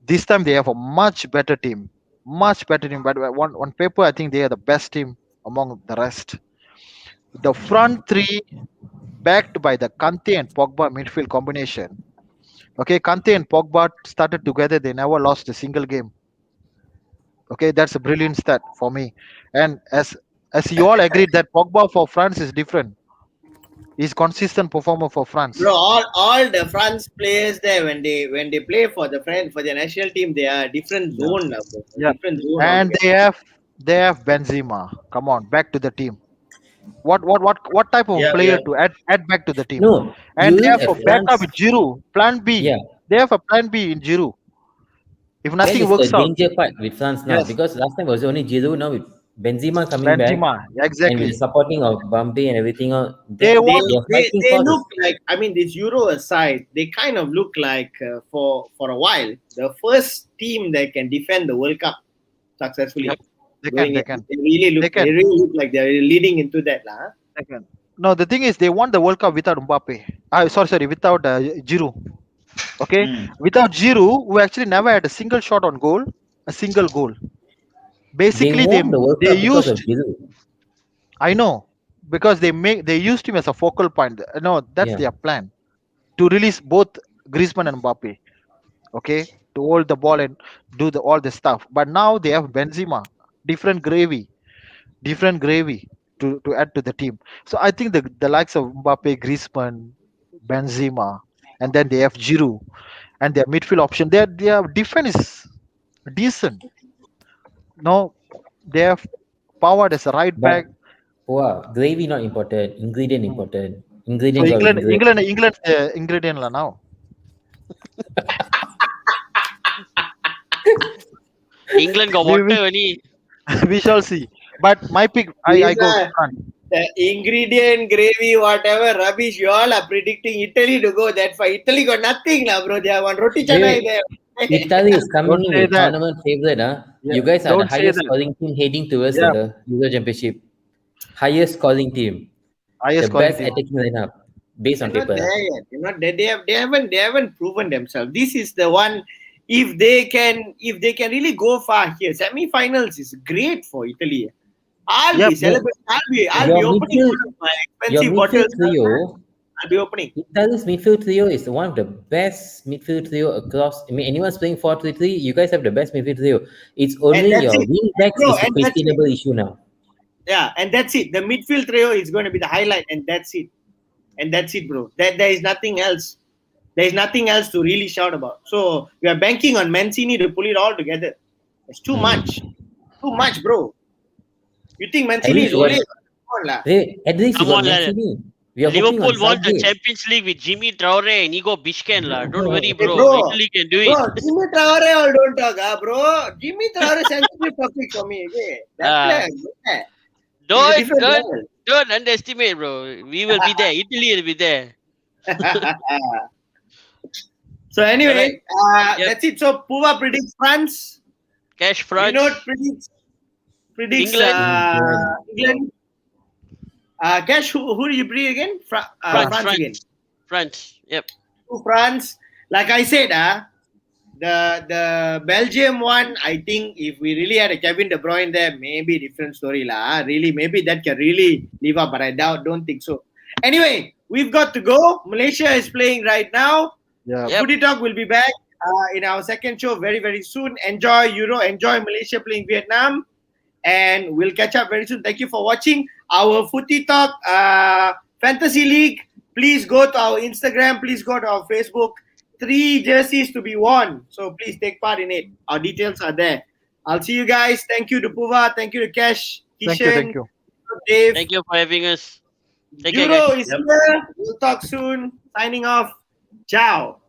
this time they have a much better team. But on paper, I think they are the best team among the rest. The front three, backed by the Kante and Pogba midfield combination. Okay, Kante and Pogba started together; they never lost a single game. Okay, that's a brilliant stat for me. And as you all agreed that Pogba for France is different. He's consistent performer for France. Bro, all the France players there when they play for their national team, they are a different Yeah. zone now, bro. A Yeah, different zone and altogether. they have Benzema. Come on, back to the team. What type of Yeah, player yeah. to add back to the team? No, And you they look have at a backup France. with Giroud. Plan Yeah, B. They have a plan B in Giroud. If that nothing is the works out, danger part with France now, yes, because last time was only Giroud. Now with Benzema coming back Benzema. and with the Exactly. supporting of Mbappe and everything, They that they want. their they, fighting they force is. look like, I mean, this Euro aside, they kind of look like for a while the first team that can defend the World Cup successfully. Yep. They can. Doing They it. can. They They can. really look like they're leading into that lah. They can. No, the thing is, they won the World Cup without Mbappe. Sorry, without Giroud. Okay, Mm. without Giroud, who actually never had a single shot on goal, a single goal. They Basically, won the World they Cup because of used. Giroud. I know, because they used him as a focal point. No, that's Yeah, their plan to release both Griezmann and Mbappe. Okay, to hold the ball and do all the stuff. But now they have Benzema, different gravy, different gravy to add to the team. So I think the likes of Mbappe, Griezmann, Benzema, and then they have Giroud and their midfield option. Their defense is decent. No, they have Power as a right but back. Wow, gravy not important. Ingredient important. So Ingredients are ingredient. England ingredient la now. England got We, water we, only. we shall see. But my pick, I These go are France. the ingredient, gravy, whatever rubbish. You all are predicting Italy to go that far. Italy got nothing, lah, bro. They have one roti chana Wait, there. Italy is coming Don't in say with that. tournament favorite. Yeah, You guys are the don't say highest that. scoring team heading towards Yeah, the Euro Championship. Highest scoring team. The highest scoring best team. attacking lineup based on They're not paper. there yet. They're not there. They haven't proven themselves. This is the one. If they can really go far here, semi-finals is great for Italy. I'll Yeah, be celebrating. I'll Your be opening midfield, one of my your expensive midfield bottles. trio, I'll be opening. Italy's midfield trio is one of the best midfield trio across. I mean, anyone's playing 4-3-3, you guys have the best midfield trio. It's And only that's your it. wing backs Bro, is a and that's it. questionable issue now. Yeah, and that's it. The midfield trio is going to be the highlight, and that's it. And that's it, bro. There is nothing else. There is nothing else to really shout about. So we are banking on Mancini to pull it all together. It's too much. Too much, bro. You think At Mancini least is you got, only? Come on, lah. at least you Come got on, lad. Mancini. We are hoping Liverpool on won the Southgate. Champions League with Jimmy Traore and Igor Bishken, lah. Don't worry, Hey, bro. bro. Italy can do it. Bro, Jimmy Traore all don't talk, bro. Jimmy Traore sensitive topic for me. Okay? That's like, Don't, different don't, level. don't underestimate, bro. We will be there. Italy will be there. So anyway, Alright. Yep. that's it. So Puva predicts France. Cash France. Vinod predicts England. England. Cash, who do you predict again? France again. France. Yep. To France. Like I said, the Belgium one, I think if we really had a Kevin De Bruyne there, maybe different story lah. Really, maybe that can really live up, but I don't think so. Anyway, we've got to go. Malaysia is playing right now. Yeah. Yep. Footy Talk will be back in our second show very, very soon. Enjoy Euro, enjoy Malaysia playing Vietnam, and we'll catch up very soon. Thank you for watching our Footy Talk Fantasy League. Please go to our Instagram. Please go to our Facebook. 3 jerseys to be won. So please take part in it. Our details are there. I'll see you guys. Thank you to Puva. Thank you to Cash, Kishan, Thank you. Dave. Thank you for having us. Take care, Euro guys. is here. We'll talk soon. Signing off. Ciao.